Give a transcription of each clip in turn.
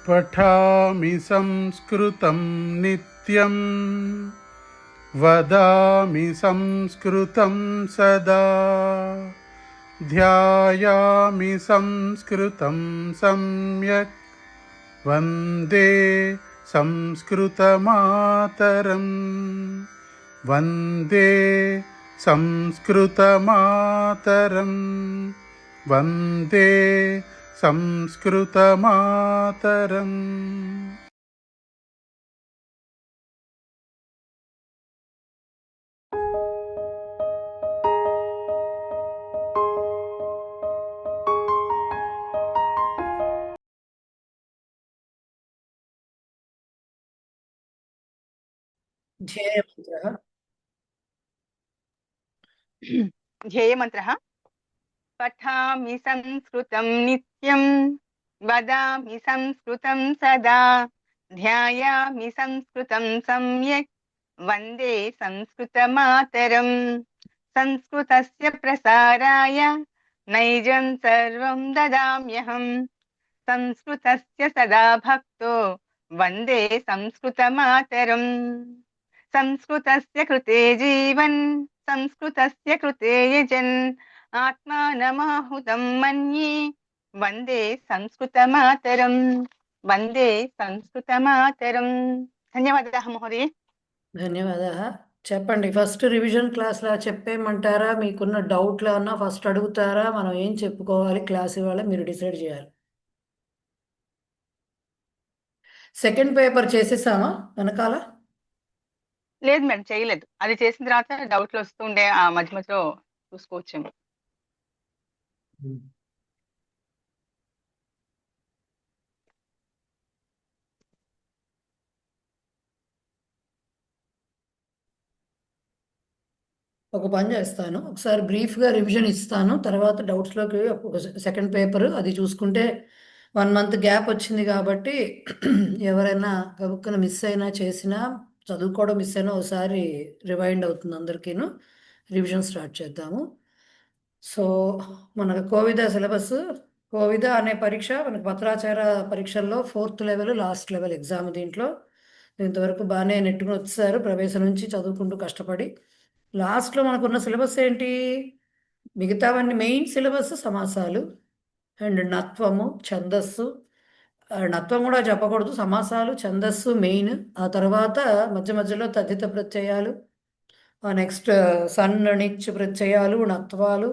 पठामि संस्कृतं नित्यं वदामि संस्कृतं सदा ध्यायामि संस्कृतं सम्यक् वन्दे संस्कृतमातरं वन्दे संस्कृतमातरं वन्दे संस्कृतमातरम्। ध्येयमन्त्रः पठामि संस्कृतं नित्यं वदामि संस्कृतं सदा ध्यायामि संस्कृतं सम्यक् वन्दे संस्कृतमातरम्। संस्कृतस्य प्रसाराय नैजं सर्वं ददाम्यहम्। संस्कृतस्य सदा भक्तो वन्दे संस्कृतमातरम्। संस्कृतस्य कृते जीवन् संस्कृतस्य कृते यजन् आत्मानमाहुतं मन्ये वन्दे संस्कृतमातरम्। वन्दे संस्कृतमातरम्। ధన్యవాదాలు మహోదయ. ధన్యవాదాలు. చెప్పండి, ఫస్ట్ రివిజన్ క్లాస్లో చెప్పేయమంటారా? మీకున్న డౌట్లు అన్నా ఫస్ట్ అడుగుతారా? మనం ఏం చెప్పుకోవాలి క్లాస్ ఇవాళ మీరు డిసైడ్ చేయాలి. సెకండ్ పేపర్ చేసేసామా వెనకాల? లేదు మేడం, చేయలేదు. అది చేసిన తర్వాత డౌట్లు వస్తుండే, ఆ మధ్య మధ్యలో చూసుకోవచ్చేమో. ఒక పని చేస్తాను, ఒకసారి బ్రీఫ్గా రివిజన్ ఇస్తాను, తర్వాత డౌట్స్లోకి ఒక సెకండ్ పేపర్ అది చూసుకుంటే 1 మంత్ గ్యాప్ వచ్చింది కాబట్టి ఎవరైనా గబుక్కున మిస్ అయినా చేసినా చదువుకోవడం మిస్ అయినా ఒకసారి రివైండ్ అవుతుంది అందరికీను. రివిజన్ స్టార్ట్ చేద్దాము. సో మనకు కోవిద సిలబస్, కోవిద అనే పరీక్ష మనకు పత్రాచార పరీక్షల్లో 4th level last level exam. దీంట్లో ఇంతవరకు బాగానే నెట్టుకుని వచ్చారు ప్రవేశం నుంచి చదువుకుంటూ కష్టపడి. లాస్ట్లో మనకున్న సిలబస్ ఏంటి? మిగతావన్నీ మెయిన్ సిలబస్ సమాసాలు అండ్ నత్వము, ఛందస్సు. నత్వం కూడా చెప్పకూడదు, సమాసాలు ఛందస్సు మెయిన్. ఆ తర్వాత మధ్య మధ్యలో తద్ధిత ప్రత్యయాలు, నెక్స్ట్ సన్ నిచ్ ప్రత్యయాలు, నత్వాలు,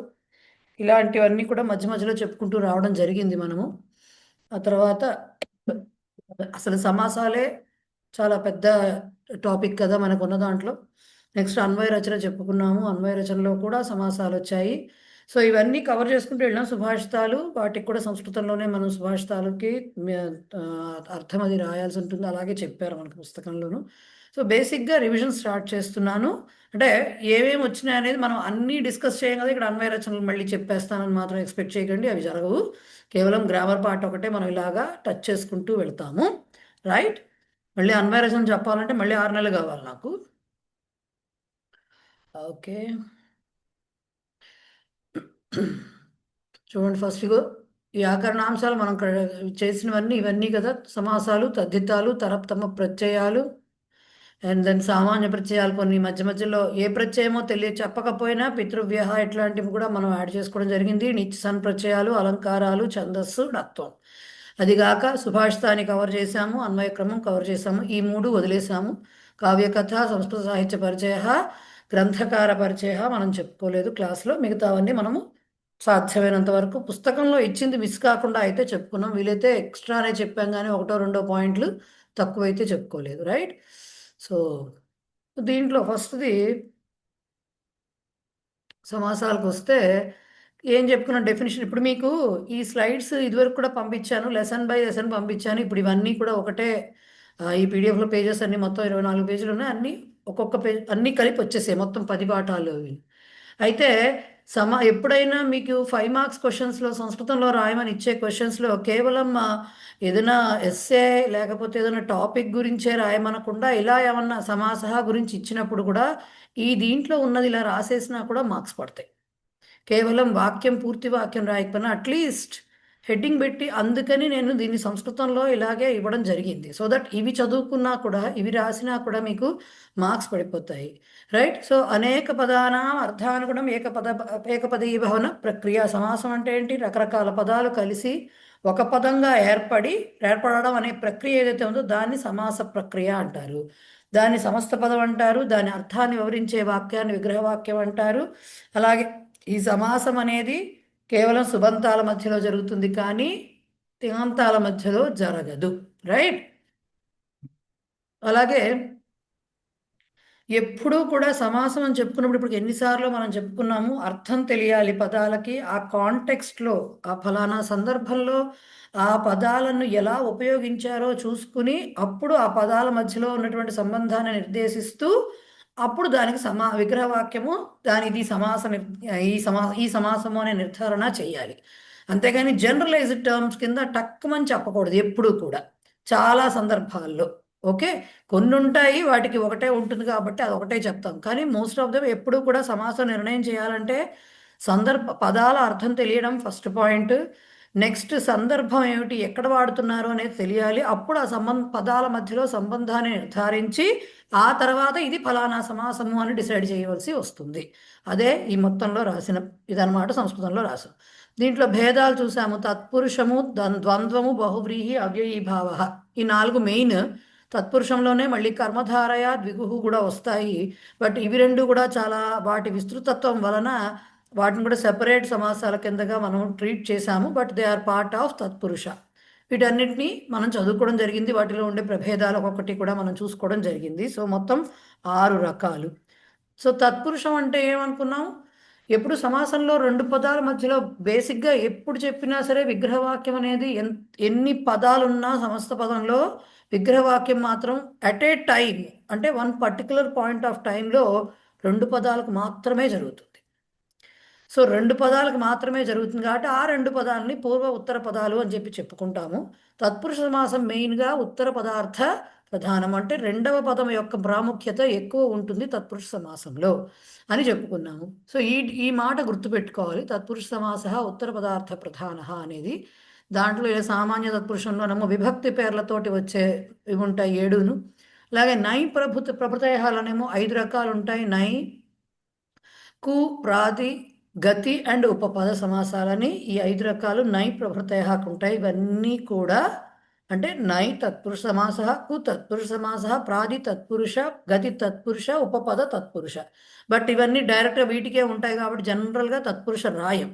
ఇలాంటివన్నీ కూడా మధ్య మధ్యలో చెప్పుకుంటూ రావడం జరిగింది మనము. ఆ తర్వాత అసలు సమాసాలే చాలా పెద్ద టాపిక్ కదా మనకున్న దాంట్లో. నెక్స్ట్ అన్వయ రచన చెప్పుకున్నాము, అన్వయ రచనలో కూడా సమాసాలు వచ్చాయి. సో ఇవన్నీ కవర్ చేసుకుంటూ వెళ్ళాం. సుభాషితాలు, వాటికి కూడా సంస్కృతంలోనే మనం సుభాషితాలకి అర్థం అది రాయాల్సి ఉంటుంది, అలాగే చెప్పారు మనకు పుస్తకంలోను. సో బేసిక్గా రివిజన్ స్టార్ట్ చేస్తున్నాను. అంటే ఏమేమి వచ్చినాయి అనేది మనం అన్నీ డిస్కస్ చేయం కదా, ఇక్కడ అన్వయ రచనలు మళ్ళీ చెప్పేస్తానని మాత్రం ఎక్స్పెక్ట్ చేయకండి, అవి జరగవు. కేవలం గ్రామర్ పార్ట్ ఒకటే మనం ఇలాగా టచ్ చేసుకుంటూ వెళ్తాము, రైట్? మళ్ళీ అన్వయ రచన చెప్పాలంటే మళ్ళీ 6 నెలలు కావాలి నాకు. ఓకే, చూడండి ఫస్ట్ ఈ వ్యాకరణాంశాలు మనం చేసినవన్నీ ఇవన్నీ కదా. సమాసాలు, తద్ధితాలు, తరప్తమ ప్రత్యయాలు, అండ్ దెన్ సామాన్య ప్రత్యయాలు కొన్ని మధ్య మధ్యలో ఏ ప్రత్యయమో చెప్పకపోయినా పితృవ్యహ ఇట్లాంటివి కూడా మనం యాడ్ చేసుకోవడం జరిగింది. నిచ్ సన్ ప్రత్యయాలు, అలంకారాలు, ఛందస్సు, డత్వం. అదిగాక సుభాషితాన్ని కవర్ చేశాము, అన్వయక్రమం కవర్ చేశాము, ఈ 3 వదిలేసాము. కావ్యకథ, సంస్కృత సాహిత్య పరిచయ, గ్రంథకార పరిచయ మనం చెప్పుకోలేదు క్లాస్లో. మిగతావన్నీ మనము సాధ్యమైనంత వరకు పుస్తకంలో ఇచ్చింది మిస్ కాకుండా అయితే చెప్పుకున్నాం. వీలైతే ఎక్స్ట్రానే చెప్పాం, కానీ 1-2 పాయింట్లు తక్కువైతే చెప్పుకోలేదు, రైట్? సో దీంట్లో ఫస్ట్ది సమాసాలకు వస్తే ఏం చెప్పుకున్న డెఫినేషన్. ఇప్పుడు మీకు ఈ స్లైడ్స్ ఇదివరకు కూడా పంపించాను, లెసన్ బై లెసన్ పంపించాను. ఇప్పుడు ఇవన్నీ కూడా ఒకటే ఈ పీడిఎఫ్లో పేజెస్ అన్నీ మొత్తం 24 పేజీలు ఉన్నాయి. అన్నీ ఒక్కొక్క పేజ్ అన్నీ కలిపి వచ్చేసాయి, మొత్తం 10 పాఠాలు అవి. అయితే ఎప్పుడైనా మీకు 5 మార్క్స్ క్వశ్చన్స్లో సంస్కృతంలో రాయమని ఇచ్చే క్వశ్చన్స్లో కేవలం ఏదైనా ఎస్సే లేకపోతే ఏదైనా టాపిక్ గురించే రాయమనకుండా ఇలా ఏమన్నా సమాసహ గురించి ఇచ్చినప్పుడు కూడా ఈ దీంట్లో ఉన్నది ఇలా రాసేసినా కూడా మార్క్స్ పడతాయి. కేవలం వాక్యం పూర్తి వాక్యం రాయకపోయినా అట్లీస్ట్ హెడ్డింగ్ పెట్టి అందుకని నేను దీన్ని సంస్కృతంలో ఇలాగే ఇవ్వడం జరిగింది. సో దట్ ఇవి చదువుకున్నా కూడా ఇవి రాసినా కూడా మీకు మార్క్స్ పడిపోతాయి. రైట్. సో అనేక పదానాం అర్థానుగుణం ఏకపదీభవన ప్రక్రియ. సమాసం అంటే ఏంటి? రకరకాల పదాలు కలిసి ఒక పదంగా ఏర్పడడం అనే ప్రక్రియ ఏదైతే ఉందో దాన్ని సమాస ప్రక్రియ అంటారు. దాన్ని సమస్త పదం అంటారు. దాని అర్థాన్ని వివరించే వాక్యాన్ని విగ్రహవాక్యం అంటారు. అలాగే ఈ సమాసం అనేది కేవలం సుబంతాల మధ్యలో జరుగుతుంది, కానీ తింగంతాల మధ్యలో జరగదు. రైట్. అలాగే ఎప్పుడూ కూడా సమాసం అని చెప్పుకున్నప్పుడు ఇప్పుడు ఎన్నిసార్లు మనం చెప్పుకున్నాము, అర్థం తెలియాలి పదాలకి. ఆ కాంటెక్స్ట్లో ఆ ఫలానా సందర్భంలో ఆ పదాలను ఎలా ఉపయోగించారో చూసుకుని అప్పుడు ఆ పదాల మధ్యలో ఉన్నటువంటి సంబంధాన్ని నిర్దేశిస్తూ అప్పుడు దానికి విగ్రహవాక్యము దానిది ఈ సమాసము అనే నిర్ధారణ చేయాలి. అంతేగాని జనరలైజ్డ్ టర్మ్స్ కింద టక్కుమని చెప్పకూడదు ఎప్పుడూ కూడా. చాలా సందర్భాల్లో ఓకే, కొన్ని ఉంటాయి వాటికి ఒకటే ఉంటుంది కాబట్టి అది ఒకటే చెప్తాం. కానీ మోస్ట్ ఆఫ్ దమ్ ఎప్పుడూ కూడా సమాసం నిర్ణయం చేయాలంటే పదాల అర్థం తెలియడం ఫస్ట్ పాయింట్. నెక్స్ట్ సందర్భం ఏమిటి, ఎక్కడ వాడుతున్నారు అనేది తెలియాలి. అప్పుడు ఆ పదాల మధ్యలో సంబంధాన్ని నిర్ధారించి ఆ తర్వాత ఇది ఫలానా సమాసము అని డిసైడ్ చేయవలసి వస్తుంది. అదే ఈ మొత్తంలో రాసిన ఇదన్నమాట, సంస్కృతంలో రాసాం. దీంట్లో భేదాలు చూసాము. తత్పురుషము, ద్వంద్వము, బహువ్రీహి, అవ్యయీభావ, ఈ 4 మెయిన్. తత్పురుషంలోనే మళ్ళీ కర్మధారయ, ద్విగుహు కూడా వస్తాయి. బట్ ఇవి రెండు కూడా చాలా వాటి విస్తృతత్వం వలన వాటిని కూడా సెపరేట్ సమాసాల కిందగా మనం ట్రీట్ చేశాము. But they are part of తత్పురుష. వీటన్నిటినీ మనం చదువుకోవడం జరిగింది. వాటిలో ఉండే ప్రభేదాలు ఒక్కొక్కటి కూడా మనం చూసుకోవడం జరిగింది. సో మొత్తం 6 రకాలు. సో తత్పురుషం అంటే ఏమనుకున్నాం, ఎప్పుడు సమాసంలో 2 పదాల మధ్యలో బేసిక్గా ఎప్పుడు చెప్పినా సరే విగ్రహవాక్యం అనేది ఎన్ని పదాలున్నా సమస్త పదంలో విగ్రహవాక్యం మాత్రం అట్ ఏ టైం, అంటే వన్ పర్టికులర్ పాయింట్ ఆఫ్ టైంలో 2 పదాలకు మాత్రమే జరుగుతుంది. సో 2 పదాలకు మాత్రమే జరుగుతుంది కాబట్టి ఆ 2 పదాలని పూర్వ ఉత్తర పదాలు అని చెప్పుకుంటాము. తత్పురుష సమాసం మెయిన్గా ఉత్తర పదార్థ ప్రధానం, అంటే 2వ పదం యొక్క ప్రాముఖ్యత ఎక్కువ ఉంటుంది తత్పురుష సమాసంలో అని చెప్పుకున్నాము. సో ఈ మాట గుర్తుపెట్టుకోవాలి. తత్పురుష సమాస ఉత్తర పదార్థ ప్రధాన అనేది. దాంట్లో సామాన్య తత్పురుషంలోనేమో విభక్తి పేర్లతోటి వచ్చే ఇవి ఉంటాయి 7ను. అలాగే నై ప్రభృతయాలనేమో 5 రకాలు ఉంటాయి. నై, కు, ప్రాది, గతి అండ్ ఉపపద సమాసాలని ఈ 5 రకాలు నై ప్రభృతయాకు ఉంటాయి. ఇవన్నీ కూడా అంటే నై తత్పురుష సమాస, కు తత్పురుష సమాస, ప్రాది తత్పురుష, గతి తత్పురుష, ఉపపద తత్పురుష. బట్ ఇవన్నీ డైరెక్ట్గా వీటికే ఉంటాయి కాబట్టి జనరల్గా తత్పురుష రాయం.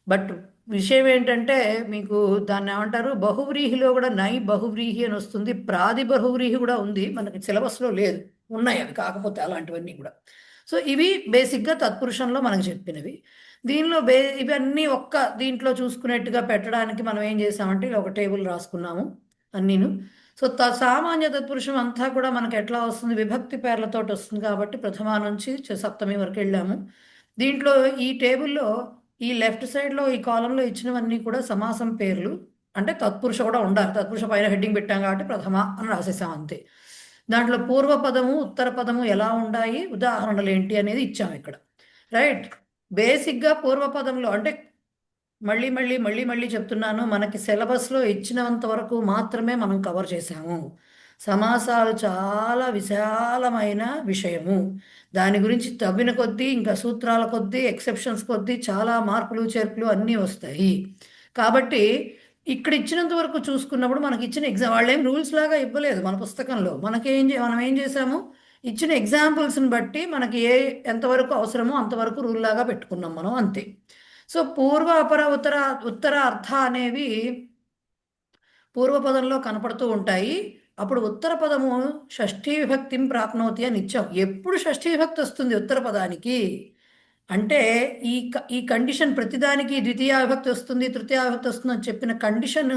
బట్ విషయం ఏంటంటే మీకు దాన్ని ఏమంటారు, బహువ్రీహిలో కూడా నై బహువ్రీహి అని వస్తుంది. ప్రాది బహువ్రీహి కూడా ఉంది, మనకి సిలబస్లో లేదు, ఉన్నాయి అవి కాకపోతే అలాంటివన్నీ కూడా. సో ఇవి బేసిక్గా తత్పురుషంలో మనకు చెప్పినవి. దీనిలో ఇవన్నీ దీంట్లో చూసుకునేట్టుగా పెట్టడానికి మనం ఏం చేసామంటే ఇలా ఒక టేబుల్ రాసుకున్నాము అన్నీను. సో సామాన్య తత్పురుషం అంతా కూడా మనకు ఎట్లా వస్తుంది, విభక్తి పేర్లతో వస్తుంది కాబట్టి ప్రథమ నుంచి సప్తమి వరకు వెళ్ళాము. దీంట్లో ఈ టేబుల్లో ఈ లెఫ్ట్ సైడ్లో ఈ కాలంలో ఇచ్చినవన్నీ కూడా సమాసం పేర్లు, అంటే తత్పురుష కూడా ఉండాలి. తత్పురుష పైన హెడ్డింగ్ పెట్టాం కాబట్టి ప్రథమ అని రాసేసాం అంతే. దాంట్లో పూర్వపదము ఉత్తర పదము ఎలా ఉండాయి, ఉదాహరణలు ఏంటి అనేది ఇచ్చాము ఇక్కడ. రైట్. బేసిక్గా పూర్వపదంలో అంటే మళ్ళీ మళ్ళీ మళ్ళీ మళ్ళీ చెప్తున్నాను, మనకి సిలబస్లో ఇచ్చినంత వరకు మాత్రమే మనం కవర్ చేసాము. సమాసాలు చాలా విశాలమైన విషయము. దాని గురించి తవ్విన కొద్దీ ఇంకా సూత్రాల కొద్దీ ఎక్సెప్షన్స్ కొద్దీ చాలా మార్పులు చేర్పులు అన్నీ వస్తాయి. కాబట్టి ఇక్కడ ఇచ్చినంత వరకు చూసుకున్నప్పుడు మనకి ఇచ్చిన ఎగ్జామ్ వాళ్ళు ఏం రూల్స్ లాగా ఇవ్వలేదు మన పుస్తకంలో. మనం ఏం చేసాము, ఇచ్చిన ఎగ్జాంపుల్స్ని బట్టి మనకి ఎంతవరకు అవసరమో అంతవరకు రూల్ లాగా పెట్టుకున్నాం మనం, అంతే. సో పూర్వ అపర ఉత్తర అర్థ అనేవి పూర్వపదంలో కనపడుతూ ఉంటాయి. అప్పుడు ఉత్తర పదము షష్ఠీ విభక్తిని ప్రాప్నోతి అని ఇచ్చాం. ఎప్పుడు షష్ఠీ విభక్తి వస్తుంది ఉత్తర పదానికి అంటే ఈ కండిషన్ ప్రతిదానికి ద్వితీయ విభక్తి వస్తుంది, తృతీయ విభక్తి వస్తుంది అని చెప్పిన కండిషన్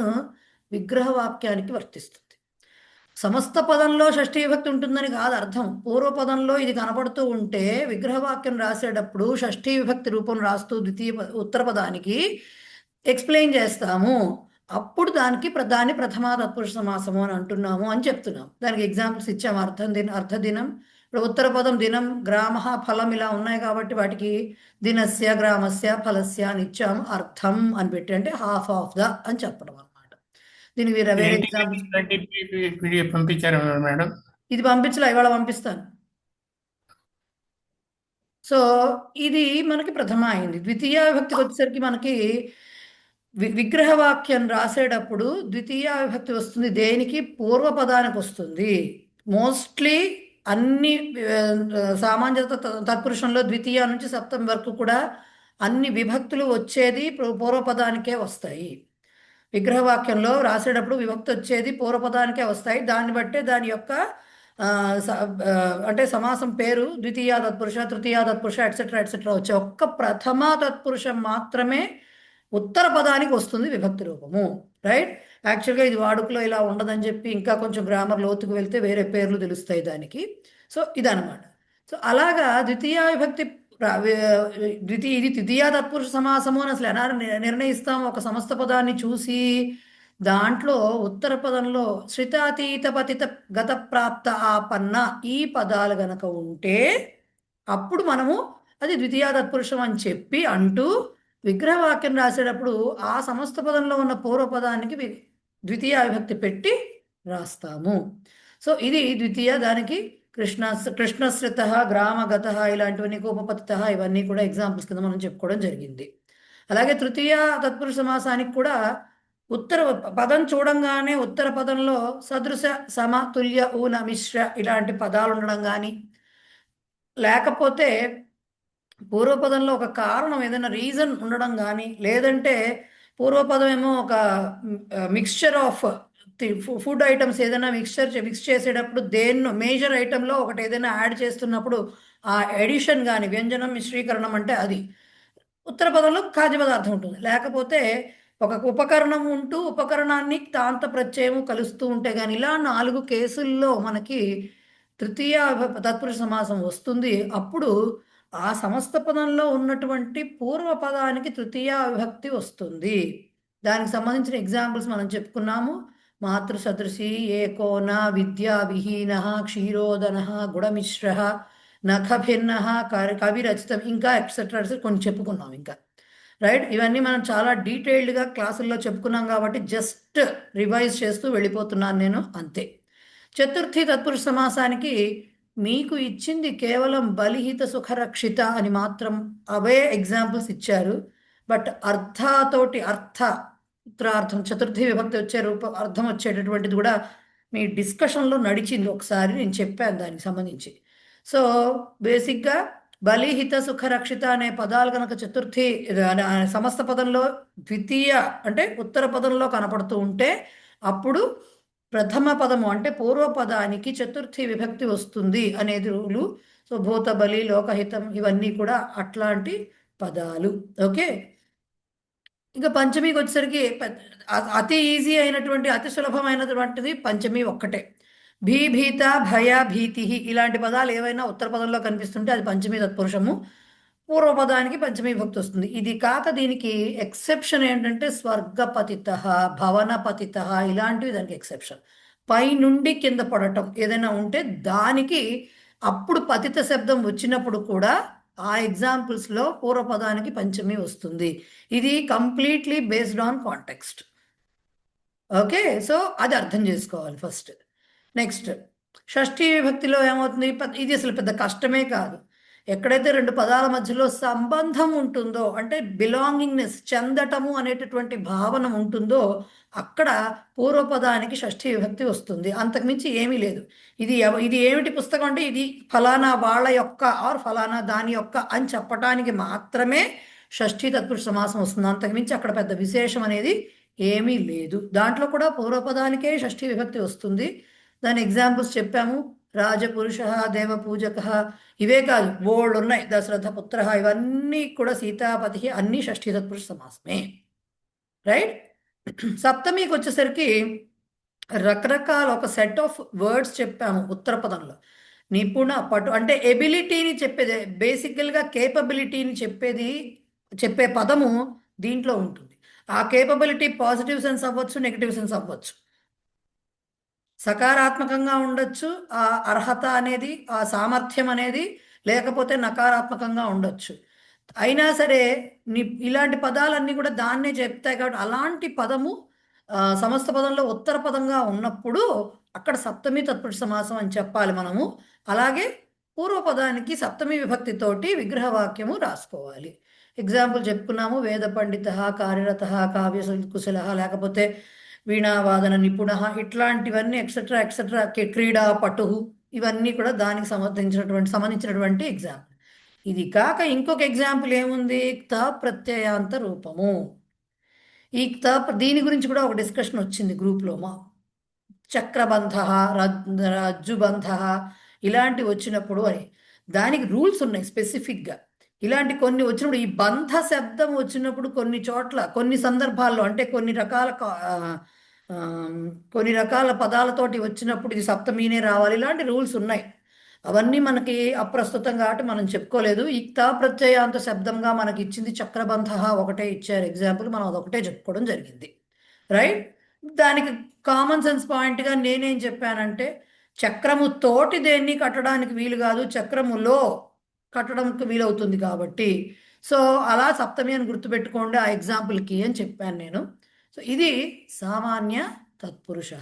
విగ్రహవాక్యానికి వర్తిస్తుంది. సమస్త పదంలో షష్ఠీ విభక్తి ఉంటుందని కాదు అర్థం. పూర్వపదంలో ఇది కనపడుతూ ఉంటే విగ్రహవాక్యం రాసేటప్పుడు షష్ఠీ విభక్తి రూపం రాస్తూ ఉత్తర పదానికి ఎక్స్ప్లెయిన్ చేస్తాము. అప్పుడు దాన్ని ప్రథమా తత్పురుష సమాసము అని అంటున్నాము అని చెప్తున్నాం. దానికి ఎగ్జాంపుల్స్ ఇచ్చాము. అర్ధదినం, ఇప్పుడు ఉత్తర పదం దినం, గ్రామ, ఫలం ఇలా ఉన్నాయి కాబట్టి వాటికి దినస్య, గ్రామస్య, ఫలస్య అని ఇచ్చాము. అర్థం అని పెట్టి అంటే హాఫ్ ఆఫ్ ద అని చెప్పడం అనమాట. దీనికి వేరే వేరే ఏంటి ఎగ్జాంపుల్స్. పీడిఎఫ్ పంపించారు మేడం? ఇది పంపించలే, ఇవాళ పంపిస్తాను. సో ఇది మనకి ప్రథమ అయింది. ద్వితీయ విభక్తికి వచ్చేసరికి మనకి విగ్రహవాక్యం రాసేటప్పుడు ద్వితీయ విభక్తి వస్తుంది దేనికి? పూర్వపదానికి వస్తుంది. మోస్ట్లీ అన్ని సామాన్యత తత్పురుషంలో ద్వితీయ నుంచి సప్తమి వరకు కూడా అన్ని విభక్తులు వచ్చేది పూర్వపదానికే వస్తాయి. విగ్రహవాక్యంలో రాసేటప్పుడు విభక్తి వచ్చేది పూర్వపదానికే వస్తాయి. దాన్ని బట్టే దాని యొక్క అంటే సమాసం పేరు ద్వితీయ తత్పురుష, తృతీయ తత్పురుష ఎట్సెట్రా ఎట్సెట్రా వచ్చే ఒక్క ప్రథమ తత్పురుషం మాత్రమే ఉత్తర పదానికి వస్తుంది విభక్తి రూపము. రైట్? యాక్చువల్గా ఇది వాడుకలో ఇలా ఉండదని చెప్పి ఇంకా కొంచెం గ్రామర్ లోతుకు వెళ్తే వేరే పేర్లు తెలుస్తాయి దానికి. సో ఇదనమాట. సో అలాగా ద్వితీయ విభక్తి ఇది ద్వితీయ తత్పురుష సమాసము అని అసలు ఎలా నిర్ణయిస్తాము? ఒక సమస్త పదాన్ని చూసి దాంట్లో ఉత్తర పదంలో శ్రితాతీత పతిత గత ప్రాప్త ఆపన్న ఈ పదాలు గనక ఉంటే అప్పుడు మనము అది ద్వితీయ తత్పురుషం అని చెప్పి అంటూ విగ్రహవాక్యం రాసేటప్పుడు ఆ సమస్త పదంలో ఉన్న పూర్వపదానికి ద్వితీయ విభక్తి పెట్టి రాస్తాము. సో ఇది ద్వితీయ. దానికి కృష్ణశ్రిత, గ్రామగత ఇలాంటివన్నీ, కోపపతిత ఇవన్నీ కూడా ఎగ్జాంపుల్స్ కింద మనం చెప్పుకోవడం జరిగింది. అలాగే తృతీయ తత్పురుష సమాసానికి కూడా ఉత్తర పదం చూడంగానే ఉత్తర పదంలో సదృశ, సమ, తుల్య, ఊన, మిశ్ర ఇలాంటి పదాలు ఉండడం కానీ, లేకపోతే పూర్వపదంలో ఒక కారణం ఏదైనా రీజన్ ఉండడం కానీ, లేదంటే పూర్వపదం ఏమో ఒక మిక్స్చర్ ఆఫ్ ఫుడ్ ఐటమ్స్ ఏదైనా మిక్స్ చేసేటప్పుడు దేన్నో మేజర్ ఐటెంలో ఒకటి ఏదైనా యాడ్ చేస్తున్నప్పుడు ఆ ఎడిషన్ కానీ వ్యంజనం మిశ్రీకరణం అంటే అది ఉత్తర పదంలో ఖాద్య పదార్థం ఉంటుంది. లేకపోతే ఒక ఉపకరణం ఉంటూ ఉపకరణాన్ని తాంత ప్రత్యయము కలుస్తూ ఉంటే కానీ ఇలా 4 కేసుల్లో మనకి తృతీయ తత్పురుష సమాసం వస్తుంది. అప్పుడు ఆ సమస్త పదంలో ఉన్నటువంటి పూర్వపదానికి తృతీయ విభక్తి వస్తుంది. దానికి సంబంధించిన ఎగ్జాంపుల్స్ మనం చెప్పుకున్నాము. మాతృసదృశి, ఏకోన, విద్యా విహీన, క్షీరోదన, గుడమిశ్ర, నఖభిన్న, కవిరచితం ఇంకా ఎక్సెట్రా కొన్ని చెప్పుకున్నాం ఇంకా. రైట్? ఇవన్నీ మనం చాలా డీటెయిల్డ్గా క్లాసుల్లో చెప్పుకున్నాం కాబట్టి జస్ట్ రివైజ్ చేస్తూ వెళ్ళిపోతున్నాను నేను, అంతే. చతుర్థి తత్పురుష సమాసానికి మీకు ఇచ్చింది కేవలం బలిహిత సుఖరక్షిత అని మాత్రం అవే ఎగ్జాంపుల్స్ ఇచ్చారు. బట్ అర్థాతోటి ఉత్తరార్థం చతుర్థి విభక్తి వచ్చే అర్థం వచ్చేటటువంటిది కూడా మీ డిస్కషన్లో నడిచింది ఒకసారి, నేను చెప్పాను దానికి సంబంధించి. సో బేసిక్గా బలిహిత సుఖరక్షిత అనే పదాలు కనుక చతుర్థి సమస్త పదంలో ద్వితీయ అంటే ఉత్తర పదంలో కనపడుతూ ఉంటే అప్పుడు ప్రథమ పదము అంటే పూర్వపదానికి చతుర్థి విభక్తి వస్తుంది అనేది రూలు. సో భూత, బలి, లోకహితం ఇవన్నీ కూడా అట్లాంటి పదాలు. ఓకే. ఇంకా పంచమికి వచ్చేసరికి అతి ఈజీ అయినటువంటి అతి సులభమైనటువంటిది పంచమి ఒక్కటే. భీత, భయ, భీతి ఇలాంటి పదాలు ఏవైనా ఉత్తర పదంలో కనిపిస్తుంటే అది పంచమి తత్పురుషము. పూర్వపదానికి పంచమి విభక్తి వస్తుంది. ఇది కాక దీనికి ఎక్సెప్షన్ ఏంటంటే స్వర్గపతిత, భవనపతిత ఇలాంటివి దానికి ఎక్సెప్షన్. పై నుండి కింద పడటం ఏదైనా ఉంటే దానికి అప్పుడు పతిత శబ్దం వచ్చినప్పుడు కూడా ఆ ఎగ్జాంపుల్స్లో పూర్వపదానికి పంచమి వస్తుంది. ఇది completely based on context. Okay. So అది అర్థం చేసుకోవాలి ఫస్ట్. నెక్స్ట్ షష్ఠీ విభక్తిలో ఏమవుతుంది? ఇది అసలు పెద్ద కష్టమే కాదు. ఎక్కడైతే 2 పదాల మధ్యలో సంబంధం ఉంటుందో అంటే బిలాంగింగ్నెస్, చెందటము అనేటటువంటి భావన ఉంటుందో అక్కడ పూర్వపదానికి షష్ఠీ విభక్తి వస్తుంది. అంతకుమించి ఏమీ లేదు. ఇది ఏమిటి పుస్తకం అంటే ఇది ఫలానా వాళ్ళ యొక్క ఆర్ ఫలానా దాని యొక్క అని చెప్పటానికి మాత్రమే షష్ఠీ తత్పురుష సమాసం వస్తుంది. అంతకుమించి అక్కడ పెద్ద విశేషం అనేది ఏమీ లేదు. దాంట్లో కూడా పూర్వపదానికే షష్ఠీ విభక్తి వస్తుంది. దాని ఎగ్జాంపుల్స్ చెప్పాము. రాజపురుష, దేవపూజక ఇవే కాదు బోల్డ్ ఉన్నాయి. దశరథ పుత్ర ఇవన్నీ కూడా సీతాపతి అన్నీ షష్ఠీ తత్పురుష సమాసమే. రైట్? సప్తమికి వచ్చేసరికి రకరకాల ఒక సెట్ ఆఫ్ వర్డ్స్ చెప్పాము ఉత్తర పదంలో. నిపుణ, పటు అంటే ఎబిలిటీని చెప్పేది, బేసికల్గా కేపబిలిటీని చెప్పే పదము దీంట్లో ఉంటుంది. ఆ కేపబిలిటీ పాజిటివ్ సెన్స్ అవ్వచ్చు, నెగిటివ్ సెన్స్ అవ్వచ్చు. సకారాత్మకంగా ఉండొచ్చు, ఆ అర్హత అనేది, ఆ సామర్థ్యం అనేది, లేకపోతే నకారాత్మకంగా ఉండొచ్చు. అయినా సరే ఇలాంటి పదాలన్నీ కూడా దాన్నే చెప్తాయి కాబట్టి అలాంటి పదము సమస్త పదంలో ఉత్తర పదంగా ఉన్నప్పుడు అక్కడ సప్తమి తత్పురుష సమాసం అని చెప్పాలి మనము. అలాగే పూర్వపదానికి సప్తమి విభక్తితోటి విగ్రహవాక్యము రాసుకోవాలి. ఎగ్జాంపుల్ చెప్పుకున్నాము, వేద పండిత, కార్యరత, కావ్య కుశల, లేకపోతే వీణావాదన నిపుణ, ఇట్లాంటివన్నీ ఎక్సెట్రా ఎక్సెట్రా, క్రీడా పటు, ఇవన్నీ కూడా దానికి సంబంధించినటువంటి ఎగ్జాంపుల్. ఇది కాక ఇంకొక ఎగ్జాంపుల్ ఏముంది, క్త ప్రత్యయాంత రూపము. ఈ క్త దీని గురించి కూడా ఒక డిస్కషన్ వచ్చింది గ్రూప్లో. మా చక్రబంధ, రజ్జుబంధ ఇలాంటివి వచ్చినప్పుడు అని దానికి రూల్స్ ఉన్నాయి స్పెసిఫిక్గా. ఇలాంటి కొన్ని వచ్చినప్పుడు, ఈ బంధ శబ్దం వచ్చినప్పుడు కొన్ని చోట్ల కొన్ని సందర్భాల్లో అంటే కొన్ని రకాల పదాలతోటి వచ్చినప్పుడు ఇది సప్తమీనే రావాలి, ఇలాంటి రూల్స్ ఉన్నాయి. అవన్నీ మనకి అప్రస్తుతం కాబట్టి మనం చెప్పుకోలేదు. ఇక్త ప్రత్యయాంత శబ్దంగా మనకి ఇచ్చింది చక్రబంధ ఒకటే ఇచ్చారు ఎగ్జాంపుల్, మనం అదొకటే చెప్పుకోవడం జరిగింది. రైట్. దానికి కామన్ సెన్స్ పాయింట్గా నేనేం చెప్పానంటే, చక్రము తోటి దేన్ని కట్టడానికి వీలు కాదు, చక్రములో కట్టడానికి వీలవుతుంది కాబట్టి, సో అలా సప్తమి అని గుర్తుపెట్టుకోండి ఆ ఎగ్జాంపుల్కి అని చెప్పాను నేను. సో ఇది సామాన్య తత్పురుష.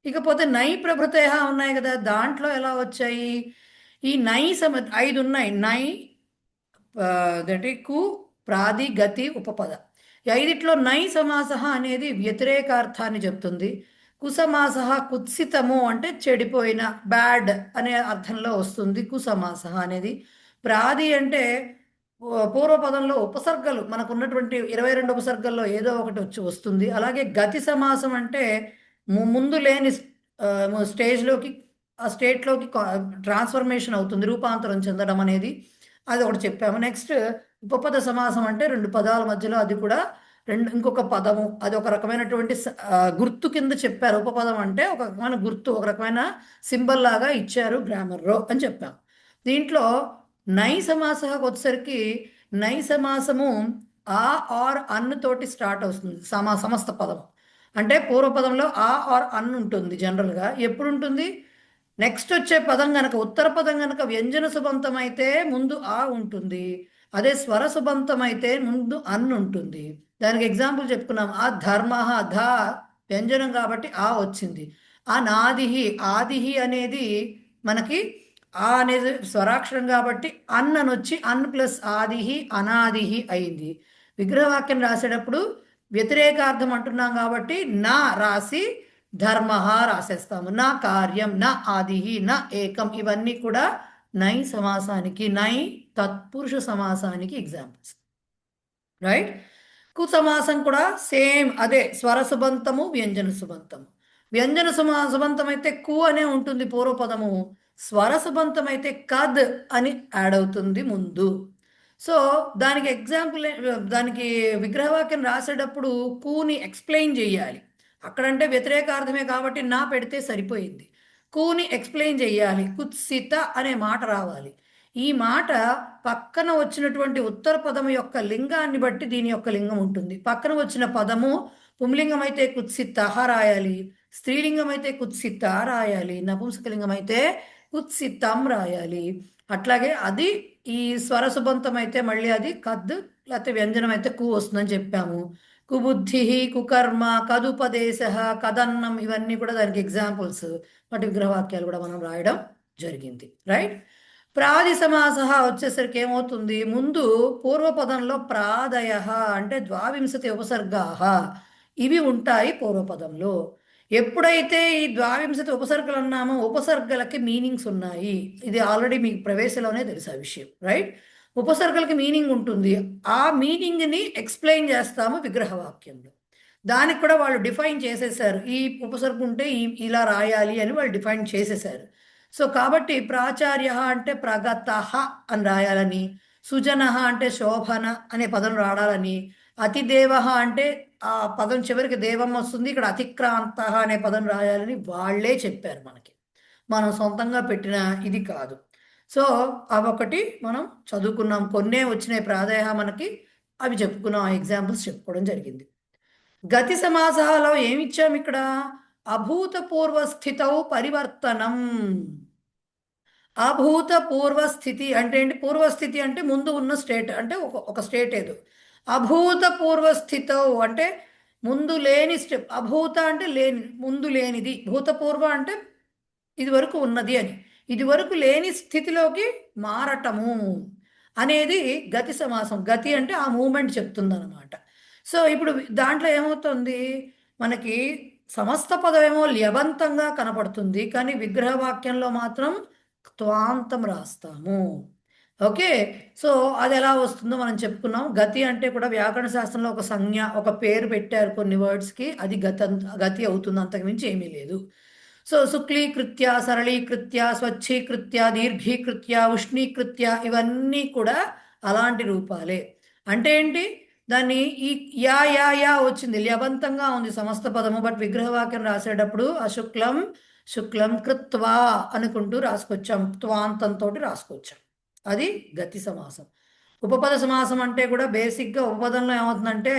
ఇకపోతే నై ప్రభృతయ ఉన్నాయి కదా, దాంట్లో ఎలా వచ్చాయి ఈ నై 5 ఉన్నాయి. నై, అదేంటి, కు, ప్రాది, గతి, ఉపపద. ఈ 5ట్లో నై సమాస అనేది వ్యతిరేకార్థాన్ని చెప్తుంది. కుసమాస కుత్సితము అంటే చెడిపోయిన, బ్యాడ్ అనే అర్థంలో వస్తుంది కుసమాస అనేది. ప్రాది అంటే పూర్వపదంలో ఉపసర్గలు, మనకు ఉన్నటువంటి 22 ఉపసర్గల్లో ఏదో ఒకటి వస్తుంది. అలాగే గతి సమాసం అంటే ముందు లేని స్టేజ్లోకి, ఆ స్టేట్లోకి ట్రాన్స్ఫర్మేషన్ అవుతుంది, రూపాంతరం చెందడం అనేది, అది ఒకటి చెప్పాము. నెక్స్ట్ ఉపపద సమాసం అంటే 2 పదాల మధ్యలో అది కూడా ఇంకొక పదము, అది ఒక రకమైనటువంటి గుర్తు కింద చెప్పారు. ఉపపదం అంటే ఒక రకమైన గుర్తు, ఒక రకమైన సింబల్ లాగా ఇచ్చారు గ్రామర్లో అని చెప్పాము. దీంట్లో నై సమాసకు వచ్చేసరికి నై సమాసము ఆ ఆర్ అన్ను తోటి స్టార్ట్ అవుతుంది సమస్త పదం. అంటే పూర్వపదంలో ఆ ఆర్ అన్ ఉంటుంది జనరల్గా. ఎప్పుడు ఉంటుంది, నెక్స్ట్ వచ్చే పదం కనుక ఉత్తర పదం కనుక వ్యంజన సుబంతం అయితే ముందు ఆ ఉంటుంది, అదే స్వర సుబంతం అయితే ముందు అన్ ఉంటుంది. దానికి ఎగ్జాంపుల్ చెప్పుకున్నాం, ఆ ధర్మ, ధ వ్యంజనం కాబట్టి ఆ వచ్చింది. ఆ నాదిహి, ఆదిహి అనేది మనకి ఆ అనేది స్వరాక్షరం కాబట్టి అన్ అని వచ్చి అన్ ప్లస్ ఆదిహి అనాదిహి అయింది. విగ్రహవాక్యం రాసేటప్పుడు వ్యతిరేకార్థం అంటున్నాం కాబట్టి నా రాసి ధర్మ రాసేస్తాము. నా కార్యం, నా ఆదిహి, నా ఏకం, ఇవన్నీ కూడా నై సమాసానికి, నై తత్పురుష సమాసానికి ఎగ్జాంపుల్స్. రైట్. కు సమాసం కూడా సేమ్ అదే, స్వర సుబంతము, వ్యంజన సుబంతము. వ్యంజన సుబంతం అయితే కు అనే ఉంటుంది పూర్వపదము, స్వర సుబంతం అయితే కద్ అని యాడ్ అవుతుంది ముందు. సో దానికి ఎగ్జాంపుల్, దానికి విగ్రహవాక్యం రాసేటప్పుడు కూని ఎక్స్ప్లెయిన్ చేయాలి. అక్కడంటే వ్యతిరేకార్థమే కాబట్టి నా పెడితే సరిపోయింది. కూని ఎక్స్ప్లెయిన్ చేయాలి, కుత్సిత అనే మాట రావాలి. ఈ మాట పక్కన వచ్చినటువంటి ఉత్తర పదము యొక్క లింగాన్ని బట్టి దీని యొక్క లింగం ఉంటుంది. పక్కన వచ్చిన పదము పుంలింగం అయితే కుత్సిత రాయాలి, స్త్రీలింగం అయితే కుత్సిత రాయాలి, నపుంసకలింగం అయితే కుత్సితం రాయాలి. అట్లాగే అది ఈ స్వర సుబంతం అయితే మళ్ళీ అది కద్, లేకపోతే వ్యంజనం అయితే కు వస్తుందని చెప్పాము. కుబుద్ధి, కుకర్మ, కదుపదేశ, కదన్నం, ఇవన్నీ కూడా దానికి ఎగ్జాంపుల్స్. వాటి విగ్రహవాక్యాలు కూడా మనం రాయడం జరిగింది. రైట్. ప్రాది సమాస వచ్చేసరికి ఏమవుతుంది, ముందు పూర్వపదంలో ప్రాదయ అంటే 22 ఉపసర్గా ఇవి ఉంటాయి పూర్వపదంలో. ఎప్పుడైతే ఈ 22 ఉపసర్గలు అన్నామో ఉపసర్గలకి మీనింగ్స్ ఉన్నాయి. ఇది ఆల్రెడీ మీకు ప్రవేశంలోనే తెలుసు ఆ విషయం. రైట్. ఉపసర్గలకి మీనింగ్ ఉంటుంది, ఆ మీనింగ్ని ఎక్స్ప్లెయిన్ చేస్తాము విగ్రహవాక్యంలో. దానికి కూడా వాళ్ళు డిఫైన్ చేసేసారు, ఈ ఉపసర్గ ఉంటే ఇలా రాయాలి అని వాళ్ళు డిఫైన్ చేసేసారు. సో కాబట్టి ప్రాచార్య అంటే ప్రగత అని రాయాలని, సుజన అంటే శోభన అనే పదం రాడాలని, అతిదేవ అంటే ఆ పదం చివరికి దేవం వస్తుంది, ఇక్కడ అతిక్రాంత అనే పదం రాయాలని వాళ్ళే చెప్పారు మనకి, మనం సొంతంగా పెట్టిన ఇది కాదు. సో అవొకటి మనం చదువుకున్నాం, కొన్నే వచ్చినాయి ప్రాదాయ మనకి, అవి చెప్పుకున్నాం, ఆ ఎగ్జాంపుల్స్ చెప్పుకోవడం జరిగింది. గతి సమాసాలలో ఏమిచ్చాము ఇక్కడ, అభూతపూర్వస్థితౌ పరివర్తనం. అభూతపూర్వ స్థితి అంటే ఏంటి? పూర్వస్థితి అంటే ముందు ఉన్న స్టేట్, అంటే ఒక స్టేట్ ఏదో. అభూతపూర్వ స్థితౌ అంటే ముందు లేని స్టెప్. అభూత అంటే లేని, ముందు లేనిది. భూతపూర్వ అంటే ఇది వరకు ఉన్నది అని. ఇది వరకు లేని స్థితిలోకి మారటము అనేది గతి సమాసం. గతి అంటే ఆ మూమెంట్ చెప్తుంది అనమాట. సో ఇప్పుడు దాంట్లో ఏమవుతుంది, మనకి సమస్త పదమేమో ల్యబంతంగా కనపడుతుంది, కానీ విగ్రహవాక్యంలో మాత్రం త్వాంతం రాస్తాము. ఓకే, సో అది ఎలా వస్తుందో మనం చెప్పుకున్నాం. గతి అంటే కూడా వ్యాకరణ శాస్త్రంలో ఒక సంజ్ఞ, ఒక పేరు పెట్టారు కొన్ని వర్డ్స్కి, అది గతి అవుతుంది, అంతకుమించి ఏమీ లేదు. సో శుక్లీకృత్య, సరళీకృత్య, స్వచ్ఛీకృత్య, దీర్ఘీకృత్య, ఉష్ణీకృత్య, ఇవన్నీ కూడా అలాంటి రూపాలే. అంటే ఏంటి, దాన్ని ఈ యా వచ్చింది, ల్యబంతంగా ఉంది సమస్త పదము. బట్ విగ్రహవాక్యం రాసేటప్పుడు అశుక్లం శుక్లం కృత్వా అనుకుంటూ రాసుకొచ్చాం, త్వాంతంతో రాసుకొచ్చాం. అది గతి సమాసం. ఉపపద సమాసం అంటే కూడా బేసిక్గా ఉపపదంలో ఏమవుతుందంటే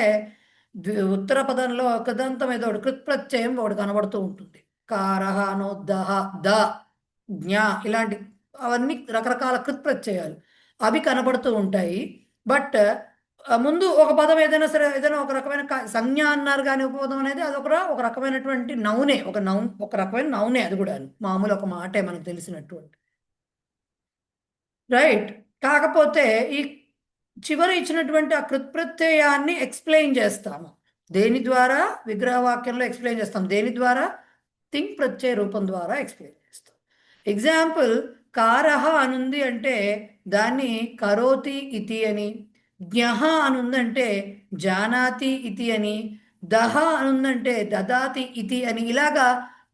ఉత్తర పదంలో కదంతం ఏదో ఒకటి కృత్ప్రత్యయం ఒకటి కనబడుతూ ఉంటుంది. కారహ, నోద్దహ, ద, జ్ఞ, ఇలాంటి అవన్నీ రకరకాల కృత్ప్రత్యయాలు అవి కనబడుతూ ఉంటాయి. బట్ ముందు ఒక పదం ఏదైనా సరే, ఏదైనా ఒక రకమైన సంజ్ఞ అన్నారు కానీ ఉపపదం అనేది అది ఒక రకమైనటువంటి నౌనే, ఒక రకమైన నౌనే. అది కూడా మామూలు ఒక మాటే మనకు తెలిసినటువంటి, రైట్. కాకపోతే ఈ చివరి ఇచ్చినటువంటి ఆ కృత్ప్రత్యయాన్ని ఎక్స్ప్లెయిన్ చేస్తాము. దేని ద్వారా? విగ్రహవాక్యంలో ఎక్స్ప్లెయిన్ చేస్తాం. దేని ద్వారా? తింగ్ ప్రత్యయ రూపం ద్వారా ఎక్స్ప్లెయిన్ చేస్తాం. ఎగ్జాంపుల్, కారహ అనుంది అంటే దాన్ని కరోతి ఇతి అని, జ్ఞః అనుందంటే జానాతి ఇతి అని, దహ అనుందంటే దదాతి ఇతి అని, ఇలాగా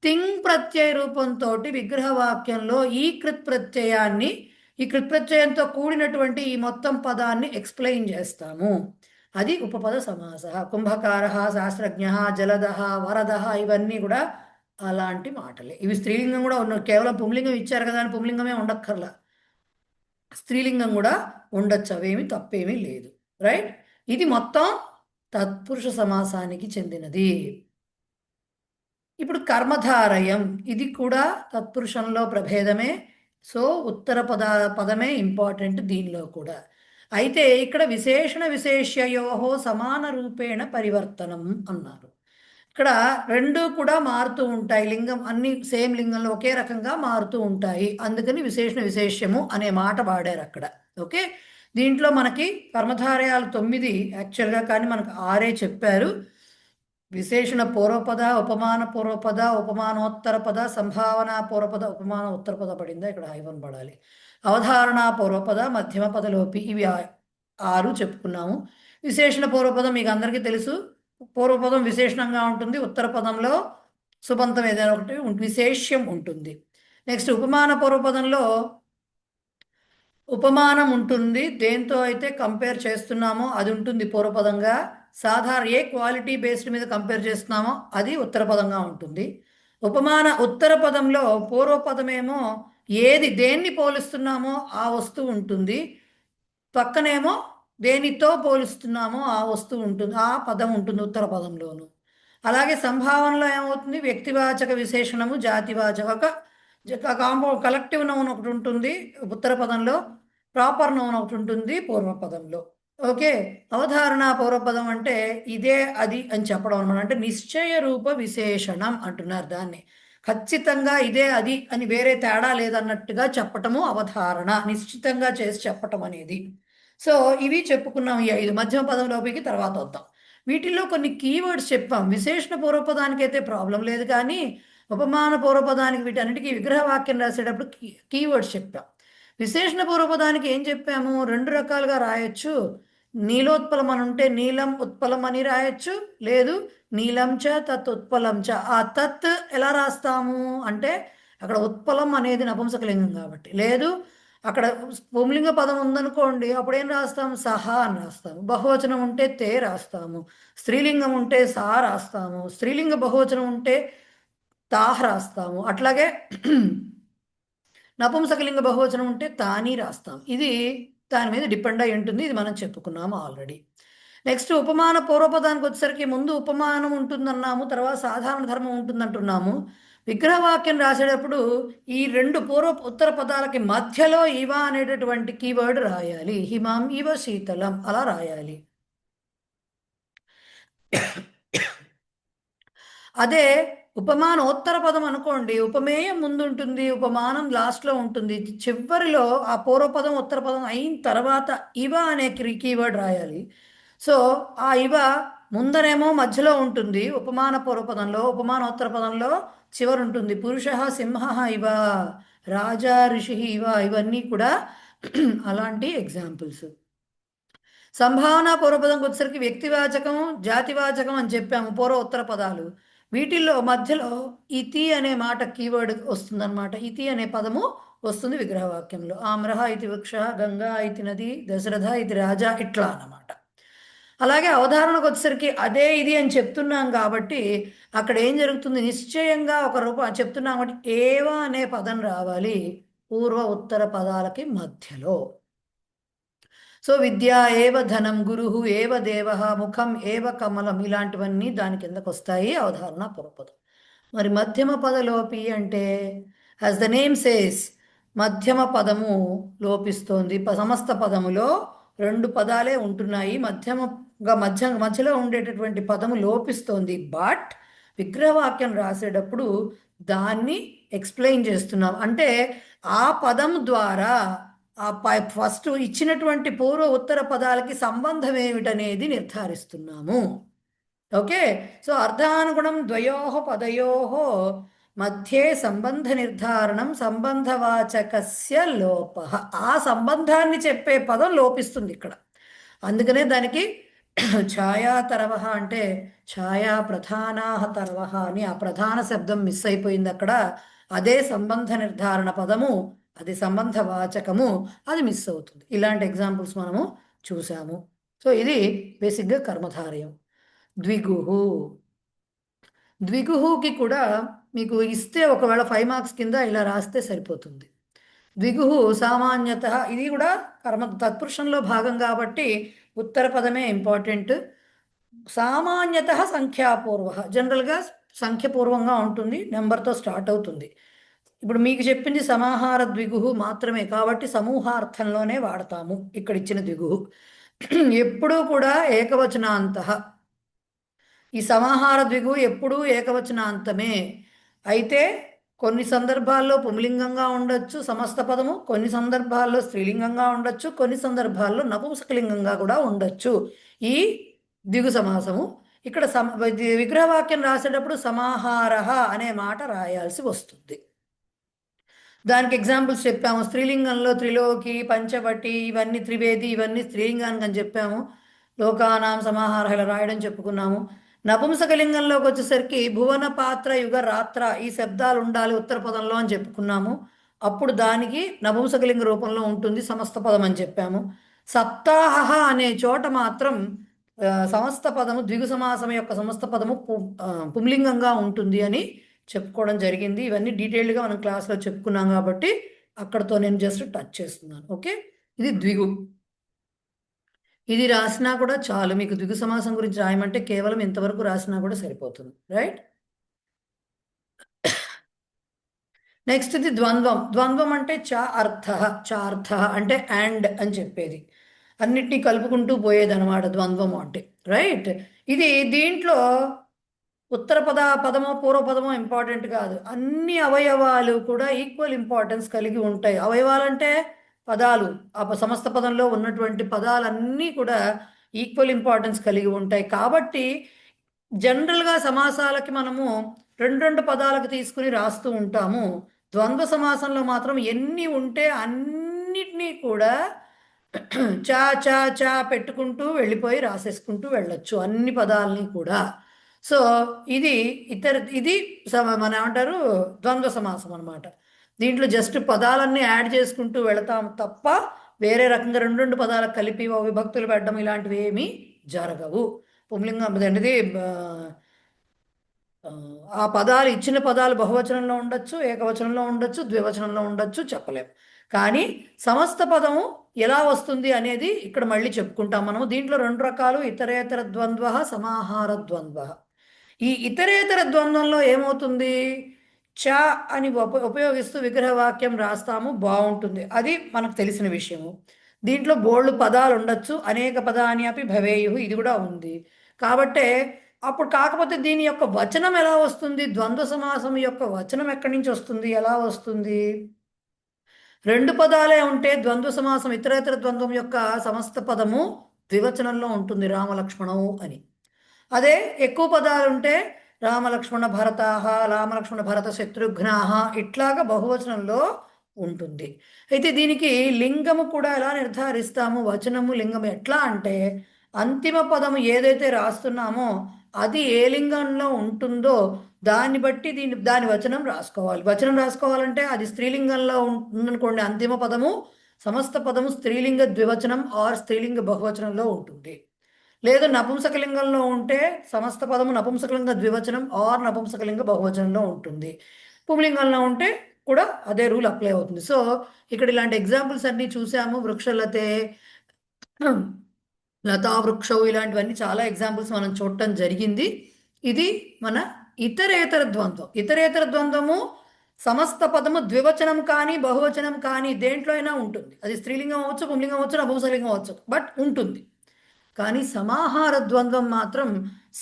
తింగ్ ప్రత్యయ రూపంతో విగ్రహవాక్యంలో ఈ కృత్ప్రత్యయాన్ని, ఈ కృత్ప్రత్యయంతో కూడినటువంటి ఈ మొత్తం పదాన్ని ఎక్స్ప్లెయిన్ చేస్తాము. అది ఉపపద సమాస. కుంభకార, శాస్త్రజ్ఞ, జలద, వరద, ఇవన్నీ కూడా అలాంటి మాటలే. ఇవి స్త్రీలింగం కూడా ఉన్న, కేవలం పుంలింగం ఇచ్చారు కదా అని పుంలింగమే ఉండక్కర్లా, స్త్రీలింగం కూడా ఉండొచ్చు, అవేమి తప్పేమీ లేదు, రైట్. ఇది మొత్తం తత్పురుష సమాసానికి చెందినది. ఇప్పుడు కర్మధారయం, ఇది కూడా తత్పురుషంలో ప్రభేదమే. సో ఉత్తర పదమే ఇంపార్టెంట్ దీనిలో కూడా. అయితే ఇక్కడ విశేషణ విశేష్యయోహో సమాన రూపేణ పరివర్తనం అన్నారు. ఇక్కడ రెండు కూడా మారుతూ ఉంటాయి, లింగం అన్ని సేమ్ లింగంలో ఒకే రకంగా మారుతూ ఉంటాయి, అందుకని విశేషణ విశేష్యము అనే మాట వాడారు అక్కడ. ఓకే, దీంట్లో మనకి కర్మధారయాలు 9 యాక్చువల్గా, కానీ మనకు 6 చెప్పారు. విశేషణ పూర్వపద, ఉపమాన పూర్వపద, ఉపమానోత్తర పద, సంభావన పూర్వపద, ఉపమాన ఉత్తర పద పడిందా, ఇక్కడ హైవన్ పడాలి. అవధారణ పూర్వపద, మధ్యమ పదలోపి, ఇవి 6 చెప్పుకున్నాము. విశేషణ పూర్వపదం మీకు అందరికీ తెలుసు, పూర్వపదం విశేషణంగా ఉంటుంది, ఉత్తర పదంలో సుబంతం ఏదైనా ఒకటి విశేష్యం ఉంటుంది. నెక్స్ట్ ఉపమాన పూర్వపదంలో ఉపమానం ఉంటుంది, దేంతో అయితే కంపేర్ చేస్తున్నామో అది ఉంటుంది పూర్వపదంగా. సాధారణ ఏ క్వాలిటీ బేస్డ్ మీద కంపేర్ చేస్తున్నామో అది ఉత్తర పదంగా ఉంటుంది. ఉపమాన ఉత్తర పదంలో పూర్వపదమేమో దేన్ని పోలుస్తున్నామో ఆ వస్తువు ఉంటుంది, పక్కనేమో దేనితో పోలుస్తున్నామో ఆ వస్తువు ఉంటుంది, ఆ పదం ఉంటుంది ఉత్తర పదంలోను. అలాగే సంభావనలో ఏమవుతుంది, వ్యక్తివాచక విశేషణము, జాతివాచక కలెక్టివ్ నౌన్ ఒకటి ఉంటుంది ఉత్తర పదంలో, ప్రాపర్ నౌన్ ఒకటి ఉంటుంది పూర్వపదంలో. ఓకే, అవధారణ పూర్వపదం అంటే ఇదే అది అని చెప్పడం అనమాట. అంటే నిశ్చయ రూప విశేషణం అంటున్నారు దాన్ని. ఖచ్చితంగా ఇదే అది అని వేరే తేడా లేదన్నట్టుగా చెప్పటము అవధారణ, నిశ్చితంగా చేసి చెప్పటం అనేది. సో ఇవి చెప్పుకున్నాం ఈ 5. మధ్యమ పదంలోకి తర్వాత వద్దాం. వీటిల్లో కొన్ని కీవర్డ్స్ చెప్పాం. విశేషణ పూర్వపదానికి అయితే ప్రాబ్లం లేదు, కానీ ఉపమాన పూర్వపదానికి వీటన్నిటికీ విగ్రహవాక్యం రాసేటప్పుడు కీవర్డ్స్ చెప్పాం. విశేషణ పూర్వపదానికి ఏం చెప్పాము, 2 రకాలుగా రాయొచ్చు. నీలోత్పలం అని ఉంటే నీలం ఉత్పలం అని రాయొచ్చు, లేదు నీలం చ తత్ ఉత్పలం చ. ఆ తత్ ఎలా రాస్తాము అంటే అక్కడ ఉత్పలం అనేది నపుంసకలింగం కాబట్టి, లేదు అక్కడ పుంలింగ పదం ఉందనుకోండి, అప్పుడు ఏం రాస్తాము, సహా అని రాస్తాము. బహువచనం ఉంటే తే రాస్తాము, స్త్రీలింగం ఉంటే సా రాస్తాము, స్త్రీలింగ బహువచనం ఉంటే తాహ్ రాస్తాము. అట్లాగే నపుంసకలింగ బహువచనం ఉంటే తాని రాస్తాం. ఇది దాని మీద డిపెండ్ అయి ఉంటుంది, ఇది మనం చెప్పుకున్నాము ఆల్రెడీ. నెక్స్ట్ ఉపమాన పూర్వపదానికి వచ్చేసరికి ముందు ఉపమానం ఉంటుందన్నాము, తర్వాత సాధారణ ధర్మం ఉంటుందంటున్నాము. విగ్రహవాక్యం రాసేటప్పుడు ఈ రెండు ఉత్తర పదాలకి మధ్యలో ఇవ అనేటటువంటి కీవర్డ్ రాయాలి. హిమాం ఇవ శీతలం అలా రాయాలి. అదే ఉపమానోత్తర పదం అనుకోండి, ఉపమేయం ముందు ఉంటుంది, ఉపమానం లాస్ట్లో ఉంటుంది, చివరిలో ఆ పూర్వపదం ఉత్తర పదం అయిన తర్వాత ఇవ అనే కీవర్డ్ రాయాలి. సో ఆ ఇవ ముందరేమో మధ్యలో ఉంటుంది ఉపమాన పూర్వపదంలో, ఉపమానోత్తర పదంలో చివరి ఉంటుంది. పురుష సింహ ఇవ, రాజా ఋషి ఇవ, ఇవన్నీ కూడా అలాంటి ఎగ్జాంపుల్స్. సంభావన పూర్వపదంకి వచ్చేసరికి వ్యక్తివాచకం జాతివాచకం అని చెప్పాము పూర్వ ఉత్తర పదాలు. వీటిల్లో మధ్యలో ఇతి అనే మాట కీవర్డ్ వస్తుందన్నమాట. ఇతి అనే పదము వస్తుంది విగ్రహవాక్యంలో. ఆమ్రహ ఇది వృక్ష, గంగా ఇది నది, దశరథ ఇది రాజా, ఇట్లా అన్నమాట. అలాగే అవధారణకు వచ్చేసరికి అదే ఇది అని చెప్తున్నాం కాబట్టి అక్కడ ఏం జరుగుతుంది, నిశ్చయంగా ఒక రూపం చెప్తున్నాం కాబట్టి ఏవ అనే పదం రావాలి పూర్వ ఉత్తర పదాలకి మధ్యలో. సో విద్యా ఏవ ధనం, గురు ఏవ దేవ, ముఖం ఏవ కమలం, ఇలాంటివన్నీ దాని కిందకు వస్తాయి అవధారణ పూర్వపదం. మరి మధ్యమ పదలోపి అంటే యాజ్ ద నేమ్ సేస్ మధ్యమ పదము లోపిస్తోంది. సమస్త పదములో రెండు పదాలే ఉంటున్నాయి, మధ్యలో ఉండేటటువంటి పదము లోపిస్తోంది. బట్ విగ్రహవాక్యం రాసేటప్పుడు దాన్ని ఎక్స్ప్లెయిన్ చేస్తున్నాం. అంటే ఆ పదం ద్వారా ఆ ఫస్ట్ ఇచ్చినటువంటి పూర్వ ఉత్తర పదాలకి సంబంధం ఏమిటనేది నిర్ధారిస్తున్నాము. ఓకే, సో అర్థానుగుణం ద్వయోః పదయోః మధ్యే సంబంధ నిర్ధారణం సంబంధవాచకస్య లోపః. ఆ సంబంధాన్ని చెప్పే పదం లోపిస్తుంది ఇక్కడ. అందుకనే దానికి ఛాయాతరవః అంటే ఛాయా ప్రధానాః తరవః అని ఆ ప్రధాన శబ్దం మిస్ అయిపోయింది అక్కడ. అదే సంబంధ నిర్ధారణ పదము, అది సంబంధ వాచకము, అది మిస్ అవుతుంది. ఇలాంటి ఎగ్జాంపుల్స్ మనము చూసాము. సో ఇది బేసిక్గా కర్మధారయం. ద్విగుహు, ద్విగుహుకి కూడా మీకు ఇస్తే ఒకవేళ 5 మార్క్స్ కింద ఇలా రాస్తే సరిపోతుంది. ద్విగుహు సామాన్యత, ఇది కూడా కర్మ తత్పురుషంలో భాగం కాబట్టి ఉత్తర పదమే ఇంపార్టెంట్. సామాన్యత సంఖ్యాపూర్వ, జనరల్గా సంఖ్యపూర్వంగా ఉంటుంది, నెంబర్తో స్టార్ట్ అవుతుంది. ఇప్పుడు మీకు చెప్పింది సమాహార ద్విగుహు మాత్రమే కాబట్టి సమూహార్థంలోనే వాడతాము. ఇక్కడ ఇచ్చిన ద్విగుహు ఎప్పుడూ కూడా ఏకవచనాంత. ఈ సమాహార ద్విగుహు ఎప్పుడూ ఏకవచనాంతమే. అయితే కొన్ని సందర్భాల్లో పుంలింగంగా ఉండొచ్చు సమస్త పదము, కొన్ని సందర్భాల్లో స్త్రీలింగంగా ఉండొచ్చు, కొన్ని సందర్భాల్లో నపుంసకలింగంగా కూడా ఉండొచ్చు ఈ ద్విగు సమాసము. ఇక్కడ విగ్రహవాక్యం రాసేటప్పుడు సమాహార అనే మాట రాయాల్సి వస్తుంది. దానికి ఎగ్జాంపుల్స్ చెప్పాము. స్త్రీలింగంలో త్రిలోకి, పంచవటి, ఇవన్నీ త్రివేది, ఇవన్నీ స్త్రీలింగానికి అని చెప్పాము. లోకానాం సమాహార ఇలా రాయడం చెప్పుకున్నాము. నపుంసకలింగంలోకి వచ్చేసరికి భువన, పాత్ర, యుగ, రాత్ర ఈ శబ్దాలు ఉండాలి ఉత్తర పదంలో అని చెప్పుకున్నాము. అప్పుడు దానికి నపుంసకలింగ రూపంలో ఉంటుంది సమస్త పదం అని చెప్పాము. సప్తాహ అనే చోట మాత్రం సమస్త పదము ద్విగు సమాసం యొక్క సమస్త పదము పుంలింగంగా ఉంటుంది అని చెప్పుకోవడం జరిగింది. ఇవన్నీ డీటెయిల్డ్గా మనం క్లాస్లో చెప్పుకున్నాం కాబట్టి అక్కడతో నేను జస్ట్ టచ్ చేస్తున్నాను. ఓకే, ఇది ద్విగు. ఇది రాసినా కూడా చాలు, మీకు ద్విగు సమాసం గురించి రాయమంటే కేవలం ఇంతవరకు రాసినా కూడా సరిపోతుంది. రైట్, నెక్స్ట్ ఇది ద్వంద్వం. ద్వంద్వం అంటే చార్థ అంటే అండ్ అని చెప్పేది, అన్నిటినీ కలుపుకుంటూ పోయేదన్నమాట ద్వంద్వము అంటే. రైట్, ఇది దీంట్లో ఉత్తర పదమో పూర్వపదమో ఇంపార్టెంట్ కాదు, అన్ని అవయవాలు కూడా ఈక్వల్ ఇంపార్టెన్స్ కలిగి ఉంటాయి. అవయవాలంటే పదాలు, ఆ సమస్త పదంలో ఉన్నటువంటి పదాలన్నీ కూడా ఈక్వల్ ఇంపార్టెన్స్ కలిగి ఉంటాయి. కాబట్టి జనరల్గా సమాసాలకి మనము రెండు పదాలకు తీసుకుని రాస్తూ ఉంటాము. ద్వంద్వ సమాసంలో మాత్రం ఎన్ని ఉంటే అన్నిటినీ కూడా చా చా చా పెట్టుకుంటూ వెళ్ళిపోయి రాసేసుకుంటూ వెళ్ళొచ్చు అన్ని పదాలని కూడా. సో ఇది మన ఏమంటారు ద్వంద్వ సమాసం అనమాట. దీంట్లో జస్ట్ పదాలన్నీ యాడ్ చేసుకుంటూ వెళతాం తప్ప వేరే రకంగా రెండు పదాలకు కలిపి విభక్తులు పెట్టడం ఇలాంటివి ఏమీ జరగవు. పుంలింగం అనేది ఆ పదాలు ఇచ్చిన పదాలు బహువచనంలో ఉండొచ్చు, ఏకవచనంలో ఉండొచ్చు, ద్వివచనంలో ఉండొచ్చు, చెప్పలేము. కానీ సమస్త పదము ఎలా వస్తుంది అనేది ఇక్కడ మళ్ళీ చెప్పుకుంటాం మనం. దీంట్లో 2 రకాలు: ఇతరేతర ద్వంద్వ, సమాహార ద్వంద్వ. ఈ ఇతరేతర ద్వంద్వంలో ఏమవుతుంది, చ అని ఉపయోగిస్తూ విగ్రహవాక్యం రాస్తాము, బాగుంటుంది, అది మనకు తెలిసిన విషయము. దీంట్లో బోల్డ్ పదాలు ఉండొచ్చు, అనేక పదాని అపి భవేయు, ఇది కూడా ఉంది. కాబట్టే అప్పుడు కాకపోతే దీని యొక్క వచనం ఎలా వస్తుంది, ద్వంద్వ సమాసం యొక్క వచనం ఎక్కడి నుంచి వస్తుంది, ఎలా వస్తుంది? 2 పదాలే ఉంటే ద్వంద్వ సమాసం ఇతరేతర ద్వంద్వం యొక్క సమస్త పదము ద్వివచనంలో ఉంటుంది, రామలక్ష్మణవు అని. అదే ఎక్కువ పదాలు ఉంటే రామలక్ష్మణ భరతాహ, రామలక్ష్మణ భరత శత్రుఘ్నాహ, ఇట్లాగా బహువచనంలో ఉంటుంది. అయితే దీనికి లింగము కూడా ఎలా నిర్ధారిస్తాము, వచనము లింగము ఎట్లా అంటే, అంతిమ పదము ఏదైతే రాస్తున్నామో అది ఏ లింగంలో ఉంటుందో దాన్ని బట్టి దాని వచనం రాసుకోవాలి. వచనం రాసుకోవాలంటే అది స్త్రీలింగంలో ఉందనుకోండి, అంతిమ పదము సమస్త పదము స్త్రీలింగ ద్వివచనం ఆర్ స్త్రీలింగ బహువచనంలో ఉంటుంది. లేదు నపుంసకలింగంలో ఉంటే సమస్త పదము నపుంసకలింగ ద్వివచనం ఆర్ నపుంసకలింగ బహువచనంలో ఉంటుంది. పుంలింగంలో ఉంటే కూడా అదే రూల్ అప్లై అవుతుంది. సో ఇక్కడ ఇలాంటి ఎగ్జాంపుల్స్ అన్నీ చూసాము. వృక్షలతే, లతా వృక్షవు, ఇలాంటివన్నీ చాలా ఎగ్జాంపుల్స్ మనం చూడటం జరిగింది. ఇది మన ఇతరేతర ద్వంద్వం. ఇతరేతర ద్వంద్వము సమస్త పదము ద్వివచనం కానీ బహువచనం కానీ దేంట్లో అయినా ఉంటుంది. అది స్త్రీలింగం అవ్వచ్చు, పుంలింగం అవ్వచ్చు, నపుంసకలింగం అవ్వచ్చు, బట్ ఉంటుంది. కానీ సమాహార ద్వంద్వం మాత్రం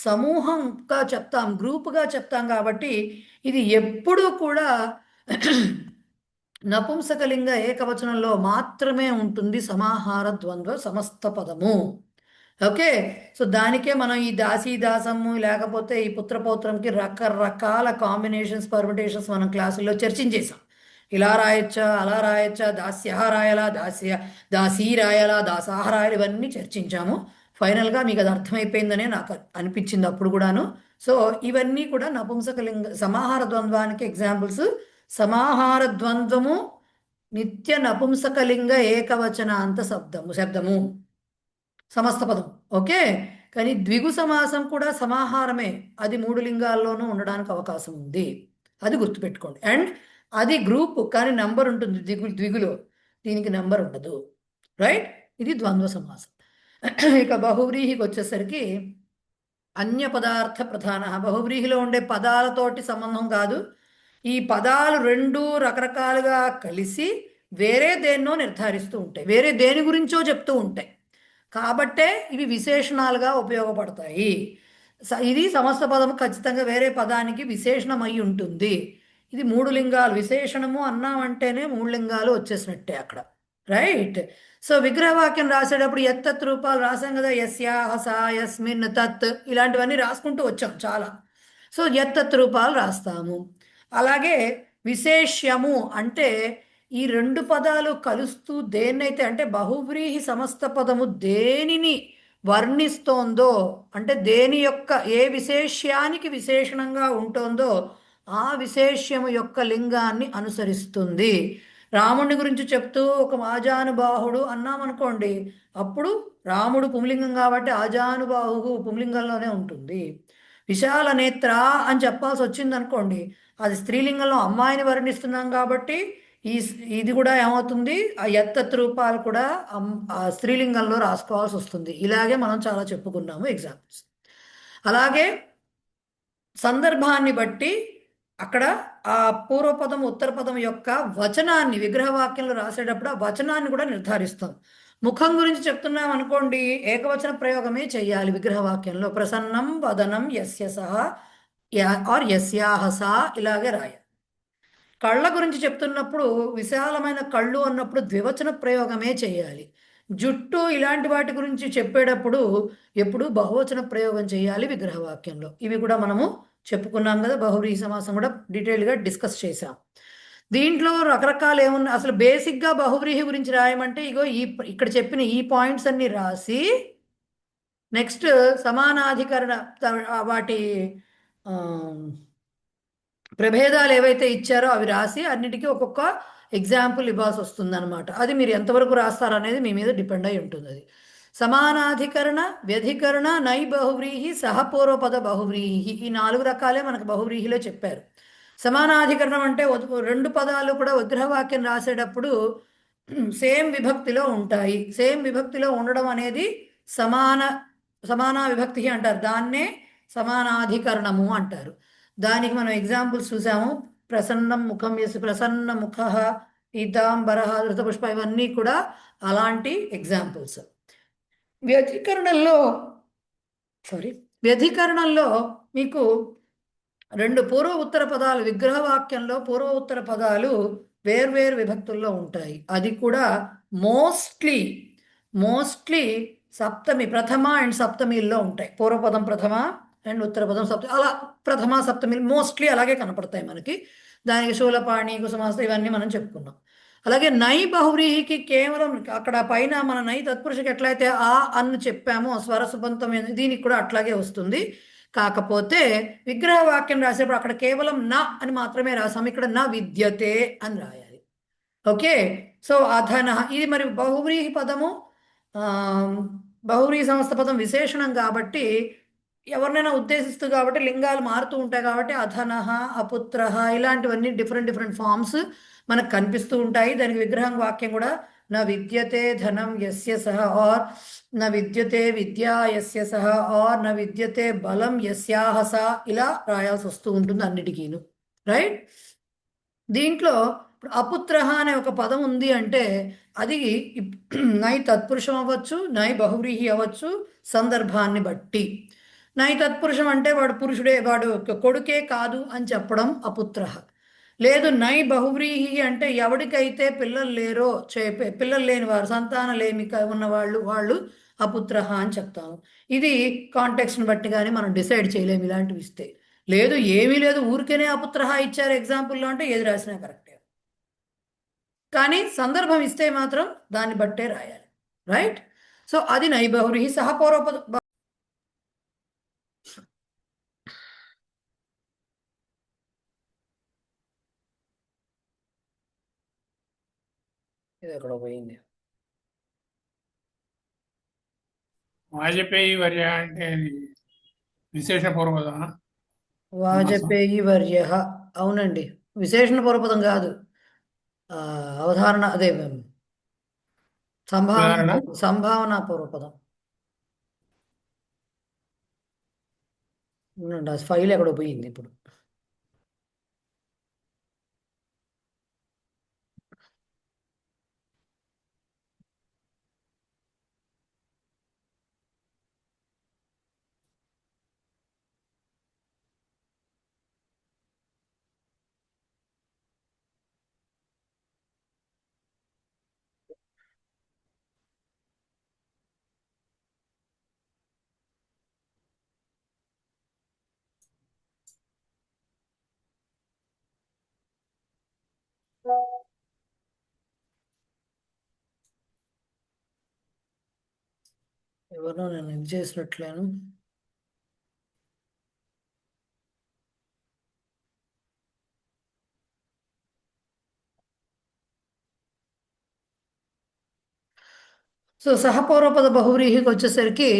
సమూహంగా చెప్తాం, గ్రూపుగా చెప్తాం. కాబట్టి ఇది ఎప్పుడూ కూడా నపుంసకలింగ ఏకవచనంలో మాత్రమే ఉంటుంది సమాహార ద్వంద్వ సమస్త పదము. ఓకే, సో దానికే మనం ఈ దాసీ దాసము లేకపోతే ఈ పుత్రపౌత్రంకి రకరకాల కాంబినేషన్స్, పర్మిటేషన్స్ మనం క్లాసుల్లో చర్చించేసాం. ఇలా రాయొచ్చా, అలా రాయొచ్చా, దాస్య రాయాలా, దాసీ రాయాలా, దాసాహ రాయాలి, ఇవన్నీ చర్చించాము. ఫైనల్గా మీకు అది అర్థమైపోయిందనే నాకు అనిపించింది అప్పుడు కూడాను. సో ఇవన్నీ కూడా నపుంసకలింగ సమాహార ద్వంద్వానికి ఎగ్జాంపుల్స్. సమాహార ద్వంద్వము నిత్య నపుంసకలింగ ఏకవచనాంత శబ్దము సమస్త పదం. ఓకే, కానీ ద్విగు సమాసం కూడా సమాహారమే, అది 3 లింగాల్లోనూ ఉండడానికి అవకాశం ఉంది, అది గుర్తుపెట్టుకోండి. అండ్ అది గ్రూప్ కానీ నంబర్ ఉంటుంది ద్విగులో, దీనికి నంబర్ ఉండదు. రైట్, ఇది ద్వంద్వ సమాసం. ఇక బహువ్రీహికి వచ్చేసరికి అన్య పదార్థ ప్రధాన. బహువ్రీహిలో ఉండే పదాలతోటి సంబంధం కాదు, ఈ పదాలు 2 రకరకాలుగా కలిసి వేరే దేన్నో నిర్ధారిస్తూ ఉంటాయి, వేరే దేని గురించో చెప్తూ ఉంటాయి. కాబట్టే ఇవి విశేషణాలుగా ఉపయోగపడతాయి. ఇది సమస్త పదము ఖచ్చితంగా వేరే పదానికి విశేషణం అయి ఉంటుంది. ఇది 3 లింగాలు, విశేషణము అన్నామంటేనే 3 లింగాలు వచ్చేసినట్టే అక్కడ. రైట్, సో విగ్రహవాక్యం రాసేటప్పుడు ఎత్తత్ రూపాలు రాసాం కదా, యస్యా హసా యస్మిన్ తత్, ఇలాంటివన్నీ రాసుకుంటూ వచ్చాం చాలా. సో ఎత్తత్ రూపాలు రాస్తాము. అలాగే విశేష్యము అంటే ఈ 2 పదాలు కలుస్తూ దేన్నైతే, అంటే బహువ్రీహి సమస్త పదము దేనిని వర్ణిస్తోందో, అంటే దేని యొక్క ఏ విశేష్యానికి విశేషణంగా ఉంటుందో ఆ విశేష్యము యొక్క లింగాన్ని అనుసరిస్తుంది. రాముడిని గురించి చెప్తూ ఒక ఆజానుబాహుడు అన్నామనుకోండి, అప్పుడు రాముడు పుంలింగం కాబట్టి ఆజానుబాహు పుంలింగంలోనే ఉంటుంది. విశాల నేత్ర అని చెప్పాల్సి వచ్చింది అనుకోండి, అది స్త్రీలింగంలో అమ్మాయిని వర్ణిస్తున్నాం కాబట్టి ఇది కూడా ఏమవుతుంది, ఆ ఎత్తత్ రూపాలు కూడా స్త్రీలింగంలో రాసుకోవాల్సి వస్తుంది. ఇలాగే మనం చాలా చెప్పుకున్నాము ఎగ్జాంపుల్స్. అలాగే సందర్భాన్ని బట్టి అక్కడ ఆ పూర్వపదం ఉత్తరపదం యొక్క వచనాన్ని విగ్రహవాక్యంలో రాసేటప్పుడు ఆ వచనాన్ని కూడా నిర్ధారిస్తాం. ముఖం గురించి చెప్తున్నాం అనుకోండి, ఏకవచన ప్రయోగమే చెయ్యాలి విగ్రహవాక్యంలో. ప్రసన్నం వదనం యస్య సహ ఆర్ యస్యాహ సా, ఇలాగే రాయాలి. కళ్ళ గురించి చెప్తున్నప్పుడు విశాలమైన కళ్ళు అన్నప్పుడు ద్వివచన ప్రయోగమే చేయాలి. జుట్టు ఇలాంటి వాటి గురించి చెప్పేటప్పుడు ఎప్పుడు బహువచన ప్రయోగం చేయాలి విగ్రహవాక్యంలో. ఇవి కూడా మనము చెప్పుకున్నాం కదా, బహువ్రీహి సమాసం కూడా డీటెయిల్గా డిస్కస్ చేసాం. దీంట్లో రకరకాలు ఏమున్నాయి, అసలు బేసిక్గా బహువ్రీహి గురించి రాయమంటే ఇగో ఇక్కడ చెప్పిన ఈ పాయింట్స్ అన్ని రాసి నెక్స్ట్ సమానాధికరణ వాటి ప్రభేదాలు ఏవైతే ఇచ్చారో అవి రాసి అన్నిటికీ ఒక్కొక్క ఎగ్జాంపుల్ ఇవ్వాల్సి వస్తుంది అనమాట. అది మీరు ఎంతవరకు రాస్తారనేది మీ మీద డిపెండ్ అయి ఉంటుంది. అది సమానాధికరణ, వ్యధికరణ, నై బహువ్రీహి, సహపూర్వపద బహువ్రీహి, ఈ 4 రకాలే మనకు బహువ్రీహిలో చెప్పారు. సమానాధికరణం అంటే 2 పదాలు కూడా విగ్రహవాక్యం రాసేటప్పుడు సేమ్ విభక్తిలో ఉంటాయి. సేమ్ విభక్తిలో ఉండడం అనేది సమాన విభక్తి అంటారు. దాన్నే సమానాధికరణము అంటారు. దానికి మనం ఎగ్జాంపుల్స్ చూసాము. ప్రసన్నం ముఖం యస్, ప్రసన్న ముఖ, పీతాంబర, ధృతపుష్ప, ఇవన్నీ కూడా అలాంటి ఎగ్జాంపుల్స్. వ్యధికరణంలో వ్యధికరణంలో మీకు రెండు పూర్వ ఉత్తర పదాలు, విగ్రహవాక్యంలో పూర్వ ఉత్తర పదాలు వేర్వేరు విభక్తుల్లో ఉంటాయి. అది కూడా మోస్ట్లీ సప్తమి, ప్రథమ అండ్ సప్తమిల్లో ఉంటాయి. పూర్వపదం ప్రథమ అండ్ ఉత్తరపదం సప్తమి, అలా ప్రథమ సప్తమి మోస్ట్లీ అలాగే కనపడతాయి మనకి. దానికి శూలపాణి, కుసుమాస్త ఇవన్నీ మనం చెప్పుకున్నాం. అలాగే నై బహువ్రీహికి కేవలం అక్కడ పైన మన నై తత్పురుషకి ఎట్లయితే ఆ అన్ను చెప్పామో స్వర సుబంతం, దీనికి కూడా అట్లాగే వస్తుంది. కాకపోతే విగ్రహ వాక్యం రాసేప్పుడు అక్కడ కేవలం నా అని మాత్రమే రాసాము. ఇక్కడ నా విద్యతే అని రాయాలి. ఓకే, సో అధన ఇది మరి బహువ్రీహి పదము, బహువ్రీహి సమస్త పదం విశేషణం కాబట్టి ఎవరినైనా ఉద్దేశిస్తూ కాబట్టి లింగాలు మారుతూ ఉంటాయి కాబట్టి అధనః, అపుత్రః ఇలాంటివన్నీ డిఫరెంట్ ఫామ్స్ మనకు కనిపిస్తూ ఉంటాయి. దానికి విగ్రహం వాక్యం కూడా నా విద్యతే ధనం యస్య సహ, ఆర్ నా విద్యతే విద్యా యస్య సహ, ఆర్ నా విద్యతే బలం యస్యాహ సా, ఇలా రాయాల్సి వస్తూ ఉంటుంది అన్నిటికీను. రైట్, దీంట్లో ఇప్పుడు అపుత్రః అనే ఒక పదం ఉంది అంటే అది నై తత్పురుషం అవ్వచ్చు, నై బహువ్రీహి అవ్వచ్చు, సందర్భాన్ని బట్టి. నై తత్పురుషం అంటే వాడు పురుషుడే, వాడు కొడుకే కాదు అని చెప్పడం అపుత్రః. లేదు నై బహువ్రీహి అంటే ఎవరికైతే పిల్లలు లేరో, పిల్లలు లేని వారు, సంతానలేమి ఉన్నవాళ్ళు, వాళ్ళు అపుత్రః అని చెప్తాము. ఇది కాంటెక్స్ట్ని బట్టి కానీ మనం డిసైడ్ చేయలేము ఇలాంటివి ఇస్తే. లేదు ఏమీ లేదు ఊరికేనే అపుత్రః ఇచ్చారు ఎగ్జాంపుల్లో అంటే ఏది రాసినా కరెక్టే. కానీ సందర్భం ఇస్తే మాత్రం దాన్ని బట్టే రాయాలి. రైట్, సో అది నై బహువ్రీహి సహ పూర్వపద. ఇది ఎక్కడ పోయింది? వాజపేయి వర్య అంటే అది విశేషణ పూర్వపదమా? వాజపేయి వర్య, అవునండి, విశేషణ పూర్వపదం కాదు, అవధారణ, అదే ఉదాహరణ సంభావన పూర్వపదం. ఆ ఫైల్ ఎక్కడో పోయింది ఇప్పుడు. ఎవరో నేను ఇది చేసినట్లేను. సో సహపూర్వపద బహువ్రీహికి వచ్చేసరికి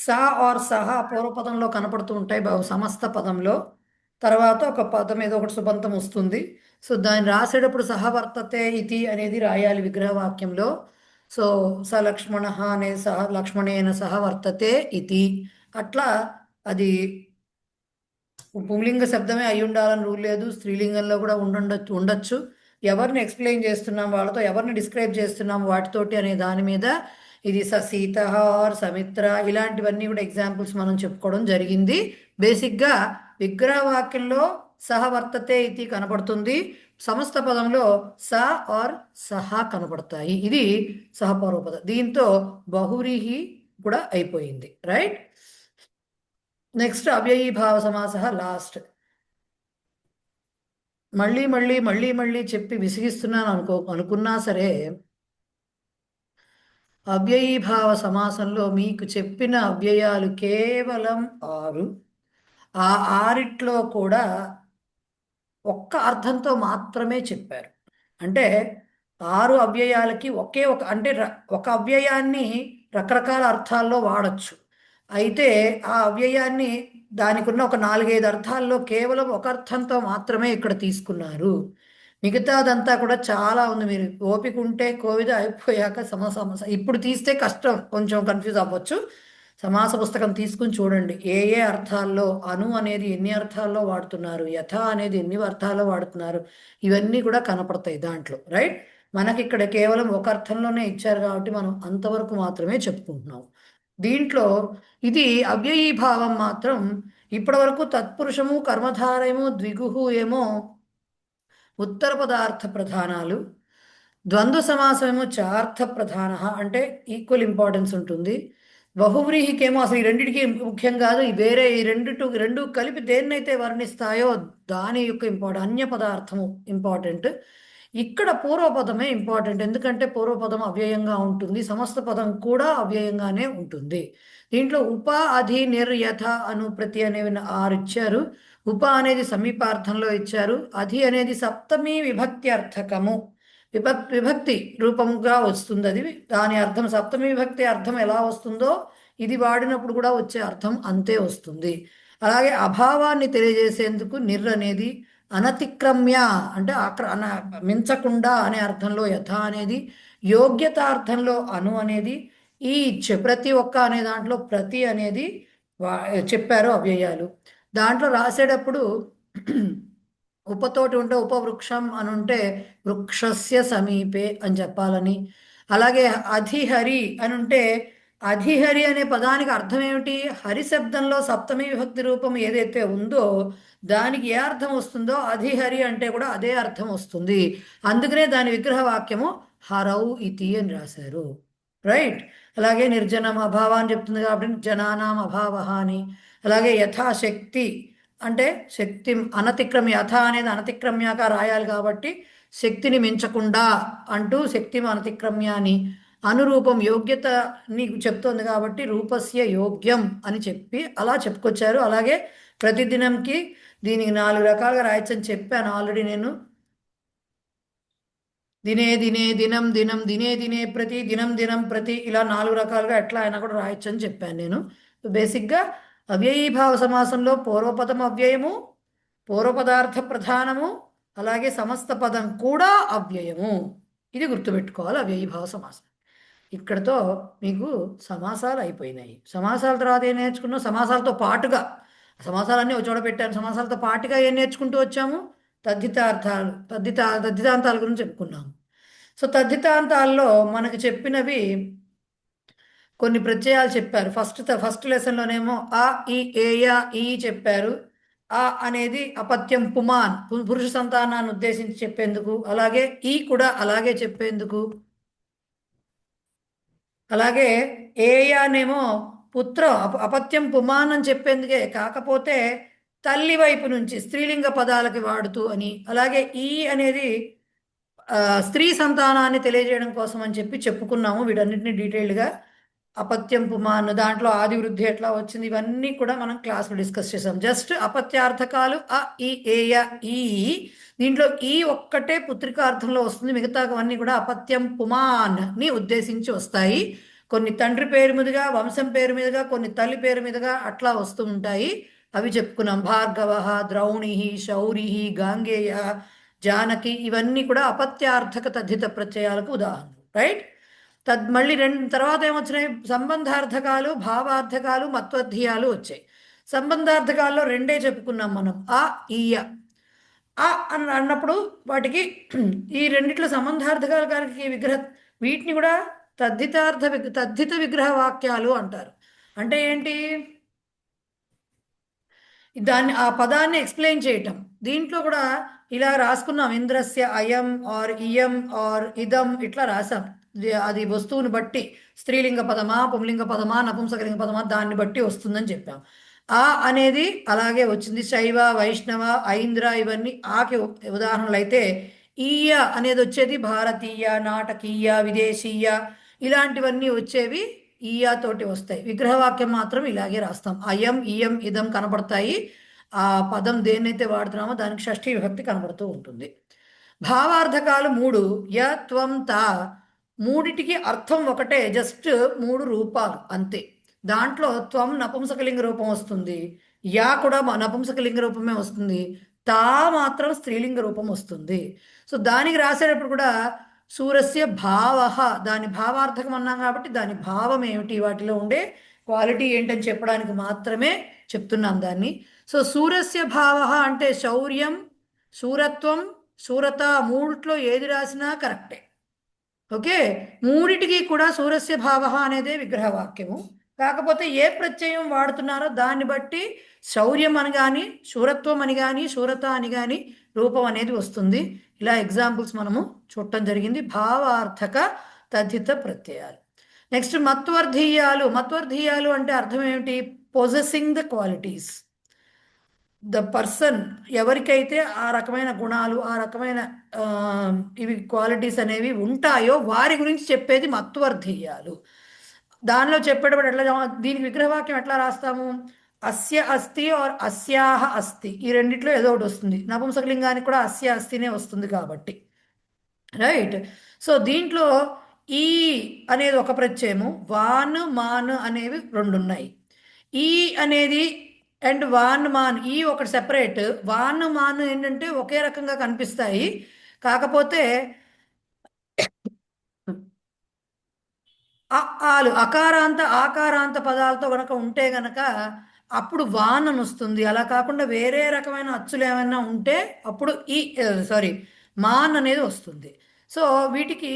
సా ఆర్ సహ పూర్వపదంలో కనపడుతూ ఉంటాయి సమస్త పదంలో. తర్వాత ఒక పదం ఏదో ఒకటి సుబంతం వస్తుంది. సో దాన్ని రాసేటప్పుడు సహ వర్తతే ఇతి అనేది రాయాలి విగ్రహవాక్యంలో. సో స లక్ష్మణ అనే సహ లక్ష్మణేన సహ వర్తతే ఇతి, అట్లా అది పుంలింగ శబ్దమే అయి ఉండాలని రూల్ లేదు. స్త్రీలింగంలో కూడా ఉండొచ్చు. ఎవరిని ఎక్స్ప్లెయిన్ చేస్తున్నాం, వాళ్ళతో ఎవరిని డిస్క్రైబ్ చేస్తున్నాం వాటితోటి అనే దాని మీద ఇది సీత ఆర్ సమిత్ర ఇలాంటివన్నీ కూడా ఎగ్జాంపుల్స్ మనం చెప్పుకోవడం జరిగింది. బేసిక్గా విగ్రహవాక్యంలో సహ వర్తతే ఇది కనపడుతుంది, సమస్త పదంలో స ఆర్ సహ కనపడతాయి. ఇది సహపూర్వపద. దీంతో బహువ్రీహి కూడా అయిపోయింది. రైట్, నెక్స్ట్ అవ్యయీభావ సమాస లాస్ట్. మళ్ళీ చెప్పి విసిగిస్తున్నాను అనుకున్నా సరే, అవ్యయీభావ సమాసంలో మీకు చెప్పిన అవ్యయాలు కేవలం 6. ఆ 6 కూడా ఒక్క అర్థంతో మాత్రమే చెప్పారు. అంటే 6 అవ్యయాలకి ఒకే అంటే ఒక అవ్యయాన్ని రకరకాల అర్థాల్లో వాడచ్చు. అయితే ఆ అవ్యయాన్ని దానికి ఉన్న ఒక 4-5 అర్థాల్లో కేవలం ఒక అర్థంతో మాత్రమే ఇక్కడ తీసుకున్నారు. మిగతాదంతా కూడా చాలా ఉంది. మీరు ఓపిక ఉంటే కోవిడ్ అయిపోయాక ఇప్పుడు తీస్తే కష్టం, కొంచెం కన్ఫ్యూజ్ అవ్వచ్చు. సమాస పుస్తకం తీసుకుని చూడండి, ఏ ఏ అర్థాల్లో అను అనేది ఎన్ని అర్థాల్లో వాడుతున్నారు, యథ అనేది ఎన్ని అర్థాల్లో వాడుతున్నారు, ఇవన్నీ కూడా కనపడతాయి దాంట్లో. రైట్, మనకి ఇక్కడ కేవలం ఒక అర్థంలోనే ఇచ్చారు కాబట్టి మనం అంతవరకు మాత్రమే చెప్పుకుంటున్నాం. దీంట్లో ఇది అవ్యయీభావం మాత్రం ఇప్పటి వరకు తత్పురుషము కర్మధారయము ద్విగుహు ఏమో ఉత్తర పదార్థ ప్రధానాలు, ద్వంద్వ సమాసమేమో చార్థ ప్రధాన, అంటే ఈక్వల్ ఇంపార్టెన్స్ ఉంటుంది. బహువ్రీహికేమో అసలు ఈ రెండిటికి ముఖ్యం కాదు, ఈ వేరే ఈ రెండు కలిపి దేన్నైతే వర్ణిస్తాయో దాని యొక్క అన్య పదార్థము ఇంపార్టెంట్. ఇక్కడ పూర్వపదమే ఇంపార్టెంట్, ఎందుకంటే పూర్వపదం అవ్యయంగా ఉంటుంది, సమస్త పదం కూడా అవ్యయంగానే ఉంటుంది. దీంట్లో ఉప అధి నిర్ యథ అను ప్రతి అనేవి 6 ఇచ్చారు. ఉప అనేది సమీపార్థంలో ఇచ్చారు, అధి అనేది సప్తమి విభక్తి అర్థకము, విభక్తి రూపంగా వస్తుంది. అది దాని అర్థం సప్తమి విభక్తి అర్థం ఎలా వస్తుందో ఇది వాడినప్పుడు కూడా వచ్చే అర్థం అంతే వస్తుంది. అలాగే అభావాన్ని తెలియజేసేందుకు నిర్ అనేది అనతిక్రమ్య అంటే మించకుండా అనే అర్థంలో యథ అనేది, యోగ్యత అర్థంలో అను అనేది, ఈ ప్రతి ఒక్క అనే దాంట్లో ప్రతి అనేది చెప్పారు అవ్యయాలు. దాంట్లో రాసేటప్పుడు ఉపతోటి ఉంటే ఉపవృక్షం అని ఉంటే వృక్షస్య సమీపే అని చెప్పాలని, అలాగే అధిహరి అని ఉంటే అధిహరి అనే పదానికి అర్థం ఏమిటి, హరి శబ్దంలో సప్తమి విభక్తి రూపం ఏదైతే ఉందో దానికి ఏ అర్థం వస్తుందో అధిహరి అంటే కూడా అదే అర్థం వస్తుంది. అందుకనే దాని విగ్రహ వాక్యము హరౌ ఇతి అని రాశారు. రైట్, అలాగే నిర్జనం అభావాన్ని చెప్తుంది కాబట్టి జనానాం అభావ అని. అలాగే యథాశక్తి అంటే శక్తి అనతిక్రమ్య, యథ అనేది అనతిక్రమ్యాక రాయాలి కాబట్టి శక్తిని మించకుండా అంటూ శక్తి అనతిక్రమ్య అని. అనురూపం యోగ్యత నీకు చెప్తోంది కాబట్టి రూపస్య యోగ్యం అని చెప్పి అలా చెప్పుకొచ్చారు. అలాగే ప్రతిదినంకి దీనికి 4 రకాలుగా రాయొచ్చని చెప్పాను ఆల్రెడీ నేను. దినే దినే దినం దినం దినే దినే ప్రతి దినం దినం ప్రతి, ఇలా 4 రకాలుగా ఎట్లా అయినా కూడా రాయొచ్చు అని చెప్పాను నేను. బేసిక్గా అవ్యయీభావ సమాసంలో పూర్వపదం అవ్యయము, పూర్వపదార్థ ప్రధానము, అలాగే సమస్త పదం కూడా అవ్యయము. ఇది గుర్తుపెట్టుకోవాలి అవ్యయీభావ సమాసం. ఇక్కడతో మీకు సమాసాలు అయిపోయినాయి. సమాసాల తర్వాత ఏం నేర్చుకున్నాం, సమాసాలతో పాటుగా సమాసాలన్నీ ఒక చోట పెట్టాను. సమాసాలతో పాటుగా ఏం నేర్చుకుంటూ వచ్చాము, తద్ధితార్థాలు తద్ధితాంతాల గురించి చెప్పుకున్నాము. సో తద్ధితాంతాల్లో మనకు చెప్పినవి కొన్ని ప్రత్యయాలు చెప్పారు. ఫస్ట్ లెసన్లోనేమో ఆ ఈ ఏయా ఈ చెప్పారు. ఆ అనేది అపత్యం పుమాన్ పురుష సంతానాన్ని ఉద్దేశించి చెప్పేందుకు, అలాగే ఈ కూడా అలాగే చెప్పేందుకు. అలాగే ఏయానేమో పుత్ర అపత్యం పుమాన్ అని చెప్పేందుకే, కాకపోతే తల్లి వైపు నుంచి స్త్రీలింగ పదాలకి వాడుతూ అని. అలాగే ఈ అనేది స్త్రీ సంతానాన్ని తెలియజేయడం కోసం అని చెప్పి చెప్పుకున్నాము. వీటన్నిటిని డీటెయిల్డ్గా అపత్యం పుమాన్ దాంట్లో ఆది వృద్ధి ఎట్లా వచ్చింది ఇవన్నీ కూడా మనం క్లాస్లో డిస్కస్ చేసాం. జస్ట్ అపత్యార్థకాలు అ ఈ ఏయ ఈ, దీంట్లో ఈ ఒక్కటే పుత్రికార్థంలో వస్తుంది, మిగతావన్నీ కూడా అపత్యం పుమాన్ ని ఉద్దేశించి వస్తాయి. కొన్ని తండ్రి పేరు మీదుగా, వంశం పేరు మీదుగా, కొన్ని తల్లి పేరు మీదుగా అట్లా వస్తూ ఉంటాయి. అవి చెప్పుకున్నాం. భార్గవ, ద్రౌణి, శౌరి, గాంగేయ, జానకి, ఇవన్నీ కూడా అపత్యార్థక తద్ధిత ప్రత్యయాలకు ఉదాహరణలు. రైట్, మళ్ళీ తర్వాత ఏమొచ్చినాయి, సంబంధార్థకాలు, భావార్థకాలు, మత్వధ్యాలు వచ్చాయి. సంబంధార్థకాల్లో 2 చెప్పుకున్నాం మనం, ఆ ఈయ. ఆ అన్నప్పుడు వాటికి ఈ రెండిట్లో సంబంధార్థకాల గారికి వీటిని కూడా తద్ధిత విగ్రహ వాక్యాలు అంటారు. అంటే ఏంటి, దాన్ని ఆ పదాన్ని ఎక్స్ప్లెయిన్ చేయటం. దీంట్లో కూడా ఇలా రాసుకున్నాం, ఇంద్రస్య అయం ఆర్ ఇయం ఆర్ ఇదం ఇట్లా రాసాం. అది వస్తువుని బట్టి స్త్రీలింగ పదమా, పుంలింగ పదమా, నపుంసకలింగ పదమా, దాన్ని బట్టి వస్తుందని చెప్పాం. ఆ అనేది అలాగే వచ్చింది. శైవ, వైష్ణవ, ఐంద్ర ఇవన్నీ ఆకి ఉదాహరణలు అయితే, ఈయ అనేది వచ్చేది భారతీయ, నాటకీయ, విదేశీయ, ఇలాంటివన్నీ వచ్చేవి ఈయా తోటి వస్తాయి. విగ్రహవాక్యం మాత్రం ఇలాగే రాస్తాం, అయం ఇయం ఇదం కనబడతాయి. ఆ పదం దేన్నైతే వాడుతున్నామో దానికి షష్ఠీ విభక్తి కనబడుతూ ఉంటుంది. భావార్థకాలు 3, య త్వం తా, మూడిటికి అర్థం ఒకటే, జస్ట్ 3 రూపాలు అంతే. దాంట్లో త్వం నపుంసకలింగ రూపం వస్తుంది, యా కూడా నపుంసకలింగ రూపమే వస్తుంది, తా మాత్రం స్త్రీలింగ రూపం వస్తుంది. సో దానికి రాసేటప్పుడు కూడా సూరస్య భావ, దాని భావార్థకం అన్నాం కాబట్టి దాని భావం ఏమిటి, వాటిలో ఉండే క్వాలిటీ ఏంటని చెప్పడానికి మాత్రమే చెప్తున్నాం దాన్ని. సో సూరస్య భావ అంటే శౌర్యం, శూరత్వం, శూరత మూడిట్లో ఏది రాసినా కరెక్టే. ఓకే, మూడిటికి కూడా సూరస్య భావ అనేదే విగ్రహవాక్యము. కాకపోతే ఏ ప్రత్యయం వాడుతున్నారో దాన్ని బట్టి శౌర్యం అని కానీ, శూరత్వం అని కానీ, శూరత అని కానీ రూపం అనేది వస్తుంది. ఇలా ఎగ్జాంపుల్స్ మనము చూడటం జరిగింది. భావార్థక తద్ధిత ప్రత్యయాలు. నెక్స్ట్ మత్వర్ధీయాలు. మత్వర్ధీయాలు అంటే అర్థం ఏమిటి? Possessing the qualities. The person ఎవరికైతే ఆ రకమైన గుణాలు, ఆ రకమైన ఇవి క్వాలిటీస్ అనేవి ఉంటాయో వారి గురించి చెప్పేది మత్వర్ధీయాలు. దానిలో చెప్పేటప్పుడు ఎట్లా, దీనికి విగ్రహవాక్యం ఎట్లా రాస్తాము? అస్య అస్తి ఆర్ అస్యాహ అస్తి, ఈ రెండిట్లో ఏదో ఒకటి వస్తుంది. నపుంసకలింగానికి కూడా అస్య అస్తినే వస్తుంది కాబట్టి, రైట్. సో దీంట్లో ఈ అనేది ఒక ప్రత్యయము, వాన్ మాన్ అనేవి రెండు ఉన్నాయి. ఈ అనేది అండ్ వాన్ మాన్, ఈ ఒకటి సెపరేట్. వాన్ మాన్ ఏంటంటే ఒకే రకంగా కనిపిస్తాయి, కాకపోతే ఆలు అకారాంత ఆకారాంత పదాలతో గనక ఉంటే గనక అప్పుడు వాన్ అని వస్తుంది. అలా కాకుండా వేరే రకమైన అచ్చులు ఏమైనా ఉంటే అప్పుడు ఈ మాన్ అనేది వస్తుంది. సో వీటికి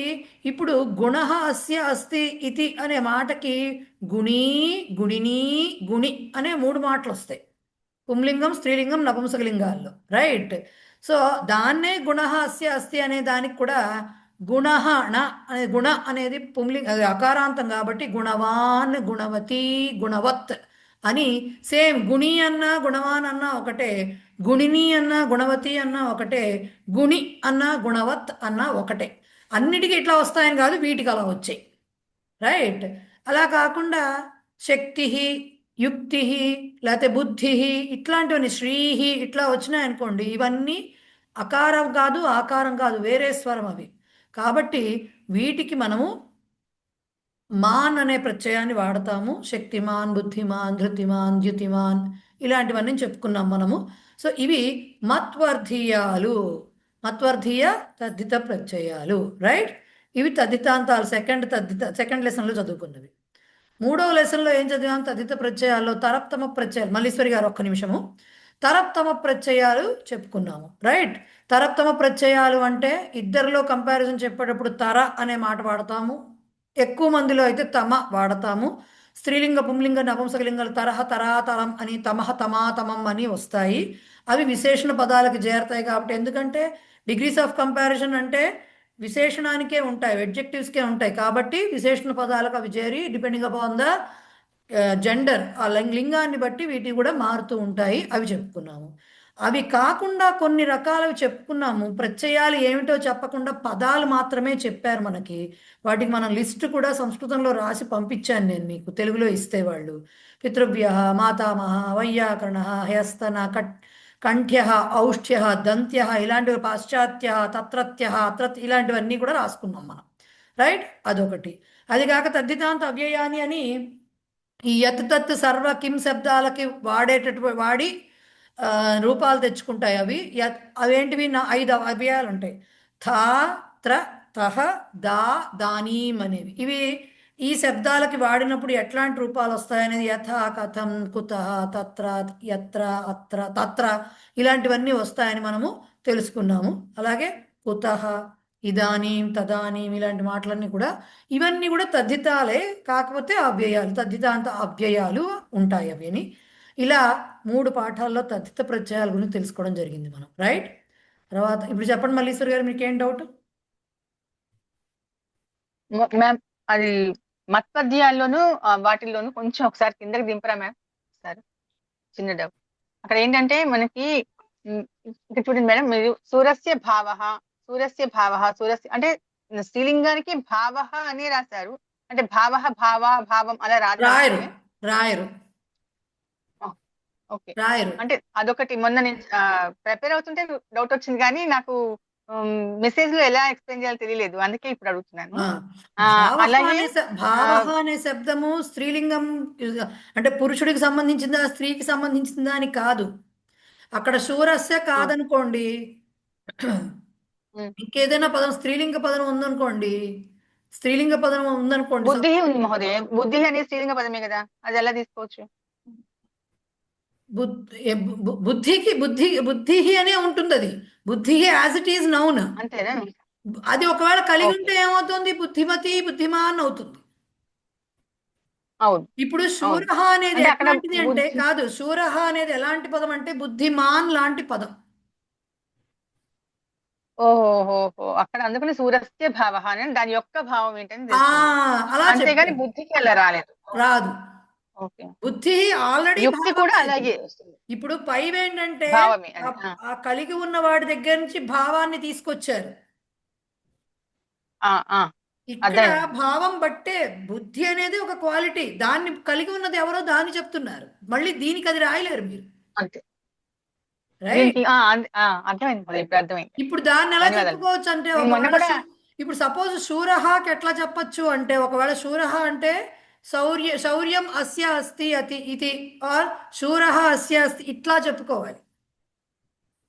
ఇప్పుడు గుణ అస్య అస్తి ఇతి అనే మాటకి గుణీ, గుణిని, గుణి అనే మూడు మాటలు వస్తాయి. పుంలింగం, స్త్రీలింగం, నపుంసకలింగాల్లో, రైట్. సో దాన్నే గుణ అస్య అస్తి అనే దానికి కూడా గుణ అనే గుణ అనేది పుంలింగ అకారాంతం కాబట్టి గుణవాన్, గుణవతి, గుణవత్ అని సేమ్. గుణి అన్నా గుణవాన్ అన్నా ఒకటే, గుణిని అన్నా గుణవతి అన్నా ఒకటే, గుణి అన్నా గుణవత్ అన్నా ఒకటే. అన్నిటికీ ఇట్లా వస్తాయని కాదు, వీటికి అలా వచ్చాయి, రైట్. అలా కాకుండా శక్తి, యుక్తి, లేకపోతే బుద్ధి ఇట్లాంటివన్నీ, శ్రీహి ఇట్లా వచ్చినాయనుకోండి, ఇవన్నీ అకారం కాదు, ఆకారం కాదు, వేరే స్వరం అవి. కాబట్టి వీటికి మనము మాన్ అనే ప్రత్యయాన్ని వాడతాము. శక్తిమాన్, బుద్ధిమాన్, ధృతిమాన్, ద్యుతిమాన్ ఇలాంటివన్నీ చెప్పుకున్నాం మనము. సో ఇవి మత్వర్ధీయాలు, మత్వర్ధీయ తద్ధిత ప్రత్యయాలు, రైట్. ఇవి తద్ధితాంతాలు సెకండ్ లెసన్లో చదువుకున్నవి. మూడవ లెసన్లో ఏం చదివాం? తద్ధిత ప్రత్యయాల్లో తరప్తమ ప్రత్యయాలు. మల్లీశ్వరి గారు ఒక్క నిమిషము. తరప్తమ ప్రత్యయాలు చెప్పుకున్నాము, రైట్. తరప్తమ ప్రత్యయాలు అంటే ఇద్దరిలో కంపారిజన్ చెప్పేటప్పుడు తర అనే మాట వాడతాము, ఎక్కువ మందిలో అయితే తమ వాడతాము. స్త్రీలింగ, పుంలింగ, నపుంసకలింగాలు తరహ, తరా, తరం అని, తమహ, తమా, తమం అని వస్తాయి. అవి విశేషణ పదాలకి చేరతాయి కాబట్టి, ఎందుకంటే డిగ్రీస్ ఆఫ్ కంపారిజన్ అంటే విశేషణానికే ఉంటాయి, అడ్జెక్టివ్స్కే ఉంటాయి కాబట్టి విశేషణ పదాలకు అవి చేరి డిపెండింగ్ అపాన్ ద జెండర్, ఆ లింగాన్ని బట్టి వీటికి కూడా మారుతూ ఉంటాయి. అవి చెప్పుకున్నాము. అవి కాకుండా కొన్ని రకాలవి చెప్పుకున్నాము. ప్రత్యయాలు ఏమిటో చెప్పకుండా పదాలు మాత్రమే చెప్పారు మనకి. వాటికి మనం లిస్ట్ కూడా సంస్కృతంలో రాసి పంపించాను నేను మీకు, తెలుగులో ఇస్తే వాళ్ళు. పితృభ్య, మాతామహ, వైయాకరణ, హస్తన, కంఠ్య, ఔష్ఠ్య, దంత్య ఇలాంటివి, పాశ్చాత్య, తత్రత్య, అత్ర ఇలాంటివన్నీ కూడా రాసుకున్నాం మనం, రైట్. అదొకటి. అది కాక తద్ధితాంత అవ్యయాని అని ఈ యత్ తత్ సర్వ కిం శబ్దాలకి వాడి రూపాలు తెచ్చుకుంటాయి. అవేంటివి? 5 అవ్యయాలు ఉంటాయి. థా, త్ర, తహ, దా, దానీం అనేవి. ఇవి ఈ శబ్దాలకి వాడినప్పుడు ఎట్లాంటి రూపాలు వస్తాయనేది యథా, కథం, కుతః, తత్ర, యత్ర, అత్ర, తత్ర ఇలాంటివన్నీ వస్తాయని మనము తెలుసుకున్నాము. అలాగే కుతః, ఇదానీం, తదానీం ఇలాంటి మాటలన్నీ కూడా, ఇవన్నీ కూడా తద్ధితాలే, కాకపోతే అవ్యయాలు, తద్ధితాంత అవ్యయాలు ఉంటాయి అవిని. ఇలా 3 పాఠాల్లో తద్ధిత ప్రత్యయాల గురించి తెలుసుకోవడం జరిగింది మనం, రైట్. తర్వాత ఇప్పుడు చెప్పండి మల్లీశ్వరి గారు, మీకేం డౌట్? మ్యామ్ అది మత్పద్యాల్లోనూ వాటిల్లోనూ కొంచెం ఒకసారి కిందకి దింపరా మ్యామ్? సార్ చిన్న డౌట్. అక్కడ ఏంటంటే మనకి ఇక్కడ చూడండి మేడం, మీరు సూరస్య భావ, సూరస్య భావ, సూరస్య అంటే స్త్రీలింగానికి భావ అని రాశారు. అంటే భావ, భావ, భావం అలా రాయరు. ఓకే, అంటే అదొకటి. మొన్న నేను ప్రిపేర్ అవుతుంటే డౌట్ వచ్చింది, కానీ నాకు మెసేజ్ లో ఎలా ఎక్స్ప్లెయిన్ చేయాలో తెలియలేదు, అందుకే ఇప్పుడు అడుగుతున్నాను. అలాగే భావ అనే శబ్దము స్త్రీలింగం అంటే పురుషుడికి సంబంధించిందా స్త్రీకి సంబంధించిందా అని కాదు. అక్కడ శూరస్య ఆ, కాదనుకోండి, ఉమ్. ఇంకేదైనా పదం స్త్రీలింగ పదం ఉందనుకోండి, స్త్రీలింగ పదం ఉందనుకోండి, బుద్ధి ఉంది మహోదయ. బుద్ధి అనేది స్త్రీలింగ పదమే కదా, అది ఎలా తీసుకోవచ్చు? బుద్ధికి బుద్ధి అనే ఉంటుంది. అది బుద్ధి యాజ్ ఇట్ ఈజ్ నౌన్. అంతేనా? అది ఒకవేళ కలిగి ఓకే. ఉంటే ఏమవుతుంది? బుద్ధిమతి బుద్ధిమాన్ అవుతుంది. అవును. ఇప్పుడు అవును. శూరహ అనేది అంటే అక్కడ ఎట్లాంటిది అంటే, బుద్ధి. కాదు, శూరహ అనేది ఎలాంటి పదం అంటే బుద్ధిమాన్ లాంటి పదం. ఓహోహోహో, అక్కడ అందుకని సూరస్య భావ అని దాని యొక్క భావం ఏంటని ఆ తెలిసింది. అలా అంతేగాని చెప్తారు. బుద్ధికి అలా రాలేదు. రాదు. ఓకే. బుద్ధి ఆల్రెడీ యుక్తి కూడా భావమే అది. అలాగే వస్తుంది. ఇప్పుడు పైవేంటంటే భావమే ఆ అది. ఆ కలిగి ఉన్న వాడి దగ్గర నుంచి భావాన్ని తీసుకొచ్చారు. ఆ, ఆ, ఇక్కడ అర్థమైంది. భావం బట్టే బుద్ధి అనేది ఒక క్వాలిటీ. దాన్ని కలిగి ఉన్నది ఎవరో దాన్ని చెప్తున్నారు. మళ్ళీ దీనికి అది రాయలేరు మీరు. అంతే. రైట్. దీనికి అర్థమైంది మహోదయ, ఇప్పుడు అర్థమైంది. ఇప్పుడు దాన్ని ఎలా ధన్యవాదాలు. చెప్పుకోవచ్చు అంటే, నేను మొన్న ఒకవేళ కూడా. ఇప్పుడు సపోజ్ శూరహాకి ఎట్లా చెప్పచ్చు అంటే, ఒకవేళ శూరహ అంటే శౌర్యం అస్య అస్తి అతి ఇది, ఆర్ శూరహ అస్య అస్తి, ఇట్లా చెప్పుకోవాలి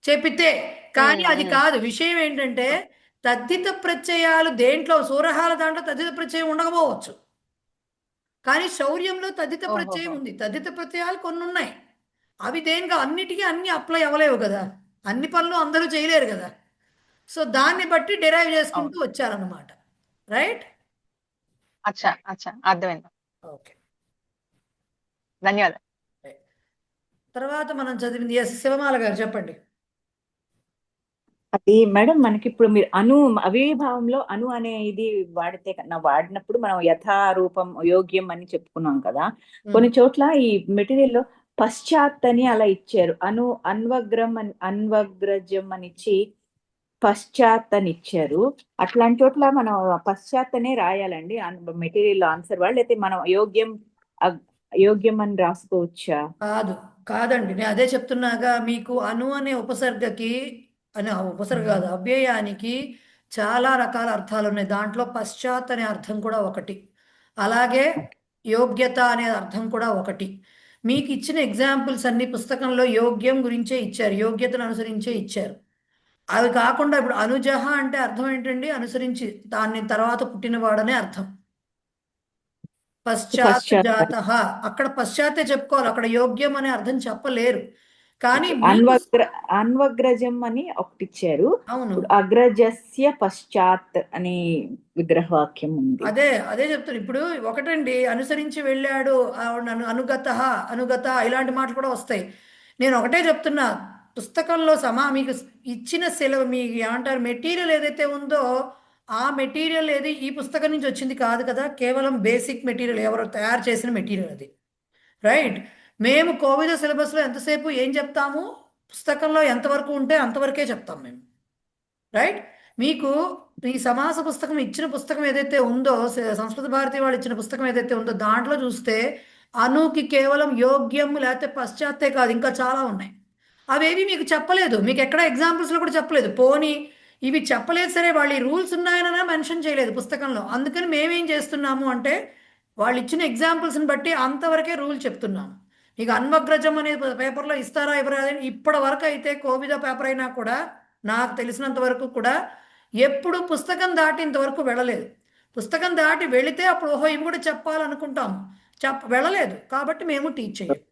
చెప్పితే. కానీ ఉమ్, అది ఉమ్. కాదు. విషయం ఏంటంటే తద్ధిత ప్రత్యయాలు దేంట్లో, శూరహాల దాంట్లో తద్ధిత ప్రత్యయం ఉండకపోవచ్చు, కానీ శౌర్యంలో తద్ధిత ప్రత్యయం ఓహోహో. ఉంది. తద్ధిత ప్రత్యయాలు కొన్ని ఉన్నాయి. అవి దేనిగా అన్నిటికీ అన్ని అప్లై అవ్వలేవు కదా, అన్ని పనులు అందరూ చేయలేరు కదా. సో దాన్ని బట్టి డిరైవ్ చేసుకుంటూ అవును. వచ్చారన్నమాట. రైట్. అచ్చా, అచ్చా, అర్థమైంది. ఓకే. ధన్యవాదాలు. తర్వాత మనం చదివింది ఎస్ శివమాల గారు చెప్పండి. అది మేడం, మనకి ఇప్పుడు మీరు అవిర్భావంలో అను అనే ఇది వాడితే వాడినప్పుడు మనం యథారూపం యోగ్యం అని చెప్పుకున్నాం కదా. కొన్ని చోట్ల ఈ మెటీరియల్ లో పశ్చాత్ అని అలా ఇచ్చారు. అన్వగ్రజం అని ఇచ్చి పశ్చాత్ అని ఇచ్చారు. అట్లాంటి చోట్ల మనం పశ్చాత్ అనే రాయాలండి మెటీరియల్ ఆన్సర్ వాళ్ళు, అయితే మనం యోగ్యం అని రాసుకోవచ్చా? కాదండి, నేను అదే చెప్తున్నాగా మీకు. అను అనే ఉపసర్గకి, అని ఉపసర్గ కాదు, అవ్యయానికి చాలా రకాల అర్థాలు ఉన్నాయి. దాంట్లో పశ్చాత్ అనే అర్థం కూడా ఒకటి, అలాగే యోగ్యత అనే అర్థం కూడా ఒకటి. మీకు ఇచ్చిన ఎగ్జాంపుల్స్ అన్ని పుస్తకంలో యోగ్యం గురించే ఇచ్చారు, యోగ్యతను అనుసరించే ఇచ్చారు. అవి కాకుండా ఇప్పుడు అనుజహ అంటే అర్థం ఏంటండి? అనుసరించి, దాన్ని తర్వాత పుట్టినవాడనే అర్థం. పశ్చాత్ పశ్చాత్ జాత, అక్కడ పశ్చాత్తే చెప్పుకోవాలి, అక్కడ యోగ్యం అనే అర్థం చెప్పలేరు. కానీ మీకు అన్వగ్రజం అని ఒకటి ఇచ్చారు. అవును, ఇప్పుడు అగ్రజస్య పశ్చాత్ అనే విగ్రహవాక్యం ఉంది. అదే అదే చెప్తాను. ఇప్పుడు ఒకటండి, అనుసరించి వెళ్ళాడు, అనుగత అనుగత ఇలాంటి మాటలు కూడా వస్తాయి. నేను ఒకటే చెప్తున్నా, పుస్తకంలో మీకు ఇచ్చిన మీకు ఏమంటారు, మెటీరియల్ ఏదైతే ఉందో ఆ మెటీరియల్ ఏది ఈ పుస్తకం నుంచి వచ్చింది కాదు కదా, కేవలం బేసిక్ మెటీరియల్, ఎవరు తయారు చేసిన మెటీరియల్ అది. రైట్. మేము కోవిద సిలబస్లో ఎంతసేపు ఏం చెప్తాము, పుస్తకంలో ఎంతవరకు ఉంటే అంతవరకే చెప్తాం మేము. రైట్. మీకు ఈ సమాస పుస్తకం ఇచ్చిన పుస్తకం ఏదైతే ఉందో, సంస్కృత భారతి వాళ్ళు ఇచ్చిన పుస్తకం ఏదైతే ఉందో, దాంట్లో చూస్తే అనుకి కేవలం యోగ్యం లేకపోతే పశ్చాత్తే కాదు, ఇంకా చాలా ఉన్నాయి. అవేవి మీకు చెప్పలేదు, మీకు ఎక్కడ ఎగ్జాంపుల్స్లో కూడా చెప్పలేదు. పోనీ ఇవి చెప్పలేదు సరే, వాళ్ళు ఈ రూల్స్ ఉన్నాయని మెన్షన్ చేయలేదు పుస్తకంలో. అందుకని మేమేం చేస్తున్నాము అంటే, వాళ్ళు ఇచ్చిన ఎగ్జాంపుల్స్ని బట్టి అంతవరకే రూల్ చెప్తున్నాము. మీకు అన్వగ్రజం అనే పేపర్లో ఇస్తారా ఇవ్వరా అని ఇప్పటి వరకు అయితే, కోవిద పేపర్ అయినా కూడా నాకు తెలిసినంత వరకు కూడా ఎప్పుడు పుస్తకం దాటి ఇంతవరకు వెళ్ళలేదు. పుస్తకం దాటి వెళితే అప్పుడు ఓహో ఇవి కూడా చెప్పాలనుకుంటాము, వెళ్ళలేదు కాబట్టి మేము టీచ్ చేయం.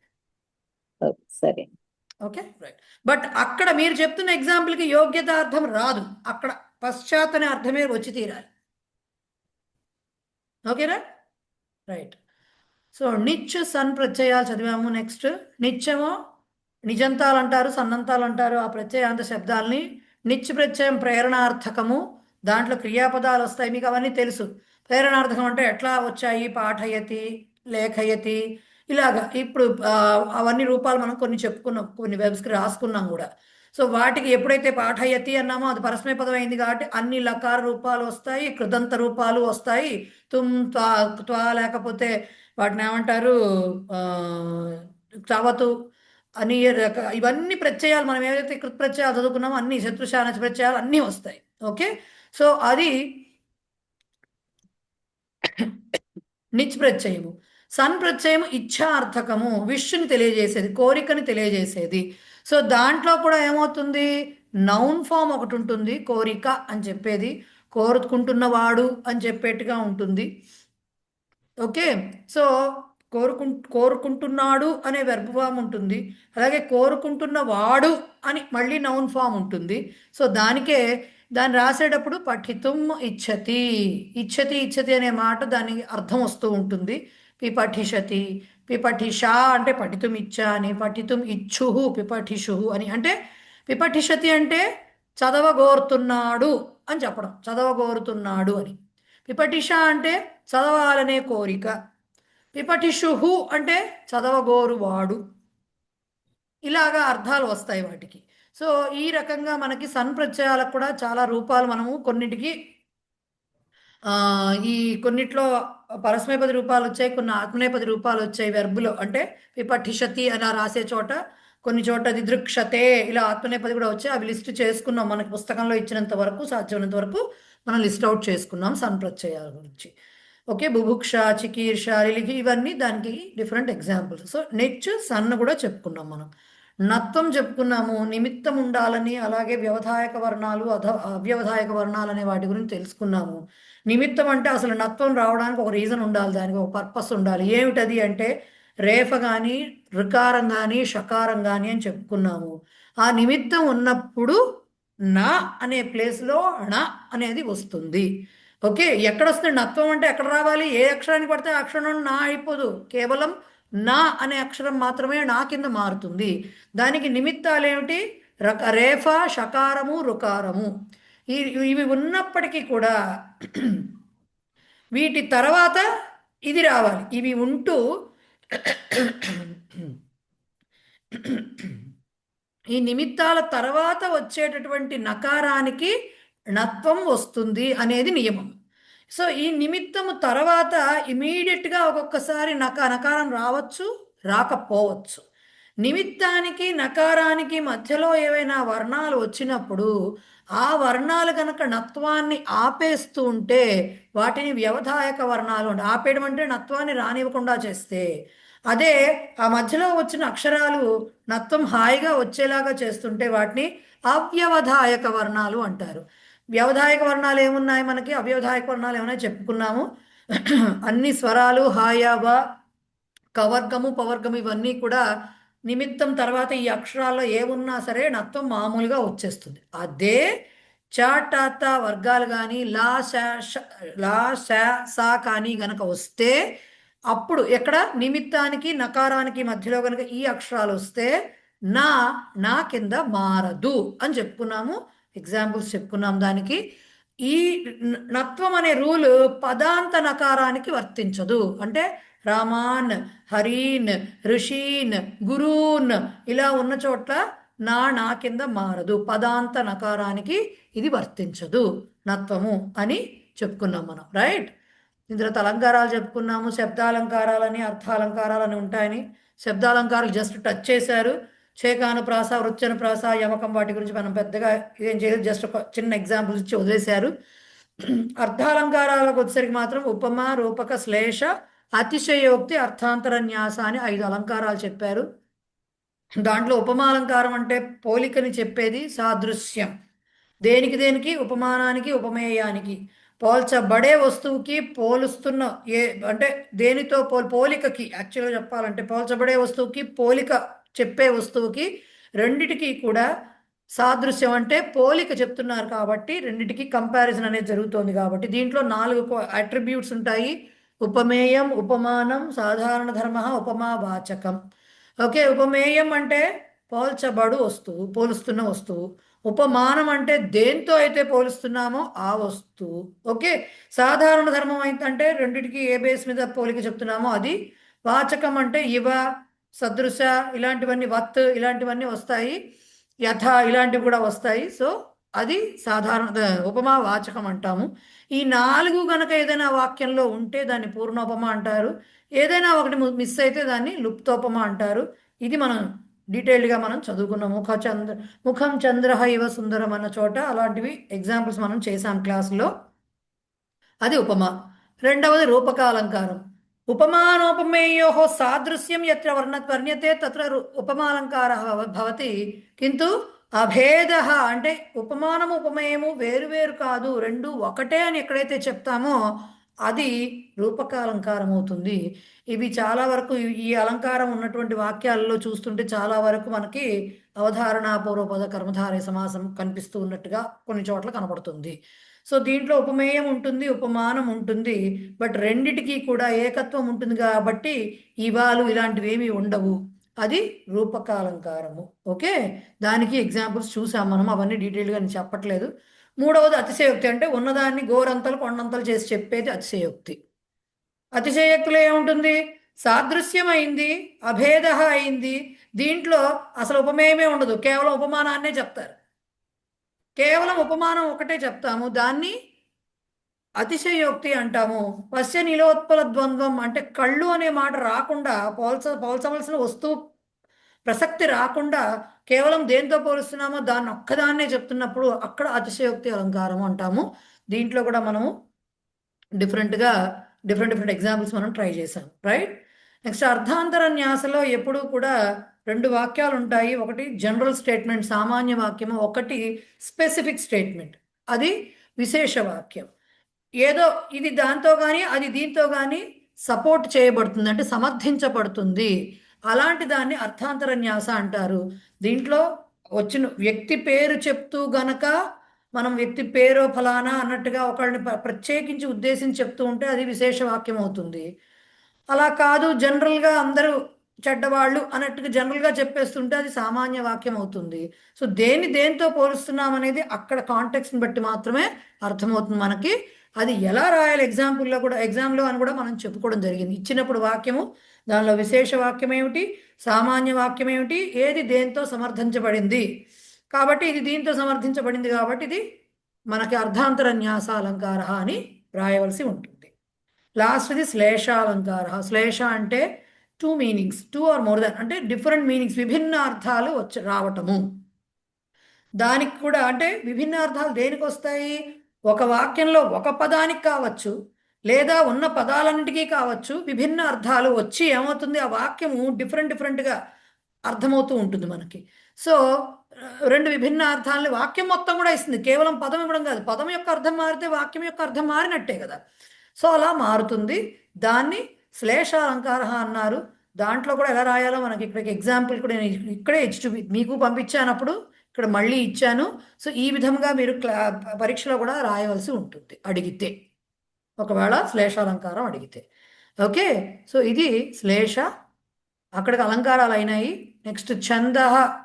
సరే. Okay, right. బట్ అక్కడ మీరు చెప్తున్న ఎగ్జాంపుల్కి యోగ్యత అర్థం రాదు, అక్కడ పశ్చాత్ అనే అర్థమే వచ్చి తీరాలి. ఓకేనా? రైట్. సో నిచ్ సన్ ప్రత్యయాలు చదివాము. నెక్స్ట్ నిత్యము నిజంతాలు అంటారు, సన్నంతాలు అంటారు. ఆ ప్రత్యయాంత శబ్దాలని నిచ్ ప్రత్యయం ప్రేరణార్థకము, దాంట్లో క్రియాపదాలు వస్తాయి, మీకు అవన్నీ తెలుసు. ప్రేరణార్థకం అంటే ఎట్లా వచ్చాయి, పాఠయతి, లేఖయతి, ఇలాగా. ఇప్పుడు అవన్నీ రూపాలు మనం కొన్ని చెప్పుకున్నాం, కొన్ని వెబ్స్కి రాసుకున్నాం కూడా. సో వాటికి ఎప్పుడైతే పాఠయతి అన్నామో అది పరస్మయ పదం అయింది కాబట్టి అన్ని లకార రూపాలు వస్తాయి, కృదంత రూపాలు వస్తాయి. తుమ్ త్వా లేకపోతే వాటిని ఏమంటారు, చవతు అని ఇవన్నీ ప్రత్యయాలు, మనం ఏదైతే కృత్ ప్రత్యయాలు చదువుకున్నామో అన్ని శత్రుశానచ ప్రత్యయాలు అన్నీ వస్తాయి. ఓకే. సో అది నిచ్ ప్రత్యయము. సన్ ప్రత్యయము ఇచ్ఛార్థకము, విష్ని తెలియజేసేది, కోరికని తెలియజేసేది. సో దాంట్లో కూడా ఏమవుతుంది, నౌన్ ఫామ్ ఒకటి ఉంటుంది, కోరిక అని చెప్పేది, కోరుకుంటున్నవాడు అని చెప్పేట్టుగా ఉంటుంది. ఓకే. సో కోరుకుంటున్నాడు అనే వెర్బ్ ఫామ్ ఉంటుంది, అలాగే కోరుకుంటున్న వాడు అని మళ్ళీ నౌన్ ఫామ్ ఉంటుంది. సో దాన్ని రాసేటప్పుడు పఠితుం ఇచ్చతి, ఇచ్చతి ఇచ్చతి అనే మాట దానికి అర్థం వస్తూ ఉంటుంది. పిపఠిషతి, పిపఠిషా అంటే పఠితుం ఇచ్చా అని, పఠితుం ఇచ్చుహు పిపఠిషుహు అని. అంటే పిపఠిషతి అంటే చదవగోరుతున్నాడు అని చెప్పడం, చదవగోరుతున్నాడు అని. పిపఠిష అంటే చదవాలనే కోరిక, పిపఠిషుహు అంటే చదవగోరువాడు. ఇలాగా అర్థాలు వస్తాయి వాటికి. సో ఈ రకంగా మనకి సన్ ప్రత్యయాలకు కూడా చాలా రూపాలు మనము కొన్నిటికి ఈ కొన్నిట్లో పరస్మైపది రూపాలు వచ్చాయి, కొన్ని ఆత్మనేపది రూపాలు వచ్చాయి వెర్బులో. అంటే విపఠిషతి అలా రాసే చోట, కొన్ని చోట దిదృక్షతే ఇలా ఆత్మనేపది కూడా వచ్చాయి. అవి లిస్ట్ చేసుకున్నాం, మనకి పుస్తకంలో ఇచ్చినంత వరకు సాధ్యమైనంత వరకు మనం లిస్ట్ అవుట్ చేసుకున్నాం సన్ ప్రత్యయాల గురించి. ఓకే. బుభుక్ష, చికీర్ష, రిలిగి ఇవన్నీ దానికి డిఫరెంట్ ఎగ్జాంపుల్స్. సో నెక్స్ట్ సన్ కూడా చెప్పుకున్నాం మనం. నత్వం చెప్పుకున్నాము, నిమిత్తం ఉండాలని, అలాగే వ్యవధాయక వర్ణాలు అవ్యవధాయక వర్ణాలు అనే వాటి గురించి తెలుసుకున్నాము. నిమిత్తం అంటే అసలు నత్వం రావడానికి ఒక రీజన్ ఉండాలి, దానికి ఒక పర్పస్ ఉండాలి. ఏమిటది అంటే రేఫ కానీ ఋకారం కానీ షకారం కానీ అని చెప్పుకున్నాము. ఆ నిమిత్తం ఉన్నప్పుడు నా అనే ప్లేస్లో ణ అనేది వస్తుంది. ఓకే. ఎక్కడ వస్తుంది నత్వం అంటే ఎక్కడ రావాలి, ఏ అక్షరానికి పడితే ఆ అక్షరం నా అయిపోదు, కేవలం నా అనే అక్షరం మాత్రమే నా కింద మారుతుంది. దానికి నిమిత్తాలు ఏమిటి, రేఫ, షకారము, రుకారము. ఇవి ఉన్నప్పటికీ కూడా వీటి తర్వాత ఇది రావాలి. ఇవి ఉంటూ ఈ నిమిత్తాల తర్వాత వచ్చేటటువంటి నకారానికి ణత్వం వస్తుంది అనేది నియమం. సో ఈ నిమిత్తము తర్వాత ఇమీడియట్గా ఒక్కొక్కసారి నకారం రావచ్చు, రాకపోవచ్చు. నిమిత్తానికి నకారానికి మధ్యలో ఏవైనా వర్ణాలు వచ్చినప్పుడు ఆ వర్ణాలు కనుక నత్వాన్ని ఆపేస్తూ ఉంటే వాటిని వ్యవధాయక వర్ణాలు అంటే, ఆపేయడం అంటే నత్వాన్ని రానివ్వకుండా చేస్తే, అదే ఆ మధ్యలో వచ్చిన అక్షరాలు నత్వం హాయిగా వచ్చేలాగా చేస్తుంటే వాటిని అవ్యవధాయక వర్ణాలు అంటారు. వ్యవధాయక వర్ణాలు ఏమున్నాయి మనకి, అవ్యవధాయక వర్ణాలు ఏమైనా చెప్పుకున్నాము. అన్ని స్వరాలు హాయావ, కవర్గము, పవర్గము ఇవన్నీ కూడా నిమిత్తం తర్వాత ఈ అక్షరాల్లో ఏమున్నా సరే నత్వం మామూలుగా వచ్చేస్తుంది. అదే చాటాత వర్గాలు కానీ లా సా కానీ గనక వస్తే అప్పుడు ఎక్కడ నిమిత్తానికి నకారానికి మధ్యలో కనుక ఈ అక్షరాలు వస్తే నా కింద మారదు అని చెప్పుకున్నాము. ఎగ్జాంపుల్స్ చెప్పుకున్నాం దానికి. ఈ నత్వం అనే రూల్ పదాంత నకారానికి వర్తించదు. అంటే రామాన్, హరీన్, ఋషీన్, గురూన్ ఇలా ఉన్న చోట్ల నా కింద మారదు. పదాంత నకారానికి ఇది వర్తించదు నత్వము అని చెప్పుకున్నాం మనం. రైట్. ఇందులో అలంకారాలు చెప్పుకున్నాము, శబ్దాలంకారాలని అర్థాలంకారాలని ఉంటాయని. శబ్దాలంకారాలు జస్ట్ టచ్ చేశారు. చేకాను ప్రాస, వృచ్చను ప్రాస, యమకం వాటి గురించి మనం పెద్దగా ఏం చేయలేదు, జస్ట్ ఒక చిన్న ఎగ్జాంపుల్స్ ఇచ్చి వదిలేశారు. అర్థాలంకారాలకు వచ్చేసరికి మాత్రం ఉపమ, రూపక, శ్లేష, అతిశయోక్తి, అర్థాంతర న్యాస అని 5 అలంకారాలు చెప్పారు. దాంట్లో ఉపమాలంకారం అంటే పోలికని చెప్పేది, సాదృశ్యం. దేనికి ఉపమానానికి, ఉపమేయానికి. పోల్చబడే వస్తువుకి పోలుస్తున్న అంటే దేనితో పోలికకి, యాక్చువల్గా చెప్పాలంటే పోల్చబడే వస్తువుకి, పోలిక చెప్పే వస్తువుకి రెండిటికి కూడా సాదృశ్యం అంటే పోలిక చెప్తున్నారు కాబట్టి రెండిటికి కంపారిజన్ అనేది జరుగుతోంది. కాబట్టి దీంట్లో 4 అట్రిబ్యూట్స్ ఉంటాయి. ఉపమేయం, ఉపమానం, సాధారణ ధర్మ, ఉపమావాచకం. ఓకే. ఉపమేయం అంటే పోల్చబడు వస్తువు, పోలుస్తున్న వస్తువు. ఉపమానం అంటే దేంతో అయితే పోలుస్తున్నామో ఆ వస్తువు. ఓకే. సాధారణ ధర్మం అంటే రెండిటికి ఏ బేస్ మీద పోలిక చెప్తున్నామో అది. వాచకం అంటే ఇవ, సదృశ ఇలాంటివన్నీ, వత్ ఇలాంటివన్నీ వస్తాయి, యథ ఇలాంటివి కూడా వస్తాయి. సో అది సాధారణ ఉపమా వాచకం అంటాము. ఈ 4 గనక ఏదైనా వాక్యంలో ఉంటే దాన్ని పూర్ణోపమ అంటారు. ఏదైనా ఒకటి మిస్ అయితే దాన్ని లుప్తోపమ అంటారు. ఇది మనం డీటెయిల్డ్గా మనం చదువుకున్నాం. ముఖం చంద్ర ఇవ సుందరం అన్న చోట అలాంటివి ఎగ్జాంపుల్స్ మనం చేసాం క్లాసులో. అది ఉపమ. రెండవది రూపకాలంకారం. ఉపమానోపమేయోः సాదృశ్యం యత్ర వర్ణ్యతే తత్ర ఉపమాలంకారः భవతి కింటు అభేదః అంటే ఉపమానము ఉపమేయము వేరు వేరు కాదు రెండు ఒకటే అని ఎక్కడైతే చెప్తామో అది రూపకాలంకారం అవుతుంది. ఇవి చాలా వరకు ఈ అలంకారం ఉన్నటువంటి వాక్యాలలో చూస్తుంటే చాలా వరకు మనకి అవధారణ పూర్వపద కర్మధారయ సమాసం కనిపిస్తూ ఉన్నట్టుగా కొన్ని చోట్ల కనపడుతుంది. సో దీంట్లో ఉపమేయం ఉంటుంది, ఉపమానం ఉంటుంది, బట్ రెండిటికి కూడా ఏకత్వం ఉంటుంది కాబట్టి ఇవాలు ఇలాంటివి ఏమీ ఉండవు. అది రూపకాలంకారము. ఓకే, దానికి ఎగ్జాంపుల్స్ చూసాం మనం, అవన్నీ డీటెయిల్గా నేను చెప్పట్లేదు. మూడవది అతిశయోక్తి, అంటే ఉన్నదాన్ని గోరంతలు కొండంతలు చేసి చెప్పేది అతిశయోక్తి. అతిశయోక్తిలో ఏముంటుంది? సాదృశ్యం అయింది, అభేద అయింది, దీంట్లో అసలు ఉపమేయమే ఉండదు, కేవలం ఉపమానాన్నే చెప్తారు. కేవలం ఉపమానం ఒకటే చెప్తాము, దాన్ని అతిశయోక్తి అంటాము. పశ్య నిలోత్పల ద్వంద్వం అంటే కళ్ళు అనే మాట రాకుండా, పోల్చవలసిన వస్తువు ప్రసక్తి రాకుండా కేవలం దేంతో పోలుస్తున్నామో దాన్ని ఒక్కదాన్నే చెప్తున్నప్పుడు అక్కడ అతిశయోక్తి అలంకారం అంటాము. దీంట్లో కూడా మనము డిఫరెంట్ ఎగ్జాంపుల్స్ మనం ట్రై చేసాం, రైట్. నెక్స్ట్ అర్థాంతర న్యాసలో ఎప్పుడూ కూడా రెండు వాక్యాలు ఉంటాయి. ఒకటి జనరల్ స్టేట్మెంట్ సామాన్య వాక్యము, ఒకటి స్పెసిఫిక్ స్టేట్మెంట్ అది విశేష వాక్యం. ఏదో ఇది దాంతో కానీ అది దీంతో కానీ సపోర్ట్ చేయబడుతుంది, అంటే సమర్థించబడుతుంది. అలాంటి దాన్ని అర్థాంతర న్యాస అంటారు. దీంట్లో వచ్చిన వ్యక్తి పేరు చెప్తూ గనక మనం వ్యక్తి పేరు ఫలానా అన్నట్టుగా ఒకళ్ళని ప్రత్యేకించి ఉద్దేశించి చెప్తూ ఉంటే అది విశేష వాక్యం అవుతుంది. అలా కాదు, జనరల్గా అందరూ చెడ్డవాళ్ళు అన్నట్టుగా జనరల్గా చెప్పేస్తుంటే అది సామాన్య వాక్యం అవుతుంది. సో దేంతో పోలుస్తున్నాం అనేది అక్కడ కాంటెక్స్ని బట్టి మాత్రమే అర్థమవుతుంది మనకి. అది ఎలా రాయాలి ఎగ్జామ్లో అని కూడా మనం చెప్పుకోవడం జరిగింది. ఇచ్చినప్పుడు వాక్యము, దానిలో విశేష వాక్యం ఏమిటి, సామాన్య వాక్యం ఏమిటి, ఏది దేంతో సమర్థించబడింది, కాబట్టి ఇది దీంతో సమర్థించబడింది కాబట్టి ఇది మనకి అర్థాంతర న్యాస అలంకార అని రాయవలసి ఉంటుంది. లాస్ట్ది శ్లేషాలంకార. శ్లేష అంటే 2 మీనింగ్స్, 2 ఆర్ మోర్ దాన్, అంటే డిఫరెంట్ మీనింగ్స్, విభిన్న అర్థాలు రావటము. దానికి కూడా అంటే విభిన్న అర్థాలు దేనికి వస్తాయి? ఒక వాక్యంలో ఒక పదానికి కావచ్చు, లేదా ఉన్న పదాలన్నిటికీ కావచ్చు, విభిన్న అర్థాలు వచ్చి ఏమవుతుంది, ఆ వాక్యము డిఫరెంట్గా అర్థమవుతూ ఉంటుంది మనకి. సో 2 విభిన్న అర్థాలని వాక్యం మొత్తం కూడా ఇస్తుంది, కేవలం పదం ఇవ్వడం కాదు. పదం యొక్క అర్థం మారితే వాక్యం యొక్క అర్థం మారినట్టే కదా. సో అలా మారుతుంది, దాన్ని శ్లేషాలంకార అన్నారు. దాంట్లో కూడా ఎలా రాయాలో మనకి ఇక్కడికి ఎగ్జాంపుల్ కూడా నేను ఇక్కడే మీకు పంపించానప్పుడు ఇక్కడ మళ్ళీ ఇచ్చాను. సో ఈ విధంగా మీరు పరీక్షలో కూడా రాయవలసి ఉంటుంది అడిగితే, ఒకవేళ శ్లేషాలంకారం అడిగితే. ఓకే, సో ఇది శ్లేష, అక్కడికి అలంకారాలు అయినాయి. నెక్స్ట్ ఛంద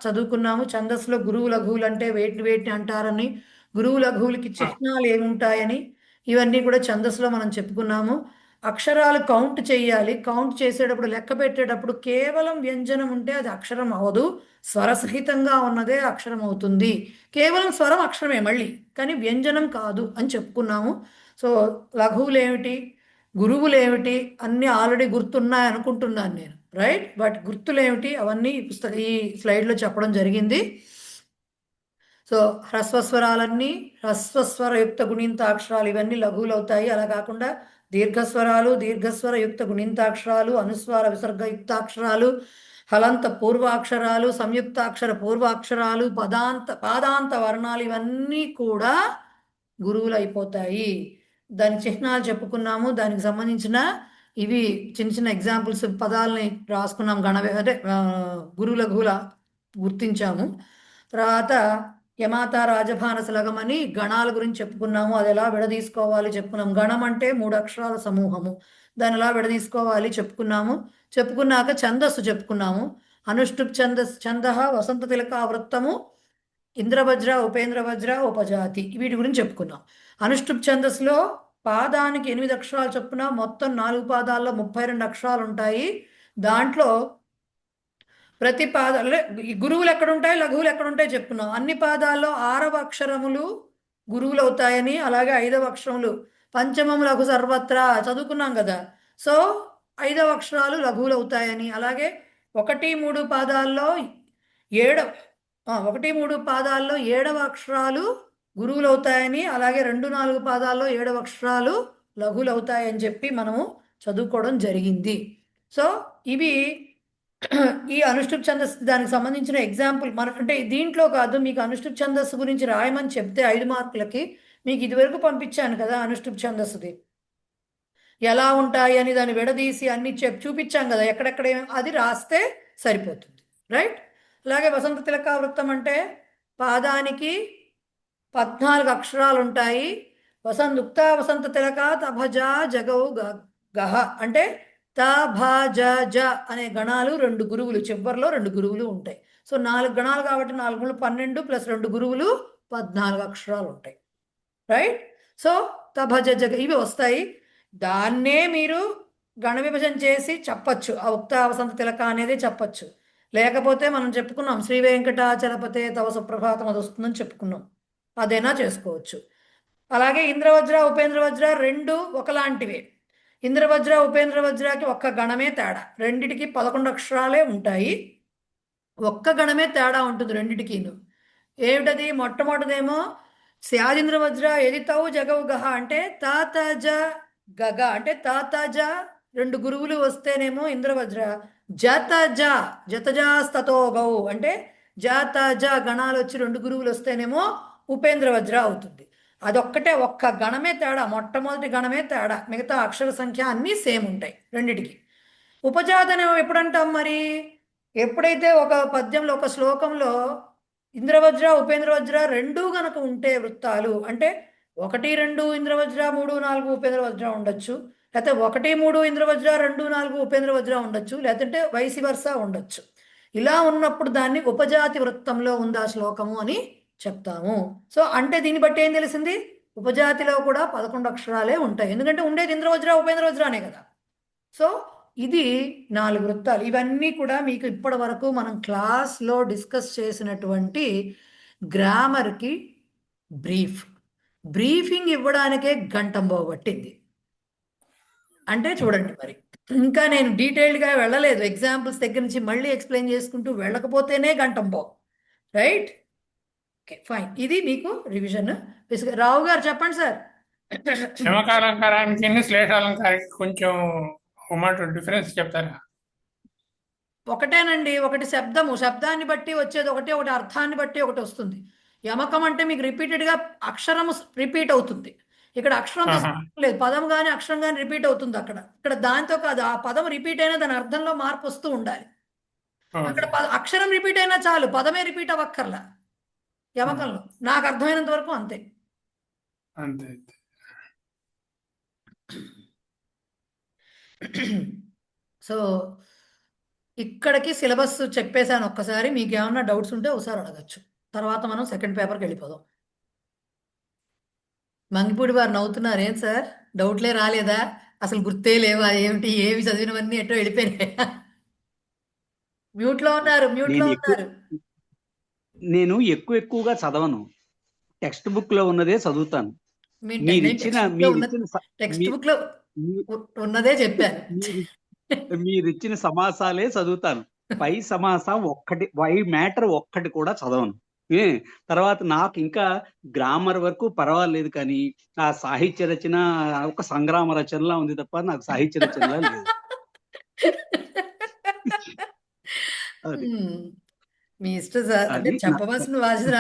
చదువుకున్నాము. ఛందస్సులో గురువు లఘువులు అంటే వేటిని అంటారని, గురువు లఘువులకి చిహ్నాలు ఏముంటాయని, ఇవన్నీ కూడా ఛందస్సులో మనం చెప్పుకున్నాము. అక్షరాలు కౌంట్ చేయాలి, కౌంట్ చేసేటప్పుడు లెక్క పెట్టేటప్పుడు కేవలం వ్యంజనం ఉంటే అది అక్షరం అవ్వదు, స్వరసహితంగా ఉన్నదే అక్షరం అవుతుంది. కేవలం స్వరం అక్షరమే మళ్ళీ, కానీ వ్యంజనం కాదు అని చెప్పుకున్నాము. సో లఘువులు ఏమిటి, గురువులు ఏమిటి అన్నీ ఆల్రెడీ గుర్తున్నాయి అనుకుంటున్నాను నేను, రైట్. బట్ గుర్తులు ఏమిటి అవన్నీ ఈ స్లైడ్లో చెప్పడం జరిగింది. సో హ్రస్వస్వరాలన్నీ, హ్రస్వస్వరయుక్త గుణింతాక్షరాలు ఇవన్నీ లఘువులు అవుతాయి. అలా కాకుండా దీర్ఘస్వరాలు, దీర్ఘస్వరయుక్త గుణింతాక్షరాలు, అనుస్వార విసర్గయుక్తాక్షరాలు, హలంత పూర్వాక్షరాలు, సంయుక్తాక్షర పూర్వాక్షరాలు, పాదాంత వర్ణాలు ఇవన్నీ కూడా గురువులు అయిపోతాయి. దాని చిహ్నాలు చెప్పుకున్నాము, దానికి సంబంధించిన ఇవి చిన్న ఎగ్జాంపుల్స్ పదాలని రాసుకున్నాం, అంటే గురువు లఘువుల గుర్తించాము. తర్వాత యమాత రాజభానసలగమని గణాల గురించి చెప్పుకున్నాము, అది ఎలా విడదీసుకోవాలి చెప్పుకున్నాము. గణం అంటే 3 అక్షరాల సమూహము, దాన్ని ఎలా విడదీసుకోవాలి చెప్పుకున్నాము. చెప్పుకున్నాక ఛందస్సు చెప్పుకున్నాము. అనుష్టుప్ ఛంద, వసంత తిలక వృత్తము, ఇంద్రవజ్ర, ఉపేంద్రవజ్ర, ఉపజాతి, వీటి గురించి చెప్పుకున్నాం. అనుష్టుప్ ఛందస్సులో పాదానికి 8 అక్షరాలు చొప్పున మొత్తం 4 పాదాల్లో 32 అక్షరాలు ఉంటాయి. దాంట్లో ప్రతి పాదాలు గురువులు ఎక్కడుంటాయి, లఘువులు ఎక్కడుంటాయి చెప్పుకున్నాం. అన్ని పాదాల్లో 6వ అక్షరములు గురువులు అవుతాయని, అలాగే 5వ అక్షరములు పంచమం లఘు సర్వత్రా చదువుకున్నాం కదా. సో 5వ అక్షరాలు లఘువులు అవుతాయని, అలాగే 1-3 పాదాల్లో 7వ అక్షరాలు గురువులు అవుతాయని, అలాగే 2-4 పాదాల్లో 7వ అక్షరాలు లఘువులు అవుతాయని చెప్పి మనము చదువుకోవడం జరిగింది. సో ఇవి ఈ అనుష్ఠుప్ ఛందస్సు దానికి సంబంధించిన ఎగ్జాంపుల్ అంటే దీంట్లో కాదు, మీకు అనుష్ఠుప్ ఛందస్సు గురించి రాయమని చెప్తే 5 మార్కులకి మీకు ఇదివరకు పంపించాను కదా అనుష్ఠుప్ ఛందస్సుది ఎలా ఉంటాయి అని దాన్ని విడదీసి అన్ని చూపించాం కదా ఎక్కడెక్కడ అది రాస్తే సరిపోతుంది, రైట్? అలాగే వసంత తిలకా వృత్తం అంటే పాదానికి 14 అక్షరాలు ఉంటాయి. వసంత వసంత తిలక తభజ జగౌ గహ అంటే త భ జ జ అనే గణాలు 2 గురువులు, చివరిలో 2 గురువులు ఉంటాయి. సో 4 గణాలు కాబట్టి 4 గురువులు 12 ప్లస్ 2 గురువులు 14 అక్షరాలు ఉంటాయి, రైట్? సో తభజ జగ ఇవి వస్తాయి. దాన్నే మీరు గణ విభజన చేసి చెప్పచ్చు, ఆ ఉక్త వసంత తిలక అనేది చెప్పచ్చు. లేకపోతే మనం చెప్పుకున్నాం శ్రీ వెంకటాచలపతే తవ సుప్రభాతం అది వస్తుందని చెప్పుకున్నాం, అదైనా చేసుకోవచ్చు. అలాగే ఇంద్రవజ్ర ఉపేంద్ర వజ్ర 2 ఒకలాంటివే. ఇంద్రవజ్ర ఉపేంద్ర వజ్రకి ఒక్క గణమే తేడా, రెండిటికి 11 అక్షరాలే ఉంటాయి, ఒక్క గణమే తేడా ఉంటుంది రెండిటికిను. ఏమిటది? మొట్టమొదటిదేమో స్యాదింద్ర వజ్ర ఎదితవు జగవు గహ అంటే తాతజ గగ అంటే తాతజ 2 గురువులు వస్తేనేమో ఇంద్రవజ్ర, జతజ జతజాస్తతో గౌ అంటే జతజ గణాలు వచ్చి 2 గురువులు వస్తేనేమో ఉపేంద్ర వజ్ర అవుతుంది. అదొక్కటే ఒక్క గణమే తేడా, మొట్టమొదటి గణమే తేడా, మిగతా అక్షర సంఖ్య అన్నీ సేమ్ ఉంటాయి రెండిటికి. ఉపజాతనం ఎప్పుడంటాం మరి? ఎప్పుడైతే ఒక పద్యంలో ఒక శ్లోకంలో ఇంద్రవజ్ర ఉపేంద్ర వజ్ర 2 గనక ఉంటే వృత్తాలు అంటే 1 2 ఇంద్రవజ్ర 3 4 ఉపేంద్ర వజ్ర ఉండొచ్చు, లేకపోతే 1 3 ఇంద్రవజ్ర 2 4 ఉపేంద్ర వజ్ర ఉండొచ్చు, లేదంటే వైసి వర్సా ఉండొచ్చు. ఇలా ఉన్నప్పుడు దాన్ని ఉపజాతి వృత్తంలో ఉందా శ్లోకము అని చెప్తాము. సో అంటే దీన్ని బట్టి ఏం తెలిసింది? ఉపజాతిలో కూడా 11 అక్షరాలే ఉంటాయి, ఎందుకంటే ఉండేది ఇంద్రవజ్ర ఉపేంద్ర వజ్ర అనే కదా. సో ఇది 4 వృత్తాలు. ఇవన్నీ కూడా మీకు ఇప్పటి వరకు మనం క్లాస్లో డిస్కస్ చేసినటువంటి గ్రామర్కి బ్రీఫింగ్ ఇవ్వడానికే గంటం పోగొట్టింది. అంటే చూడండి మరి ఇంకా నేను డీటెయిల్డ్గా వెళ్ళలేదు, ఎగ్జాంపుల్స్ దగ్గర నుంచి మళ్ళీ ఎక్స్ప్లెయిన్ చేసుకుంటూ వెళ్ళకపోతేనే గంటం పో, రైట్? ఓకే ఫైన్, ఇది మీకు రివిజన్. రావు గారు చెప్పండి సార్. శమకాలంకారానికి శ్లేషాలంకారానికి కొంచెం మాట డిఫరెన్స్ చెప్తారా? ఒకటేనండి, ఒకటి శబ్దాన్ని బట్టి వచ్చేది ఒకటి, ఒకటి అర్థాన్ని బట్టి ఒకటి వస్తుంది. యమకం అంటే మీకు రిపీటెడ్గా అక్షరము రిపీట్ అవుతుంది, ఇక్కడ అక్షరంతో లేదు, పదం కానీ అక్షరం కానీ రిపీట్ అవుతుంది ఇక్కడ దాంతో కాదు, ఆ పదం రిపీట్ అయినా దాని అర్థంలో మార్పు వస్తూ ఉండాలి. అక్కడ అక్షరం రిపీట్ అయినా చాలు, పదమే రిపీట్ అవ్వక్కర్లా యమకంలో, నాకు అర్థమైనంత వరకు అంతే. సో ఇక్కడికి సిలబస్ చెప్పేశాను, ఒక్కసారి మీకు ఏమన్నా డౌట్స్ ఉంటే ఒకసారి అడగచ్చు, తర్వాత మనం సెకండ్ పేపర్కి వెళ్ళిపోదాం. మంగిపూడి వారు నవ్వుతున్నారు, ఏం సార్ డౌట్లే రాలేదా, అసలు గుర్తే లేవా ఏమిటి, ఏవి చదివినవన్నీ ఎటో వెళ్ళిపోయినాయి. మ్యూట్లో ఉన్నారు. నేను ఎక్కువగా చదవను, టెక్స్ట్ బుక్ లో ఉన్నదే చదువుతాను. టెక్స్ట్ బుక్ లో ఉన్నదే చెప్పాను, మీరిచ్చిన సమాసాలే చదువుతాను. పై సమాసం ఒక్కటి, వై మ్యాటర్ ఒక్కటి కూడా చదవను. తర్వాత నాకు ఇంకా గ్రామర్ వరకు పర్వాలేదు, కానీ ఆ సాహిత్య రచన ఒక సంగ్రామ రచనలా ఉంది తప్ప నాకు సాహిత్య రచనలా లేదు. మీ ఇష్టం సార్, అంటే చెప్పవలసిన వాసిన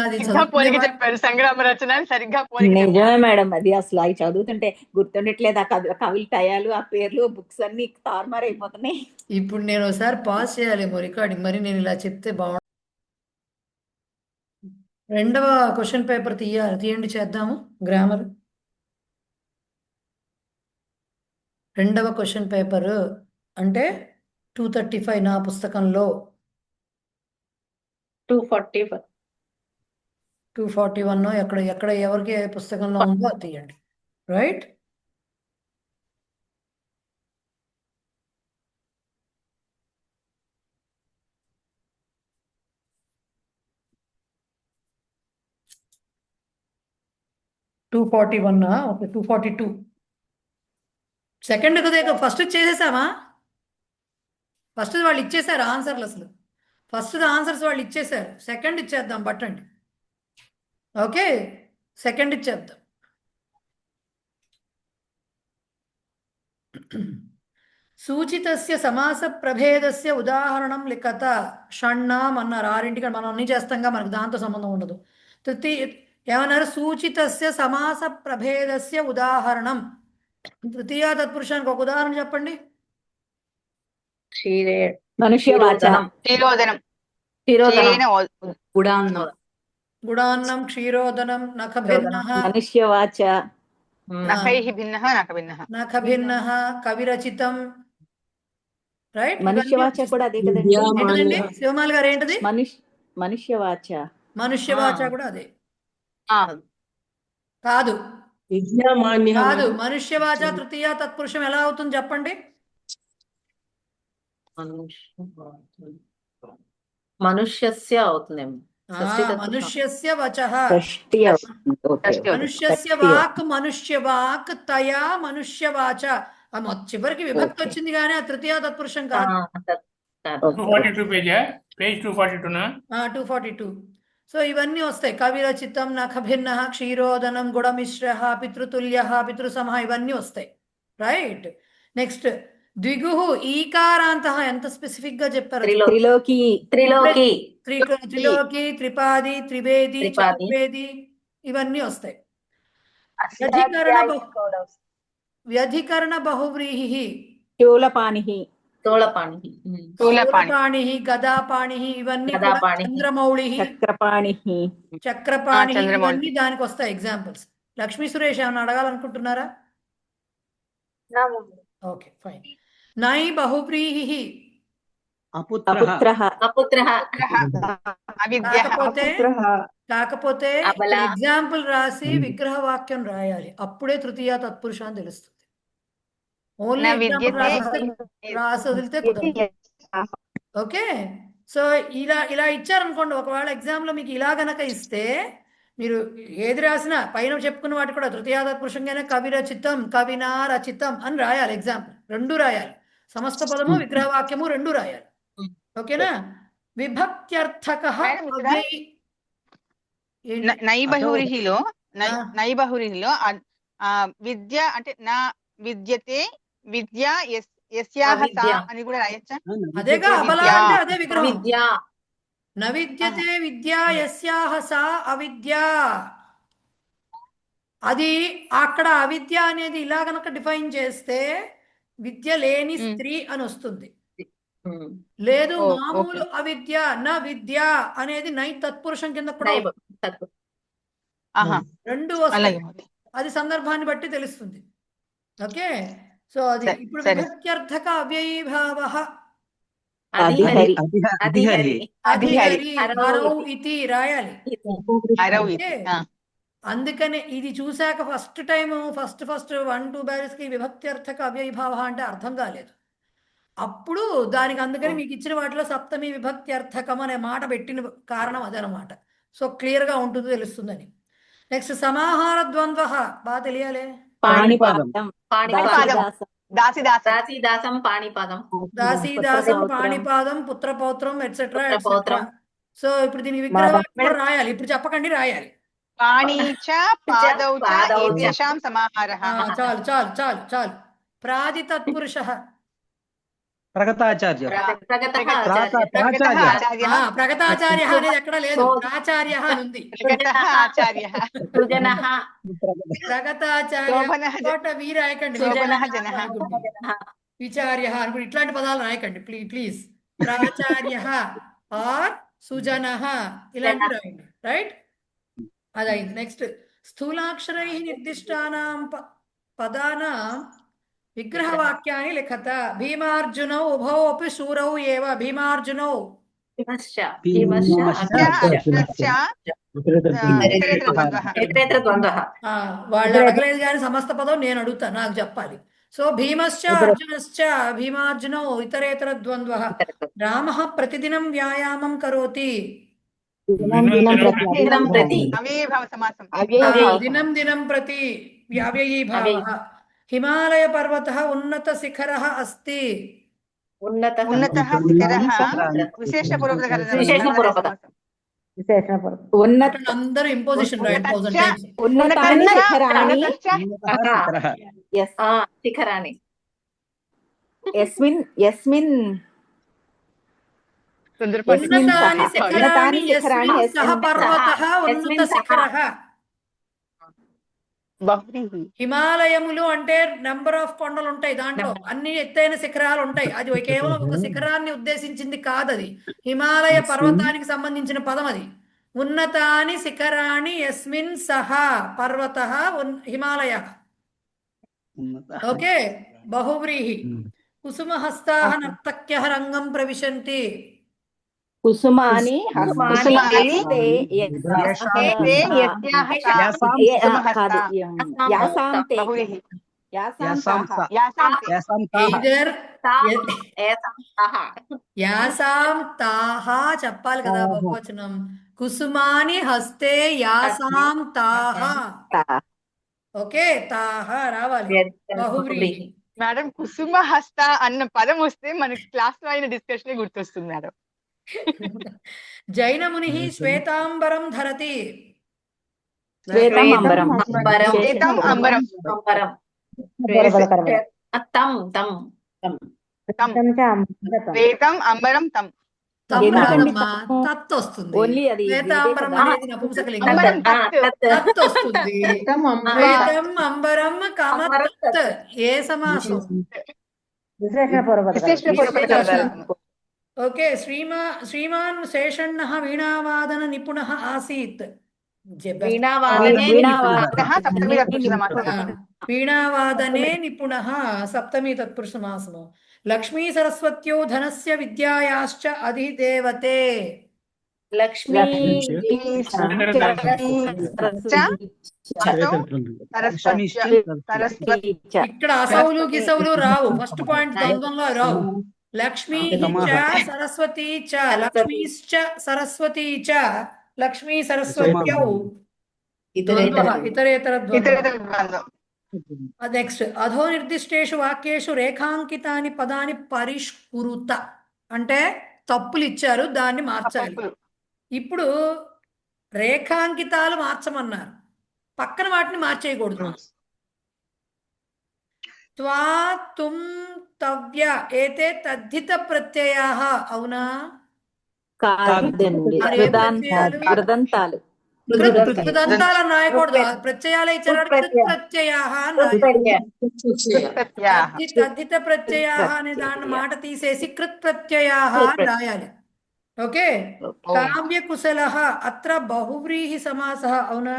చెప్పారు సంగ్రామ రచన సరిగ్గా. నిజమే మేడం, అది అసలు అవి చదువుతుంటే గుర్తుండట్లేదు, ఆ కవుల టయాలు, ఆ పేర్లు, బుక్స్ అన్ని తారుమారు అయిపోతున్నాయి. ఇప్పుడు నేను ఒకసారి పాస్ చేయాలేమో రికార్డింగ్, మరి నేను ఇలా చెప్తే బాగుంటుంది. రెండవ క్వశ్చన్ పేపర్ తీయండి, చేద్దాము గ్రామర్. రెండవ క్వశ్చన్ పేపర్ అంటే 235 నా పుస్తకంలో 241 ఎక్కడ ఎవరికి ఏ పుస్తకంలో ఉందో అది తీయండి, రైట్? ఓకే 242 సెకండ్ కదా, ఫస్ట్ చేసేసామా? ఫస్ట్ వాళ్ళు ఇచ్చేసారు ఆన్సర్లు, అసలు ఫస్ట్ ఆన్సర్స్ వాళ్ళు ఇచ్చేసారు, సెకండ్ ఇచ్చేద్దాం బట్టండి. ఓకే సెకండ్ ఇచ్చేద్దాం. సూచితస్య సమాస ప్రభేదస్య ఉదాహరణం లిఖత. షణ్ణం అన్నారు, ఆరింటికి మనం అన్ని చేస్తాంగా, మనకు దాంతో సంబంధం ఉండదు. తృతీయ ఏమన్నారు? సూచితస్య సమాస ప్రభేదస్య ఉదాహరణం. తృతీయ తత్పురుషానికి ఒక ఉదాహరణ చెప్పండి. క్షీరే మనుష్యవాచ క్షీరోదనం క్షీరోదనం క్షీరేణ గుడాన్నం గుడాన్నం, క్షీరోదనం, నఖభిన్నః, మనుష్యవాచ నఖైః భిన్నః నఖభిన్నః. నఖభిన్నః, కవిరచితం. రైట్. మనుష్యవాచ కూడా అదే కదండి. ఏంటండి శివమాల్ గారు, ఏంటది? మనుష్యవాచ మనుష్యవాచ కూడా అదే. ఆ, కాదు విద్యామాన్య కాదు, మనుష్యవాచ తృతీయ తత్పురుషం ఎలా అవుతుంది చెప్పండి. మనుష్యస్య అవుతుందేమో. షష్ఠీ తత్పురుషం. మనుష్యస్య వచః. షష్ఠి అవుతుంది. ఓకే. షష్ఠి. మనుష్యస్య షష్ఠి. వాక్ మనుష్య వాక్ తయా మనుష్యవాచ. చివరికి విభక్తి వచ్చింది కానీ ఆ తృతీయ తత్పురుషం కాదు. 242 పేజా? పేజ్ 242నా? 242. సో ఇవన్నీ వస్తాయి. కవిరచితం, నఖభిన్న, క్షీరోదనం, గుడమిశ్ర, పితృతుల్య, పితృసమ, ఇవన్నీ వస్తాయి. రైట్. నెక్స్ట్ ద్విగు ఈకారాంత. ఎంత స్పెసిఫిక్ గా చెప్పారు? త్రిలోకి త్రిలోకి త్రిలోకి, త్రిపాది, త్రివేది, త్రిపాది. చతుర్వేది, ఇవన్నీ వస్తాయి. వ్యధికరణ బహువ్రీహి, శూలపాణి తోళపాణి స్థూలపాణి, గదాపాణి, ఇవన్నీ కూడా గదాపాణి. చంద్రమౌళి, చక్రపాణి చక్రపాణి, చంద్రమౌళి. ఇవన్నీ దానికి వస్తాయి ఎగ్జాంపుల్స్. లక్ష్మీ సురేష్ ఏమైనా అడగాలనుకుంటున్నారా? Okay fine. నై బహువ్రీహి, అపుత్రః అపుత్రః అపుత్రః అవిద్య కాకపోతే అబల. ఎగ్జాంపుల్ రాసి విగ్రహ వాక్యం రాయాలి, అప్పుడే తృతీయ తత్పురుష అని తెలుస్తుంది. ఓన్లీ నా ఎగ్జాంపుల్ విద్యతే రాసి వదిలితే కుదరదు. ఓకే. సో ఇలా ఇచ్చారనుకోండి, ఒకవేళ ఎగ్జామ్ లో మీకు ఇలా గనక ఇస్తే మీరు ఏది రాసినా పైన చెప్పుకున్న వాటి కూడా తృతీయ తత్పురుషంగానే కవిరచితం, కవినా రచితం అని రాయాలి. ఎగ్జాంపుల్ రెండు రాయాలి, సమస్త పదము విగ్రహవాక్యము రెండు రాయాలి. ఓకేనా? విభక్త్యర్థక నైబహురిహిలో ఆ. నైబహురిహిలో విద్య అంటే నా విద్యతే విద్య యస్యాహ సా అవిద్య. అని కూడా రాయొచ్చా? అదేగా అబల విద్య. అంటే అదే విగ్రహం. విద్య నవిద్యతే విద్యా యస్యాహ సా అవిద్య. అది అక్కడ అవిద్య అనేది ఇలా గనక డిఫైన్ చేస్తే విద్య లేని స్త్రీ అని వస్తుంది. లేదు ఓ, మామూలు అవిద్య, నా విద్య అనేది నై తత్పురుషం కింద కూడా నైబ తత్పు. ఆహా, రెండు వస్తాయి. అలాగే. అది సందర్భాన్ని బట్టి తెలుస్తుంది. ఓకే. సో అది సరే, ఇప్పుడు సరే. విభక్త్యర్థక అవ్యయీభావ అధిహరి అధిహరి అధిహరి అధిహరి అరౌ అరౌ ఇతి రాయాలి. అరౌ ఓకే. ఇది. ఆ, అందుకనే ఇది చూశాక ఫస్ట్ 1-2 బ్యారెస్ కి విభక్త్యర్థక అవ్యయీభావ అంటే అర్థం కాలేదు. అప్పుడు దానికి అందుకని మీకు ఇచ్చిన వాటిలో సప్తమి విభక్త్యర్థకం అనే మాట పెట్టిన కారణం అదనమాట. సో క్లియర్ గా ఉంటుంది, తెలుస్తుందని. నెక్స్ట్ సమాహార ద్వంద్వ బాగా తెలియాలి. పాణిపాదం పాణిపాదం దాసిదాస దాసీదాసం పాణిపాదం దాసీదాసం, పుత్రపౌత్రం. పాణిపాదం, పుత్రపౌత్రం, ఎట్సెట్రా. పుత్రపౌత్రం. సో ఇప్పుడు దీని విగ్రహం రాయాలి. ఇప్పుడు చెప్పకండి, రాయాలి. పాణీచ పాదౌ చ పాదౌ చ. ఏతేషాం సమాహారః. చాలు చాలు చాలు చాలు. ప్రాది తత్పురుష, ప్రగతాచార్య ప్రగతః ప్రగతః ఆచార్యః. ప్రగతాచార్య అనేది ఎక్కడ లేదు, సో- ప్రాచార్య అని ఉంది. ప్రగతః ఆచార్యః. సృజనః ప్రగతాచార్య శోభనః చోట వీ రాయకండి, శోభనః జనః. విచార్య అనుకోండి. ఇట్లాంటి పదాలు రాయకండి ప్లీజ్. ప్రాచార్య ఆర్ సుజన ఇలాంటివి రాయండి. రైట్. అదైంది. నెక్స్ట్ స్థూలాక్షరై నిర్దిష్టానాం పదానాం విగ్రహవాక్యాన్ని లిఖత. భీమార్జునౌ ఉభౌ అపి శూరౌ ఏవ. భీమార్జునౌ భీమశ్చ భీమశ్చ అస్య ఇతరేతర ద్వంద్వః. ఇతరేతర ద్వంద్వః వాళ్ళు అడగలేదు కానీ సమస్త పదం నేను అడుగుతాను, నాకు చెప్పాలి. సో భీమశ్చ అర్జునశ్చ భీమార్జునౌ ఇతరేతర ద్వంద్వః. రామః ప్రతిదినం వ్యాయామం కరోతి. దినం ప్రతి అవ్యయీభావ సమాసం. దినం దినం ప్రతి అవ్యయీభావః. హిమాలయ పర్వతః ఉన్నత శిఖరః అస్తి. ఉన్నతః ఉన్నతః శిఖరః విశేషపూర్వకం. విశేషపూర్వకం. ఉన్నత అందరూ ఇంపోజిషన్ రాయండి 1000 times. ఉన్నతాని శిఖరాణి. శిఖరాణి యస్మిన్ యస్మిన్ తొందరపాటు యస్మిన్ ఉన్నతాని సహ శిఖరాణి ఉన్నతాని శిఖరాణి యస్మిన్ సహ యస్మిన్ పర్వతః ఉన్నత యస్మిన్ సహ. శిఖరః. బహువ్రీహి. హిమాలయములు అంటే నెంబర్ ఆఫ్ కొండలు ఉంటాయి, దాంట్లో అన్ని ఎత్తైన శిఖరాలు ఉంటాయి. అది కేవలం ఒక శిఖరాన్ని ఉద్దేశించింది కాదు, అది హిమాలయ పర్వతానికి సంబంధించిన పదం అది. ఉన్నతాని శిఖరాణి యస్మిన్ సహ పర్వతః హిమాలయ. ఓకే, బహువ్రీహి. కుసుమహస్తాః నర్తక్యః రంగం ప్రవిశంతి. కుసుమాని కుసుమాని హస్తే హస్తే యస్యాహ తాః కుసుమహస్తా. యాసాం తే బహువ్రీహి. యాసాం తాః యాసాంతే. ఎయిదర్ ఏతం సహ. యాసాం తాహ చెప్పాలి కదా బహువచనం. కుసుమాని హస్తే యాసాం తాహ. ఓకే, తాహ రావాలి. బహువ్రీహి. మేడం కుసుమ హస్త అన్న పదం వస్తే మనకి క్లాస్ లో అయిన డిస్కషన్ గుర్తొస్తుంది మేడం. జైనముని శ్వేతాంబరం ధరతి. శ్వేతం అంబరం అంబరం. శ్వేతం అంబరం. అంబరం. తం తం తం. శ్వేతం అంబరం తం. తం ఎందుకండి రాదమ్మా, తమ్ము? తత్ వస్తుంది. ఓన్లీ అది శ్వేతాంబరం ఇదే కదా. అనేది నపుంసకలింగం. అంబరం తత్. తత్ వస్తుంది. శ్వేతం అంబరం కామ తత్. ఏ సమాసం? విశేషణ. ఓకే, శ్రీమాన్ శేషణ్ణః వీణావాదన నిపుణః ఆసీత్. వీణావాదనే సప్తమి తత్పురుష సమాసం. వీణావాదనే నిపుణః సప్తమి తత్పురుష సమాసము. లక్ష్మీ సరస్వత్యో ధనస్య విద్యాయాశ్చ అధిదేవతే. లక్ష్మీ ఇక్కడ అసౌలు గిసౌలు రావు, ఫస్ట్ పాయింట్ ద్వంద్వంలో రావు. లక్ష్మీ చ సరస్వతీ చ లక్ష్మీశ్చ సరస్వతీ చ లక్ష్మీ సరస్వత్యౌ ఇతరేతర ద్వంద్వం. నెక్స్ట్, అధో నిర్దిష్టేషు వాక్యేషు రేఖాంకితాని పదాని పరిష్కురుత అంటే తప్పులు ఇచ్చారు, దాన్ని మార్చాలి. ఇప్పుడు రేఖాంకితాలు మార్చమన్నారు, పక్కన వాటిని మార్చేయకూడదు. త్వా తుం తవ్య ఏతే తద్ధిత ప్రత్యయాః. అవునా? కాదండి, కృదంతాలు కృదంతాలను రాయకూడదు, ప్రత్యయాలు ఇచ్చారు. ప్రత్యయాః తద్ధిత ప్రత్యయాః అనే దాని మాట తీసేసి కృత్ ప్రత్యయాః అని రాయాలి. ఓకే, కావ్య కుశలః అత్ర బహువ్రీహి సమాసః. అవునా?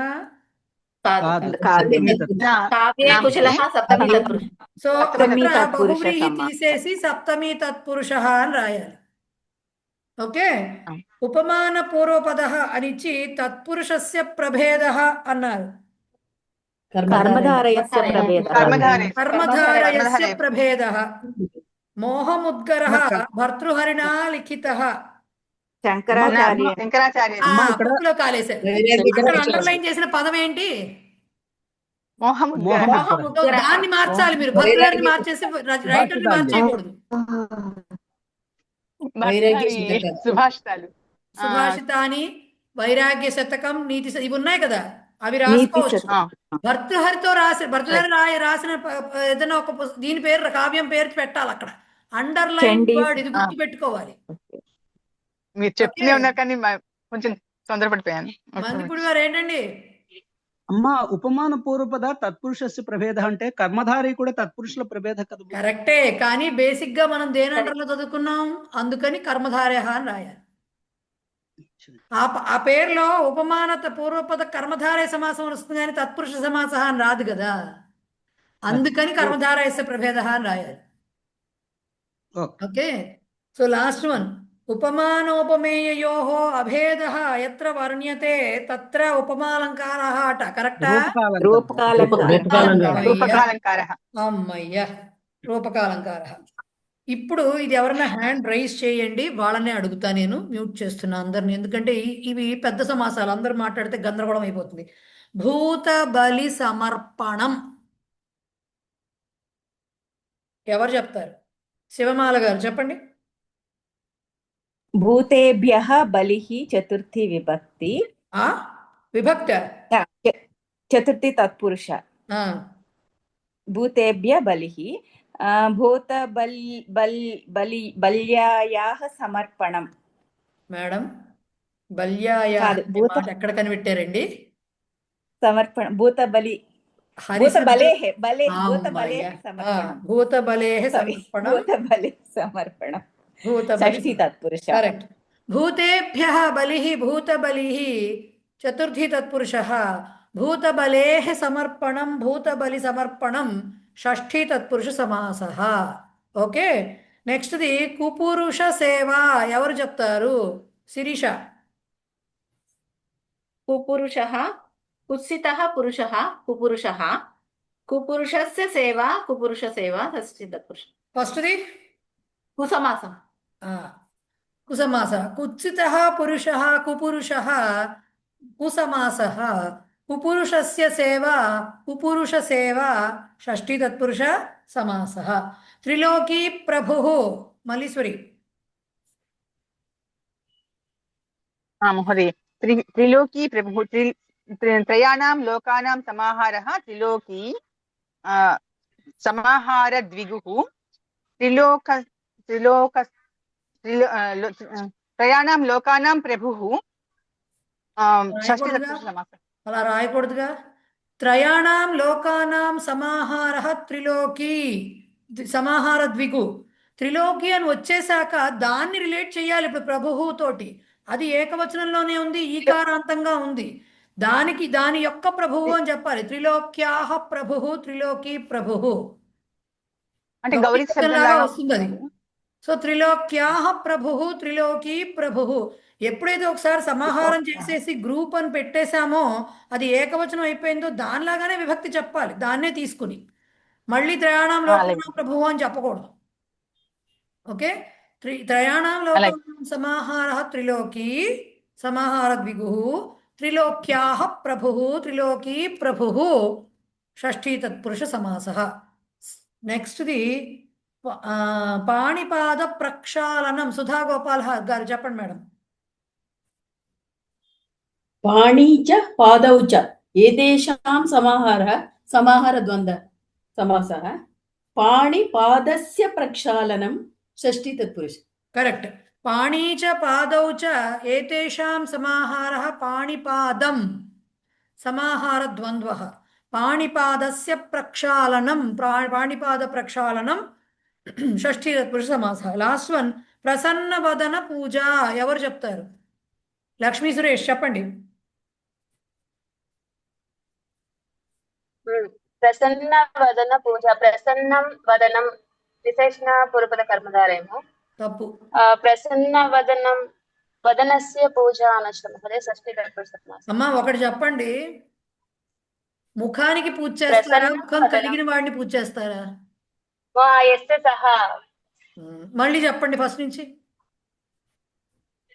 కావ్యే కుశలః సప్తమి తత్పురుష. సో బహువ్రీహి తీసేసి సప్తమి తత్పురుషః అని రాయాలి. ఓకే, ఉపమాన పూర్వపదః అనిచ్చి తత్పురుషస్య ప్రభేదః అన్నారు. కర్మధారయస్య ప్రభేదః. మోహముద్గరః భర్తృహరిణా లిఖితః. శంకరాచార్య. బుక్లో కాలేశారు. అక్కడ అండర్లైన్ చేసిన పదం ఏంటి? మోహముద్గర. దాన్ని మార్చాలి మీరు, భర్తృహరిని మార్చేసి రైటర్ని మార్చేయకూడదు. సుభాషితాలు, సుభాషితాని, వైరాగ్య శతకం, నీతి ఇవి ఉన్నాయి కదా, అవి రాసుకోవచ్చు. భర్తృహరితో రాసిన ఏదైనా ఒక దీని పేరు, కావ్యం పేరు పెట్టాలి అక్కడ. అండర్లైన్ వర్డ్, ఇది గుర్తు పెట్టుకోవాలి. మీరు చెప్తూనే ఉన్నారు కానీ కొంచెం తొందరపడిపోయాను. మందిపుడి గారు ఏంటండి? అమ్మా, ఉపమాన పూర్వపద తత్పురుషస్య ప్రభేద అంటే కర్మధారి కూడా తత్పురుషుల ప్రభేద కదా. కరెక్టే, కానీ బేసిక్ గా మనం దేని అండర్లో చదువుకున్నాం, అందుకని కర్మధారయ అని రాయాలి. ఆ పేరులో ఉపమాన పూర్వపద కర్మధారయ సమాసం వస్తుంది కానీ తత్పురుష సమాస అని రాదు కదా, అందుకని కర్మధారయస్య ప్రభేద అని రాయాలి. ఓకే, సో లాస్ట్ వన్, ఉపమానోపమేయయోః అభేదః యత్ర వర్ణ్యతే తత్ర ఉపమాలంకారః అట. కరెక్టా? అమ్మయ్య, రూపకాలంకారః. ఇప్పుడు ఇది ఎవరైనా హ్యాండ్ రైజ్ చేయండి, వాళ్ళనే అడుగుతా. నేను మ్యూట్ చేస్తున్నా అందరిని, ఎందుకంటే ఇవి పెద్ద సమాసాలు, అందరూ మాట్లాడితే గందరగోళం అయిపోతుంది. భూత బలి సమర్పణం ఎవరు చెప్తారు? శివమాల గారు చెప్పండి. భూతేభ్యః బలిః చతుర్థి విభక్తి. విభక్త చతుర్థి తత్పురుష. భూతేభ్య బలిః భూత బల్యాయాహ సమర్పణం. మేడం, బల్యాయా కాదు, అనే మాట ఎక్కడ కనిపెట్టారండి? సమర్పణం, భూత హరిశబ్దం. బలేహే అమ్మయ్య. సమర్పణం. భూత బలేహ Sorry, సమర్పణం. భూత బలి సమర్పణం. భూత షష్ఠీ తత్పురుష. కరెక్ట్. భూతేభ్యః బలిః భూత బలిః చతుర్థి తత్పురుషः. భూత బలేః సమర్పణం భూత బలి సమర్పణం షష్ఠీ తత్పురుష సమాసః. ఓకే, నెక్స్ట్ది కుపురుష సేవ. ఎవరు చెప్తారు? శిరీష. కుపురుషः కుత్సితः పురుషः కుపురుషः కుపురుషస్య సేవ కుపురుష సేవ షష్ఠీ తత్పురుష. ఫస్ట్ది కుసమాసం. కుసమాస. కుత్సితः పురుషः కుపురుషः కుసమాసः. కుపురుషస్య సేవ కుపురుష సేవ షష్ఠీ తత్పురుష సమాసः. త్రిలోకీ ప్రభుః మల్లీశ్వరి. మహోదయ, త్రిలోకీ ప్రభుః, త్రయాణాం లోకానాం సమాహారः త్రిలోకీ సమాహార ద్విగుః త్రయాణాం లోకానాం ప్రభుః షష్ఠీ తత్పురుష సమాసः. అలా రాయకూడదుగా. త్రయాణాం లోకానాం సమాహారః త్రిలోకీ సమాహార ద్విగు. త్రిలోకి అని వచ్చేసాక దాన్ని రిలేట్ చేయాలి ఇప్పుడు ప్రభువు తోటి. అది ఏకవచనంలోనే ఉంది, ఈకారాంతంగా ఉంది. దాని యొక్క ప్రభువు అని చెప్పాలి. త్రిలోక్యాహ ప్రభుః త్రిలోకీ ప్రభుః అంటే గౌరీ లాగా వస్తుంది అది. సో త్రిలోక్యాహ ప్రభుః త్రిలోకీ ప్రభుః. ఎప్పుడైతే ఒకసారి సమాహారం చేసేసి గ్రూప్ అని పెట్టేశామో అది ఏకవచనం అయిపోయిందో దానిలాగానే విభక్తి చెప్పాలి, దాన్నే తీసుకుని. మళ్ళీ త్రయాణాం లోకానాం ప్రభువు అని చెప్పకూడదు. ఓకే, త్రయాణాం లోకానాం సమాహారః త్రిలోకీ సమాహార ద్విగుః త్రిలోక్యాహ ప్రభుః త్రిలోకీ ప్రభుః షష్ఠీ తత్పురుష సమాసః. నెక్స్ట్ది పాణిపాద ప్రక్షాళనం. సుధా గోపాల్ గారు చెప్పండి మేడం. పాణీ చ పాదౌ చ ఏతేషాం సమాహార ద్వంద్వ సమాసః. పాణి పాదస్య ప్రక్షాళనం షష్ఠీ తత్పురుష. కరెక్ట్. పాణీ చ పాదౌ చ ఏతేషాం సమాహారః పాణిపాదం సమాహార ద్వంద్వః. పాణిపాదస్య ప్రక్షాళనం పాణిపాద ప్రక్షాళనం షష్ఠీ తత్పురుష సమాసః. లాస్ట్ వన్ ప్రసన్న వదన పూజ. ఎవరు చెప్తారు? లక్ష్మీ సురేష్ చెప్పండి. ప్రసన్న వదన పూజ. ప్రసన్నం వదనం విశేషణ పూర్వపద కర్మధారేమో. తప్పు. ప్రసన్న వదనం వదనస్య పూజ అనశ్రమ షష్ఠీ తత్పురుష సమాసః. అమ్మా ఒకటి చెప్పండి, ముఖానికి పూజ చేస్తారా, ముఖం కలిగిన వాడిని పూజ చేస్తారా? ఎస్ సహా. మళ్ళీ చెప్పండి ఫస్ట్ నుంచి.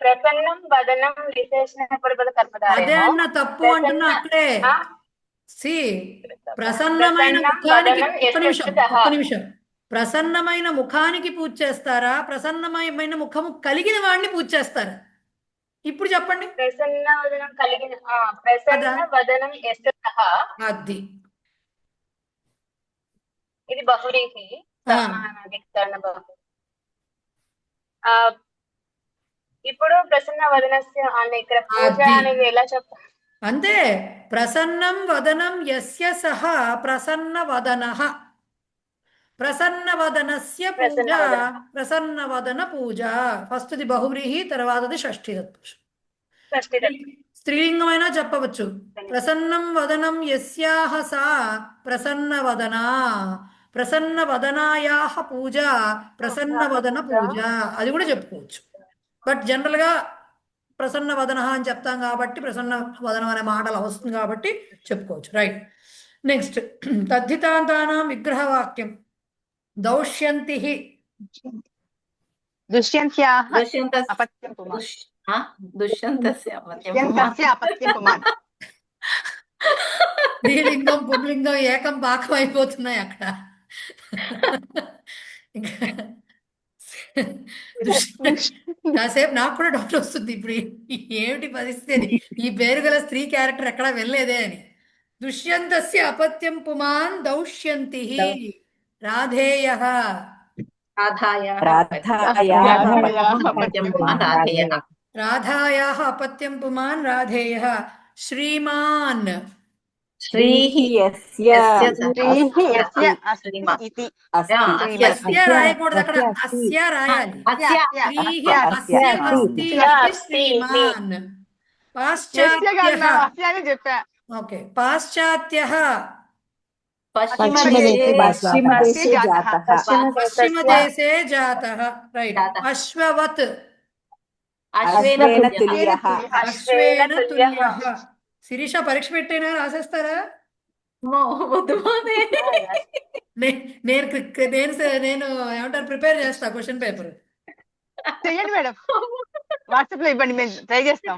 ప్రసన్నం వదనం విశేషణ పూర్వపద అదే కర్మధారేమో. అన్న తప్పు అంటున్నా అక్కడే. సి ప్రసన్నమైన ముఖానికి ఒక్క నిమిషం. ప్రసన్నమైన ముఖానికి పూజ చేస్తారా, ప్రసన్నమైన ముఖము కలిగిన వాడిని పూజ చేస్తారా? ఇప్పుడు చెప్పండి. ప్రసన్న వదనం కలిగిన ప్రసన్న వదనం ఎస్ సహా. అది ఇది బహురీహి సమానాధికరణ బహు. ఇప్పుడు ప్రసన్న వదనస్య అని ఇక్కడ పూజ అనేది ఎలా చెప్తారు? అంతే. ప్రసన్నం వదనం యస్య సహ ప్రసన్న వదనః. ప్రసన్న వదనస్య పూజ ప్రసన్న వదన పూజ. ఫస్ట్ది బహువ్రీహి, తర్వాతది షష్ఠీ తత్పురుష. స్త్రీలింగమైనా చెప్పవచ్చు. ప్రసన్నం వదనం యస్యాహ సా ప్రసన్న వదనా. ప్రసన్న వదనాయాహ పూజ ప్రసన్న వదన పూజ. అది కూడా చెప్పుకోవచ్చు. బట్ జనరల్గా ప్రసన్న వదన అని చెప్తాం కాబట్టి ప్రసన్న వదనం అనే మాటలు వస్తుంది కాబట్టి చెప్పుకోవచ్చు. రైట్. నెక్స్ట్ తద్ధితాంతానాం విగ్రహవాక్యం. దౌష్యంతి దుష్యంత్యాః దుష్యంతస్య అపత్యం పుమాన్. దుష్యంతస్య దుష్యంతస్య అపత్యం పుమాన్. స్త్రీలింగం పుంలింగం ఏకం పాకం అయిపోతున్నాయి అక్కడ. కాసేపు నాకు కూడా డౌట్ వస్తుంది ఇప్పుడు ఏమిటి పరిస్థితి, ఈ పేరు గల స్త్రీ క్యారెక్టర్ ఎక్కడా వెళ్ళలేదే అని. దుష్యంతస్య అపత్యం పుమాన్ దౌష్యంతి. రాధేయః రాధాయాः రాధాయాः అపత్యం పుమాన్ రాధేయः రాధాయాः అపత్యం పుమాన్ రాధేయः శ్రీమాన్ శ్రీః యస్య యస్య శ్రీః యస్య అస్తి శ్రీమాన్ ఇతి అస్య రాయకూడదు అక్కడ అస్య రాయాలి అస్య శ్రీః అస్య అస్య అస్తి ఇతి శ్రీమాన్ పాశ్చాత్యః అస్య అని చెప్పా. ఓకే పాశ్చాత్యః పశ్చిమదేశే పశ్చిమదేశే జాతః పశ్చిమదేశే జాతః రైట్ జాతః. అశ్వవత్ అశ్వేన అశ్వేన తుల్యః. తుల్యః అశ్వేన తుల్యః శిరీష పరీక్ష పెట్టేనా రాసేస్తారా అమ్మో, వద్దు మామే. నేను ఏమంటారు ప్రిపేర్ చేస్తా క్వశ్చన్ పేపర్ చెయ్యండి మేడం, వాట్సాప్ లో ఇవ్వండి, మేము ట్రై చేస్తాం.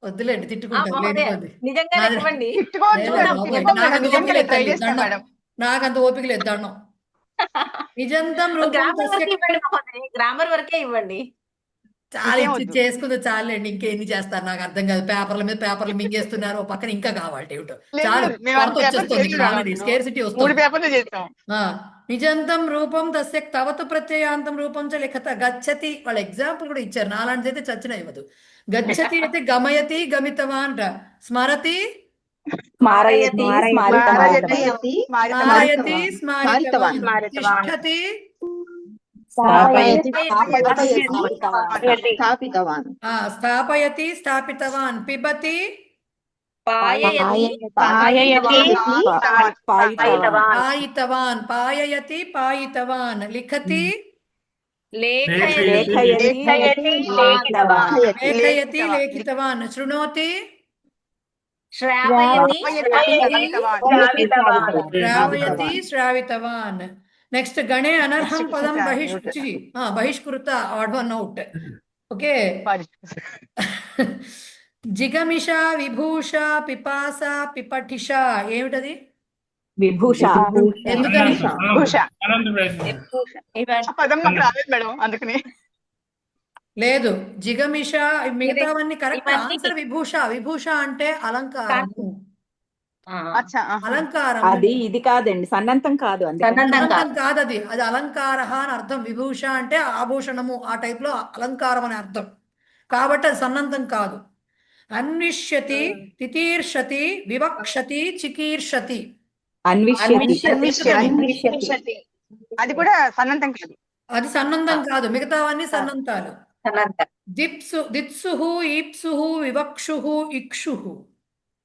వద్దులేండి తిట్టుకుంటారు మహోదయ, లేనిపోద్ది. నిజంగానే నాది- ఇవ్వండి. తిట్టుకోవచ్చు లేదు, మేడం, బాబోయ్, తిట్టుకోం నాకు మేడం, అంత నిజంగానే ఓపిక ట్రై లేదు, చేస్తాం దండం. మేడం. నాకంత ఓపిక లేదు దండం నిజంతం రూపం గ్రామర్ తస్య వరకే ఇవ్వండి మహోదయ, గ్రామర్ వరకే ఇవ్వండి. చాలా ఇంకేం ఇచ్చి వద్దు. చేసుకుంది చాలండి ఇంకెన్ని చేస్తారు నాకు అర్థం కాదు పేపర్ల మీద పేపర్లు మింగేస్తున్నారు ఓ పక్కన ఇంకా కావాలి ఏమిటో లేదు, చాలు మేము కొరత పేపర్ వచ్చేస్తుంది చేస్తున్నాం ఆల్రెడీ అప్పుడు. స్కేర్సిటీ 3 వస్తుంది పేపర్లు చేస్తాం. నిజంతం రూపం తస్య తవతు ప్రత్యయాంతం రూపం చ లిఖత గచ్చతి వాళ్ళ ఎగ్జాంపుల్ కూడా ఇచ్చారు నాలాంటిది అయితే చచ్చిన ఇవ్వదు గచ్చతి అయితే గమయతి గమితవాన్ రా స్మరతి స్మారయతి స్మారయతి స్మారయతి స్మారితవాన్ స్మారితవాన్. తిష్టతి స్థాపయతి స్థాపితవాన్ స్థాపయతి స్థాపితవాన్ పిబతి పాయయతి పాయయతి పాయితవాన్ పాయితవాన్ పాయయతి పాయితవాన్ లిఖతి లేఖయతి లేఖయతి లేఖితవాన్. లేఖయతి లేఖితవాన్ శృణోతి శ్రావయతి శ్రావయతి శ్రావితవాన్ నెక్స్ట్ గణే అనర్హం పదం బహిష్కృత ఆడ్ వన్ అవుట్ ఓకే జిగమిష విభూష పిపాస పిపఠిష ఏమిటది విభూష ఎందుకని ఆ పదం నాకు రాలేదు మేడం, అందుకని. లేదు జిగమిష మిగతావన్నీ కరెక్ట్ ఇవన్నీ- ఆన్సర్ విభూష విభూష అంటే అలంకారము అచ్చా, ఆహా. అలంకారము అది ఇది కాదండి సన్నంతం కాదు అందుకని సన్నంతం అలంకారం కాదది అది అలంకార అని అర్థం విభూష అంటే ఆభూషణము ఆ టైప్ లో అలంకారం అని అర్థం కాబట్టి అది సన్నంతం కాదు అన్విష్యతి తితీర్షతి వివక్షతి చికీర్షతి అన్విష్యతి అది కూడా సన్నంతం కాదు. అది సన్నంతం కాదు మిగతావన్నీ సన్నంతాలు సన్నంతం. దిత్సుహు ఈప్సుహు వివక్షుహు ఇక్షుహు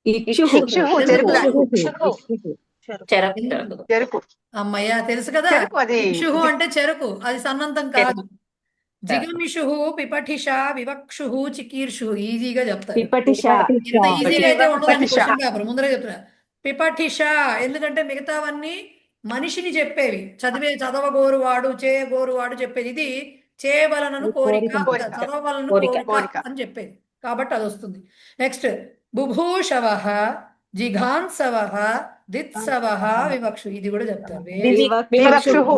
ఇక్షుః ఇక్షుః, చెరుకు. చెరకు చెరుకు అమ్మయ్య తెలుసు కదా చెరుకు అది ఇక్షుహు అంటే చెరుకు అది సన్నంతం కాదు జిగమిషుహు పిపఠిష వివక్షుహు చికీర్షుహు ఈజీగా చెప్తారు పిపటిష ఇంత ఈజీగా అయితే ఉండదండి పిపఠిష. క్వశ్చన్ పేపర్ ముందరే చెప్తున్నా పిపఠిష ఎందుకంటే మిగతావన్నీ మనిషిని చెప్పేవి చదవగోరువాడు చేయగోరువాడు చెప్పేది ఇది చేయవలనను కోరిక కోరిక. చదవవలను కోరిక. కోరిక అని చెప్పేది కాబట్టి అది వస్తుంది నెక్స్ట్ బుభూషవ జిఘాంసవ దిత్సవ వివక్షు ఇది కూడా చెప్తారు వివక్షుః.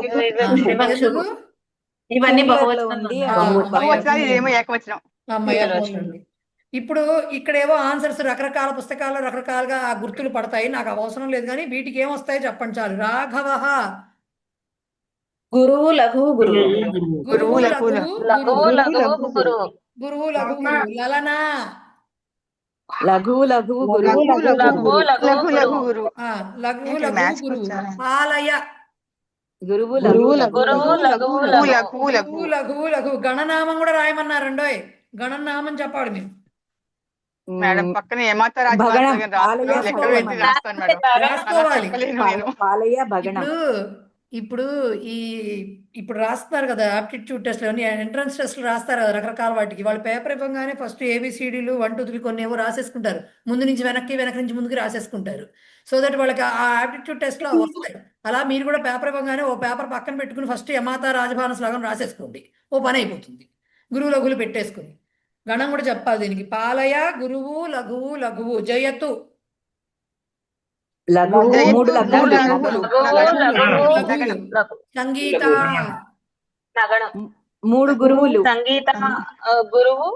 ఎందుకు? ఇవన్నీ సింగులర్లో ఉంది బహువచనాలు, ఇదేమో ఏకవచనం. అమ్మయ్య పోయింది. ఇప్పుడు ఇక్కడేవో ఆన్సర్స్ రకరకాల పుస్తకాల్లో రకరకాలుగా ఆ గుర్తులు పడతాయి నాకు అవసరం లేదు కానీ వీటికి ఏమొస్తాయో చెప్పండి చాలు రాఘవ గురువు లఘు గురువు గురువు లఘు లఘువు లఘువు గురువు గురువు లఘు గురువు లలన లఘు లఘు గురు లఘు లఘు లఘు లఘు గురు. లఘు ఏంటి లఘు మ్యాథ్స్ గురువు వచ్చారా? పాలయ గురువు లఘు గురువు లఘువు లఘు లఘు లఘు లఘు లఘు లఘు గణనామం కూడా రాయమన్నారండోయ్ గణనామం చెప్పాలి మీరు మేడం పక్కన ఏమాత్రం భగణం, రాజు ఆలయ లెక్కలు పెట్టి భగణం. రాస్తాను మేడం. రాసుకోవాలి. అలా చెప్పలేను నేను. పాలయ భగణం ఇప్పుడు ఇప్పుడు రాస్తున్నారు కదా ఆప్టిట్యూడ్ టెస్ట్ ఎంట్రన్స్ టెస్ట్లు రాస్తారు కదా రకరకాల వాటికి వాళ్ళు పేపర్ ఇవ్వగానే ఫస్ట్ ఏబిసిడీలు 1 2 3 కొన్ని ఏవో రాసేసుకుంటారు ముందు నుంచి వెనక్కి వెనక నుంచి ముందుకు రాసేసుకుంటారు సో దట్ వాళ్ళకి ఆ ఆప్టిట్యూడ్ టెస్ట్ లో వస్తాయి అలా మీరు కూడా పేపర్ ఇవ్వగానే ఓ పేపర్ పక్కన పెట్టుకుని ఫస్ట్ యమాత రాజభానస్ లాగా రాసేసుకోండి ఓ పని అయిపోతుంది గురువు లఘువులు పెట్టేసుకుని గణం కూడా చెప్పాలి దీనికి పాలయ గురువు లఘువు లఘువు జయతు లఘువు జయతు, 3 లఘువులు లఘువులు సంగీత నగణం 3 గురువులు సంగీత గురువు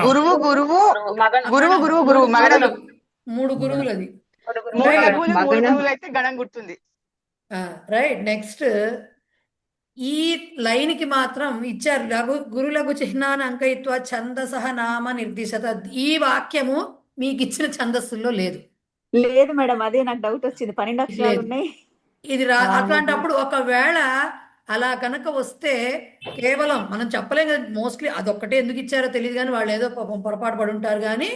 గురువు గురువు మగణం గురువు గురువు గురువు మగడలు 3 గురువులు అది 3 లఘువులు 3 గురువులు అయితే గణం గుర్తుంది. రైట్. నెక్స్ట్ ఈ లైన్కి మాత్రం ఇచ్చారు గురులఘు చిహ్నాన్ని అంకయిత్వ ఛందసః నామ నిర్దిశత. ఈ వాక్యము మీకు ఇచ్చిన ఛందస్సుల్లో లేదు. లేదు మేడం, అదే నాకు డౌట్ వచ్చింది. 12 అక్షరాలు లేదు. ఉన్నాయి. ఇది అట్లాంటప్పుడు ఒకవేళ అలా కనుక వస్తే కేవలం మనం చెప్పలేం కదా, మోస్ట్లీ అదొక్కటే ఎందుకు ఇచ్చారో తెలియదు కానీ వాళ్ళు ఏదో పాపం పొరపాటు పడి ఉంటారు. కానీ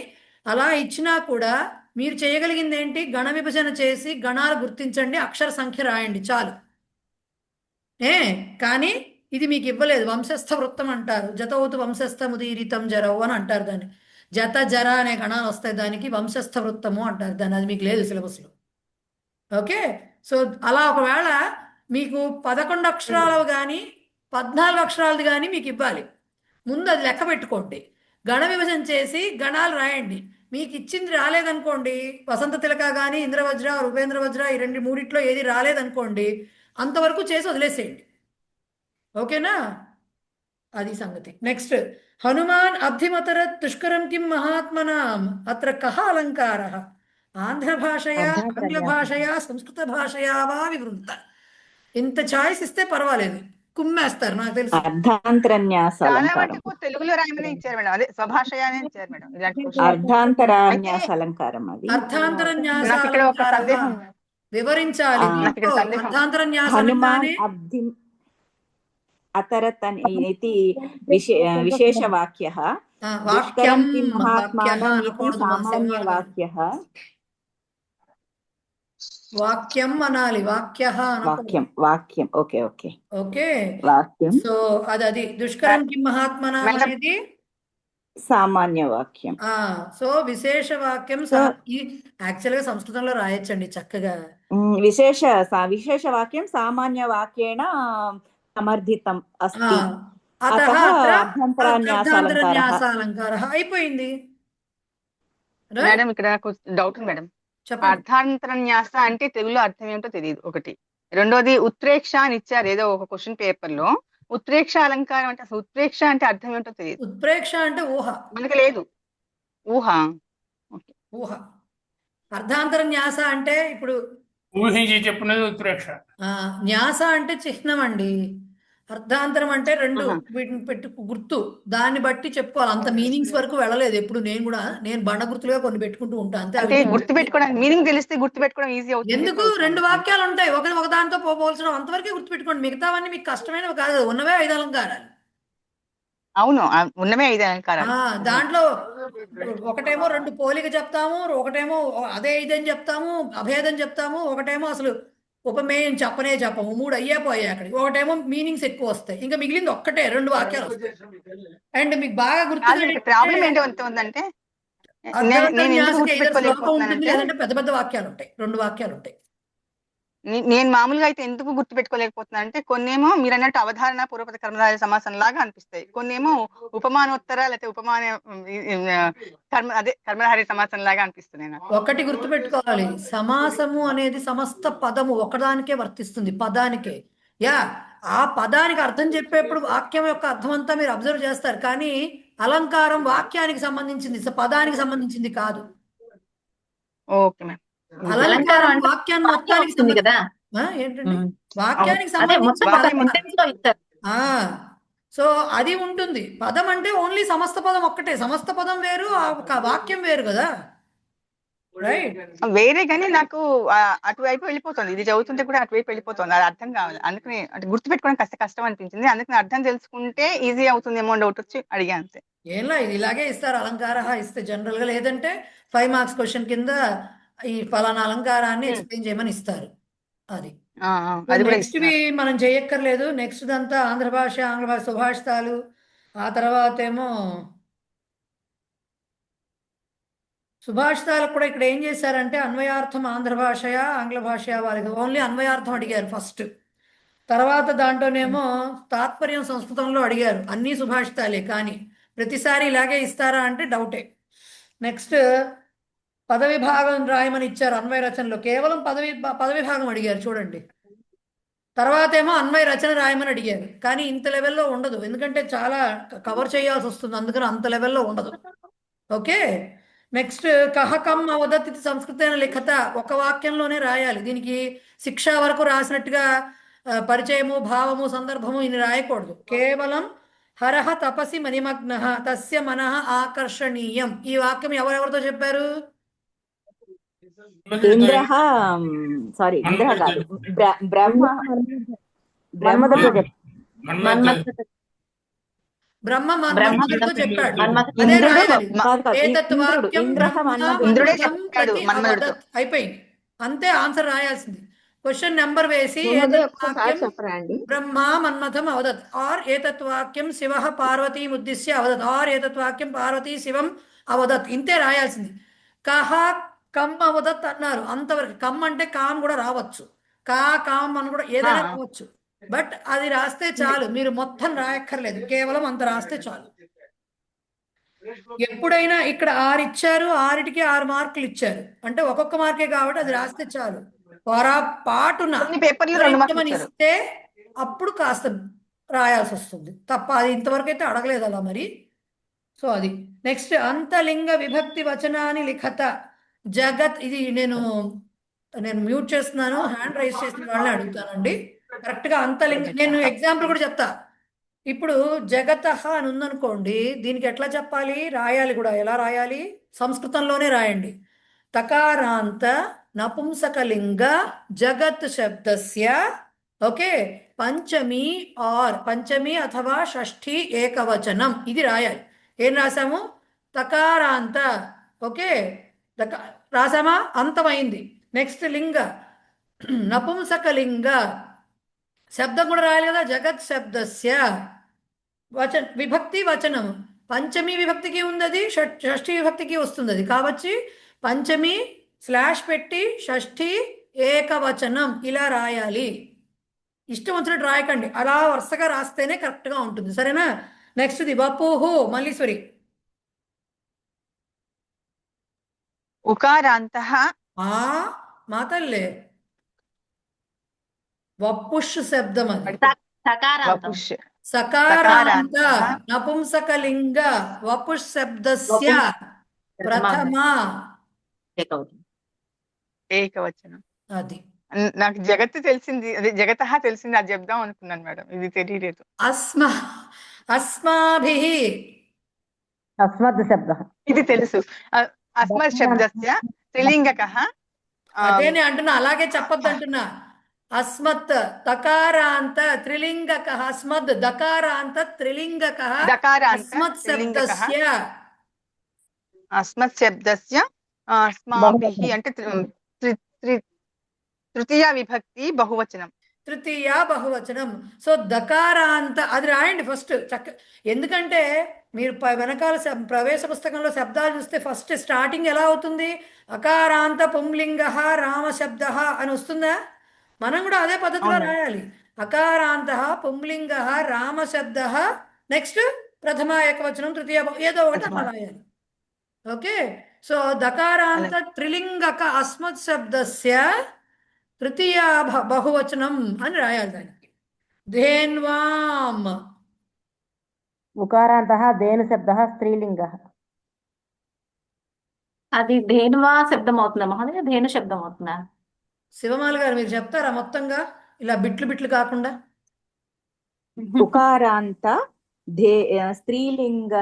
అలా ఇచ్చినా కూడా మీరు చేయగలిగింది ఏంటి, గణ విభజన చేసి గణాలు గుర్తించండి, అక్షర సంఖ్య రాయండి చాలు. కానీ ఇది మీకు ఇవ్వలేదు. వంశస్థ వృత్తం అంటారు. జతౌతు వంశస్థముదీరితం జరవు అని అంటారు దాన్ని. జత జర అనే గణాలు వస్తాయి, దానికి వంశస్థ వృత్తము అంటారు దాన్ని. అది మీకు లేదు సిలబస్లో. ఓకే. సో అలా ఒకవేళ మీకు 11 అక్షరాలు కానీ 14 అక్షరాలది కానీ మీకు ఇవ్వాలి. ముందు అది లెక్క పెట్టుకోండి, గణ విభజన చేసి గణాలు రాయండి. మీకు ఇచ్చింది రాలేదనుకోండి, వసంత తిలక కానీ ఇంద్రవజ్ర ఉపేంద్ర వజ్ర ఈ మూడిట్లో ఏది రాలేదనుకోండి, అంతవరకు చేసి వదిలేసేయండి. ఓకేనా, అది సంగతి. నెక్స్ట్ హనుమాన్ అబ్ధిమతరత్ దుష్కరం కిం మహాత్మనాం అత్ర కః అలంకారః ఆంధ్ర భాషయా ఆంగ్ల భాషయా సంస్కృత భాషయా వా వివృంత. ఇంత ఛాయిస్ ఇస్తే పర్వాలేదు, కుమ్మేస్తారు నాకు తెలుసు. అర్ధాంతరన్యాస చాలా అలంకారం. మటుకు తెలుగులో రాయమని ఇచ్చారు మేడం, అదే స్వభాషయానే ఇచ్చారు మేడం. ఇలాంటి అర్ధాంతరాన్యాస అలంకారం అది. అర్థాంతరన్యాస నాకు ఇక్కడ ఒక సందేహం వివరించాలి. నాకు ఇక్కడ సందేహం. అర్థాంతరన్యాస హనుమాన్ అబ్ధిం అతరత్ ఇది విశేషవాక్యః. దుష్కరం కిం మహాత్మానం ఇది సామాన్యవాక్యః. వాక్యం అనాలి, వాక్యం. ఓకే. ఓకే, వాక్యం. సో అది దుష్కరం కిం మహాత్మనాం అనేది సామాన్య వాక్యం. సో విశేష వాక్యం యాక్చువల్ గా సంస్కృతంలో రాయొచ్చండి చక్కగా. విశేష వాక్యం సామాన్య వాక్యేన సమర్థితం అస్తి. అతః అర్థాంతరన్యాసాలంకారః. అలంకారః అయిపోయింది. మేడం ఇక్కడ నాకు డౌట్ ఉంది మేడం. చెప్పండి. అర్థాంతరన్యాస అంటే తెలుగులో అర్థం ఏమిటో తెలియదు ఒకటి. రెండోది ఉత్ప్రేక్ష అని ఇచ్చారు ఏదో ఒక క్వశ్చన్ పేపర్ లో. ఉత్ప్రేక్ష అలంకారం అంటే అసలు ఉత్ప్రేక్ష అంటే అర్థం ఏమిటో తెలియదు. ఉత్ప్రేక్ష అంటే ఊహ, మనకి లేదు ఊహ. అర్థాంతరన్యాస అంటే ఇప్పుడు ఊహించి చెప్పినది ఉత్ప్రేక్ష. న్యాస అంటే చిహ్నం అండి. అర్థాంతరం అంటే రెండు వీటిని పెట్టు గుర్తు, దాన్ని బట్టి చెప్పుకోవాలి. అంత మీనింగ్స్ వరకు వెళ్ళలేదు ఎప్పుడు. నేను బండ గుర్తులుగా కొన్ని పెట్టుకుంటూ ఉంటాను అంతే. అంటే గుర్తు పెట్టుకోవడానికి మీనింగ్ తెలిస్తే గుర్తు పెట్టుకోవడం ఈజీ అవుతుంది. ఎందుకు, 2 వాక్యాలు ఉంటాయి, ఒక దాంతో పోల్చడం, అంతవరకే గుర్తు పెట్టుకోండి. మిగతావన్నీ మీకు కష్టమైనవి కాదు, ఉన్నవే 5 అలంకారాలు. అవును, ఉన్నవే 5 అలంకారాలు. దాంట్లో ఒకటేమో 2 పోలిక చెప్తాము, ఒకటేమో అదే ఇదని చెప్తాము, అభేదం చెప్తాము, ఒకటేమో అసలు ఉపమేయం చెప్పము. 3 అయ్యాపోయాయి అక్కడికి. ఒకటేమో మీనింగ్స్ ఎక్కువ వస్తాయి, ఇంకా మిగిలింది ఒక్కటే 2 వాక్యాలు వస్తాయి. అండ్ మీకు బాగా ప్రాబ్లం ఏంటో ఉందంటే ఉంటుంది, లేదంటే పెద్ద వాక్యాలు ఉంటాయి, 2 వాక్యాలు ఉంటాయి. నేను మామూలుగా అయితే ఎందుకు గుర్తు పెట్టుకోలేకపోతున్నా అంటే కొన్నేమో మీరు అన్నట్టు అవధారణ పూర్వపద కర్మధారయ సమాసం లాగా అనిపిస్తాయి, కొన్నేమో ఉపమానోత్తర లేకపోతే కర్మధారయ సమాసం లాగా అనిపిస్తున్నాయి నాకు. ఒకటి గుర్తు పెట్టుకోవాలి, సమాసము అనేది సమస్త పదము ఒకదానికే వర్తిస్తుంది, పదానికే. ఆ పదానికి అర్థం చెప్పేప్పుడు వాక్యం యొక్క అర్థం అంతా మీరు అబ్జర్వ్ చేస్తారు, కానీ అలంకారం వాక్యానికి సంబంధించింది, పదానికి సంబంధించింది కాదు. Okay ma'am. అలంకారం వాక్యాన్ని మొత్తానికి కదా, ఏంటండి వాక్యానికి సంబంధించి. సో అది ఉంటుంది. పదం అంటే ఓన్లీ సమస్త పదం ఒక్కటే, సమస్త పదం వేరు, వాక్యం వేరు కదా. రైట్, వేరే కానీ నాకు అటువైపు వెళ్ళిపోతుంది, ఇది చదువుతుంటే కూడా అటువైపు వెళ్ళిపోతుంది, అది అర్థం కావాలి. అందుకని అంటే గుర్తు పెట్టుకోవడం కష్టం అనిపించింది, అందుకని అర్థం తెలుసుకుంటే ఈజీ అవుతుందేమో డౌట్ వచ్చి అడిగా అంతే. ఏంలా ఇది ఇలాగే ఇస్తారు, అలంకార ఇస్తే జనరల్ గా, లేదంటే 5 మార్క్స్ క్వశ్చన్ కింద ఈ ఫలానా అలంకారాన్ని ఎక్స్ప్లెయిన్ చేయమని ఇస్తారు. అది నెక్స్ట్ మనం చేయక్కర్లేదు. నెక్స్ట్ దంతా ఆంధ్ర భాష ఆంగ్ల భాష సుభాషితాలు, ఆ తర్వాత ఏమో సుభాషితాలకు కూడా ఇక్కడ ఏం చేశారంటే అన్వయార్థం ఆంధ్ర భాషయా ఆంగ్ల భాషయా, వాళ్ళకి ఓన్లీ అన్వయార్థం అడిగారు ఫస్ట్. తర్వాత దాంట్లోనేమో తాత్పర్యం సంస్కృతంలో అడిగారు. అన్ని సుభాషితాలే, కానీ ప్రతిసారి ఇలాగే ఇస్తారా అంటే డౌటే. నెక్స్ట్ పదవి భాగం రాయమని ఇచ్చారు అన్వయ రచనలో, కేవలం పదవి భాగం అడిగారు చూడండి. తర్వాత ఏమో అన్వయ రచన రాయమని అడిగారు, కానీ ఇంత లెవెల్లో ఉండదు, ఎందుకంటే చాలా కవర్ చేయాల్సి వస్తుంది, అందుకని అంత లెవెల్లో ఉండదు. ఓకే, నెక్స్ట్ కహకం అవదత్ ఇది సంస్కృతేన లిఖత, ఒక వాక్యంలోనే రాయాలి. దీనికి శిక్ష వరకు రాసినట్టుగా పరిచయము, భావము, సందర్భము ఇన్ని రాయకూడదు. కేవలం హరహ తపసి మణిమగ్న తస్య మనః ఆకర్షణీయం. ఈ వాక్యం ఎవరెవరితో చెప్పారు? ఇంద్ర సారీ ఇంద్ర కాదు, బ్రహ్మ బ్రహ్మతో బ్రహ్మ బ్రహ్మ మన్మథుడితో చెప్పాడు. మన్మథుడు. అదే ఇంద్రుడు రాయాలి. కాదు కాదు ఏతత్ ఇంద్రుడు వాక్యం ఇంద్ర బ్రహ్మ మన్మధుడు ఇంద్రుడే మన్మథం చెప్పాడు ప్రతి మన్మధుడితో. అవదత్. అయిపోయింది, అంతే ఆన్సర్ రాయాల్సింది. క్వశ్చన్ నెంబర్ వేసి మహోదయ ఏతత్ ఒక్కసారి వాక్యం చెప్పరా అండి? బ్రహ్మ మన్మథం అవదత్ ఆర్ ఏతత్ వాక్యం శివ పార్వతీ ఉద్దిశ్య అవదత్ ఆర్ ఏతత్ వాక్యం పార్వతీ శివం అవదత్. ఇంతే రాయాల్సింది. కహ కమ్ అవదత్ అన్నారు, అంతవరకు. కమ్ అంటే కామ్ కూడా రావచ్చు, కామ్ అని కూడా ఏదైనా రావచ్చు. బట్ అది రాస్తే చాలు, మీరు మొత్తం రాయక్కర్లేదు, కేవలం అంత రాస్తే చాలు. ఎప్పుడైనా ఇక్కడ 6 ఇచ్చారు, 6టికి 6 మార్కులు ఇచ్చారు అంటే ఒక్కొక్క మార్కే కాబట్టి అది రాస్తే చాలు. పొరపాటున కొన్ని పేపర్లు 2 మార్కులు ఇచ్చామని ఇచ్చారు. ఇస్తే అప్పుడు కాస్త రాయాల్సి వస్తుంది తప్ప. అది ఇంతవరకు అయితే అడగలేదు అలా మరి. సో అది నెక్స్ట్ అంతలింగ విభక్తి వచనాన్ని లిఖత జగత్. ఇది నేను మ్యూట్ చేస్తున్నాను, హ్యాండ్ రైజ్ చేసిన వాళ్ళని అడుగుతానండి. కరెక్ట్ గా అంతలింగ, నేను ఎగ్జాంపుల్ కూడా చెప్తా. ఇప్పుడు జగతః అని ఉందనుకోండి, దీనికి ఎట్లా చెప్పాలి, రాయాలి కూడా. ఎలా రాయాలి? సంస్కృతంలోనే రాయండి. తకారాంత నపుంసకలింగ జగత్ శబ్దస్య, ఓకే, పంచమి ఆర్ పంచమి అథవా షష్ఠి ఏకవచనం, ఇది రాయాలి. ఏం రాసాము? తకారాంత, ఓకే, రాసామా? అంతమైంది. నెక్స్ట్ లింగ నపుంసకలింగ, శబ్దం కూడా రాయాలి కదా, జగత్ శబ్దస్య విభక్తి వచనం. పంచమి విభక్తికి ఉంది అది, షష్ఠి విభక్తికి వస్తుంది అది. కాబట్టి పంచమి స్లాష్ పెట్టి షష్ఠి ఏకవచనం ఇలా రాయాలి. ఇష్టం వచ్చినట్టు రాయకండి, అలా వరుసగా రాస్తేనే కరెక్ట్గా ఉంటుంది. సరేనా? నెక్స్ట్ ది వపుహు మల్లీశ్వరి. ఉకారాంతః మాతల్లే వపుష్ శబ్దం అది. సకారాంతం. వపుష్ సకారాంత నపుంసకలింగ వపుష్ శబ్దస్య ప్రథమ ఏకవచనం. అది. నాకు జగత్ తెలిసింది, అదే జగతః తెలిసింది, అది చెప్దాం అనుకున్నాను మేడం, ఇది తెలియలేదు. అస్మాభిః అస్మద్ శబ్ద ఇది తెలుసు. అస్మత్ శబ్దస్య త్రిలింగకః. అదే నేను అంటున్నా, అలాగే చెప్పొద్దు అంటున్నా. అస్మత్ తకారాంత త్రిలింగకః, అస్మద్ దకారాంత త్రిలింగకః, దకారాంత అస్మత్ త్రిలింగకః. శబ్దస్య అస్మత్ శబ్దస్య అస్మాభిః అంటే తృతీయ విభక్తి బహువచనం. తృతీయ బహువచనం. సో దకారాంత అది రాయండి ఫస్ట్ ఎందుకంటే మీరు వెనకాల ప్రవేశ పుస్తకంలో శబ్దాలు చూస్తే ఫస్ట్ స్టార్టింగ్ ఎలా అవుతుంది? అకారాంత పుంలింగ రామశబ్ద అని వస్తుందా? మనం కూడా అదే పద్ధతిలో రాయాలి. అకారాంత పుంలింగ రామశబ్ద, నెక్స్ట్ ప్రథమ ఏకవచనం, తృతీయ ఏదో ఒకటి అట్లా రాయాలి. ఓకే. సో దకారాంత త్రిలింగక అస్మత్ శబ్దస్య తృతీయ బహువచనం అని రాయాలి దానికి. ధేన్వాం. ఉకారాంత ధేను శబ్ద స్త్రీలింగ. అది ధేనువా శబ్దం అవుతుందా మహోదయ? ధేను శబ్దం అవుతుందా? శివమాల గారు మీరు చెప్తారా మొత్తంగా, ఇలా బిట్లు కాకుండా? ఉకారాంత స్త్రీలింగ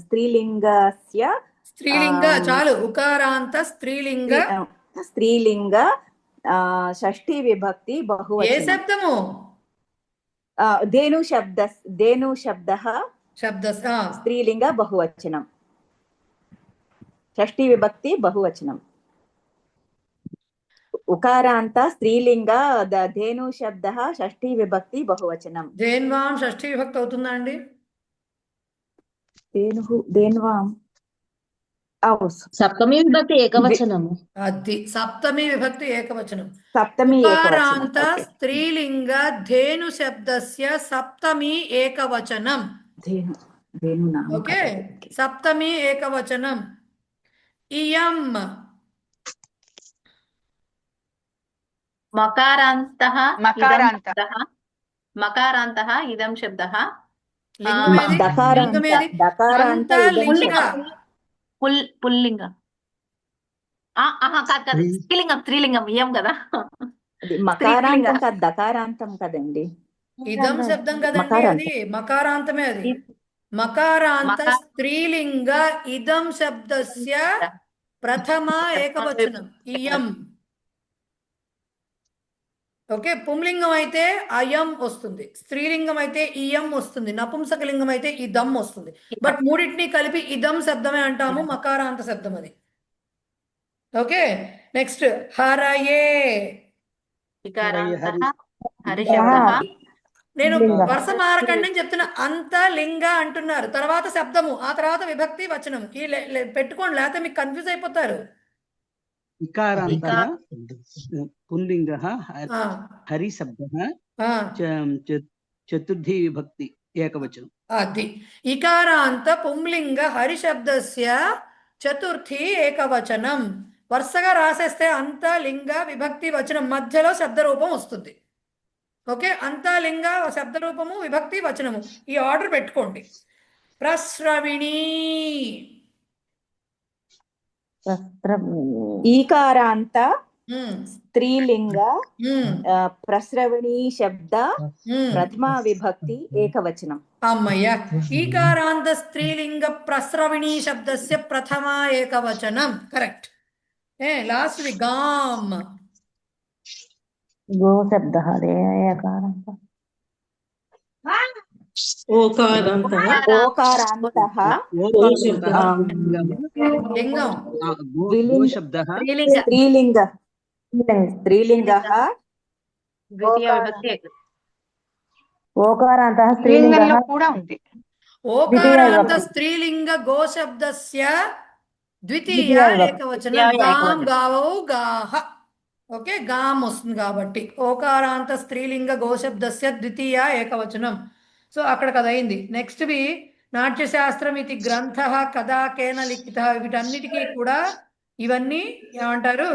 స్త్రీలింగస్య స్త్రీలింగ చాలు. ఉకారాంత స్త్రీలింగ షష్ఠీ విభక్తి ఏ బహువచనం. శబ్దము? ధేను శబ్ద స్త్రీలింగ బహువచనం, షష్ఠీ విభక్తి బహువచనం. ఉకారాంత స్త్రీలింగ ధేను శబ్ద షష్ఠీ విభక్తి బహువచనం. ధేన్వాం షష్ఠీ విభక్తి అవుతుందా అండి? ధేన్వాం సప్తమి విభక్తి ఏకవచనము. అది సప్తమి విభక్తి ఏకవచనం. సప్తమి ఉకారాంత స్త్రీలింగ ధేను శబ్దస్య సప్తమి ఏకవచనం. ఓకే, సప్తమి ఏకవచనం. ఇయం మకారాంతః ఇదం శబ్దః. లింగమేది? దకారాంత లింగమేది? దకారాంత అంతలింగ. పుల్లింగ కాదు స్త్రీలింగం ఇయ్యం కదా. అది స్త్రీలింగ మకారాంతం కాదు, దకారాంతం కదండి. ఇదం శబ్దం కదండి, మకారాంతం. అది మకారాంతమే. అది మకారాంత మకా- స్త్రీలింగ ఇదం శబ్దస్య ప్రథమ ఏకవచనం ఇయం. ఓకే, పుంలింగం అయితే అయం వస్తుంది, స్త్రీలింగం అయితే ఇయం వస్తుంది, నపుంసకలింగం అయితే ఇదం వస్తుంది. బట్ మూడింటిని కలిపి ఇదం శబ్దమే అంటాము, మకారాంత శబ్దం అది. Okay, next హరయే. హరిశబ్దః నేను లింగ. వరుస మారకండి అని చెప్తున్నా, అంత లింగ అంటున్నారు, తర్వాత శబ్దము, ఆ తర్వాత విభక్తి వచనం. ఈ పెట్టుకోండి, లేకపోతే మీకు కన్ఫ్యూజ్ అయిపోతారు. ఇకారాంతః పుల్లింగః ఆ, హరి శబ్దః ఆ, చతుర్థి విభక్తి ఏకవచనం. అది ఇకారాంత పుంలింగ హరిశబ్దస్య చతుర్థి ఏకవచనం. వరుసగా రాసేస్తే అంత లింగ విభక్తి వచనం, మధ్యలో శబ్ద రూపం వస్తుంది. ఓకే, అంత లింగ శబ్ద రూపము విభక్తి వచనము, ఈ ఆర్డర్ పెట్టుకోండి. ప్రస్రవిణి. ఈకారాంత ఉమ్, స్త్రీలింగ ఉమ్, ప్రస్రవణీ శబ్ద ఉమ్. ప్రథమా విభక్తి ఏకవచనం. అమ్మయ్య, ఈకారాంత స్త్రీలింగ ప్రస్రవిణీ శబ్దస్య ప్రథమ ఏకవచనం. కరెక్ట్. లాస్ట్ వి గామ్. గో శబ్దః ఏకారాంత ఓకారాంతః ఓకారాంతః లింగం. శబ్దః స్త్రీలింగః ద్వితీయ విభక్తి ఓకారాంతః స్త్రీలింగంలో కూడా ఉంది. ఓకారాంత స్త్రీలింగ గో శబ్దస్య ద్వితీయ ఏకవచనం గాం గావౌ గాహ. ఓకే, గాం వస్తుంది కాబట్టి ఓకారాంత స్త్రీలింగ గో శబ్దస్య ద్వితీయ ఏకవచనం. సో అక్కడ కదా అయింది. నెక్స్ట్ వి నాట్యశాస్త్రం ఇది గ్రంథ కదా కేన లిఖిత. వీటన్నిటికీ కూడా ఇవన్నీ ఏమంటారు,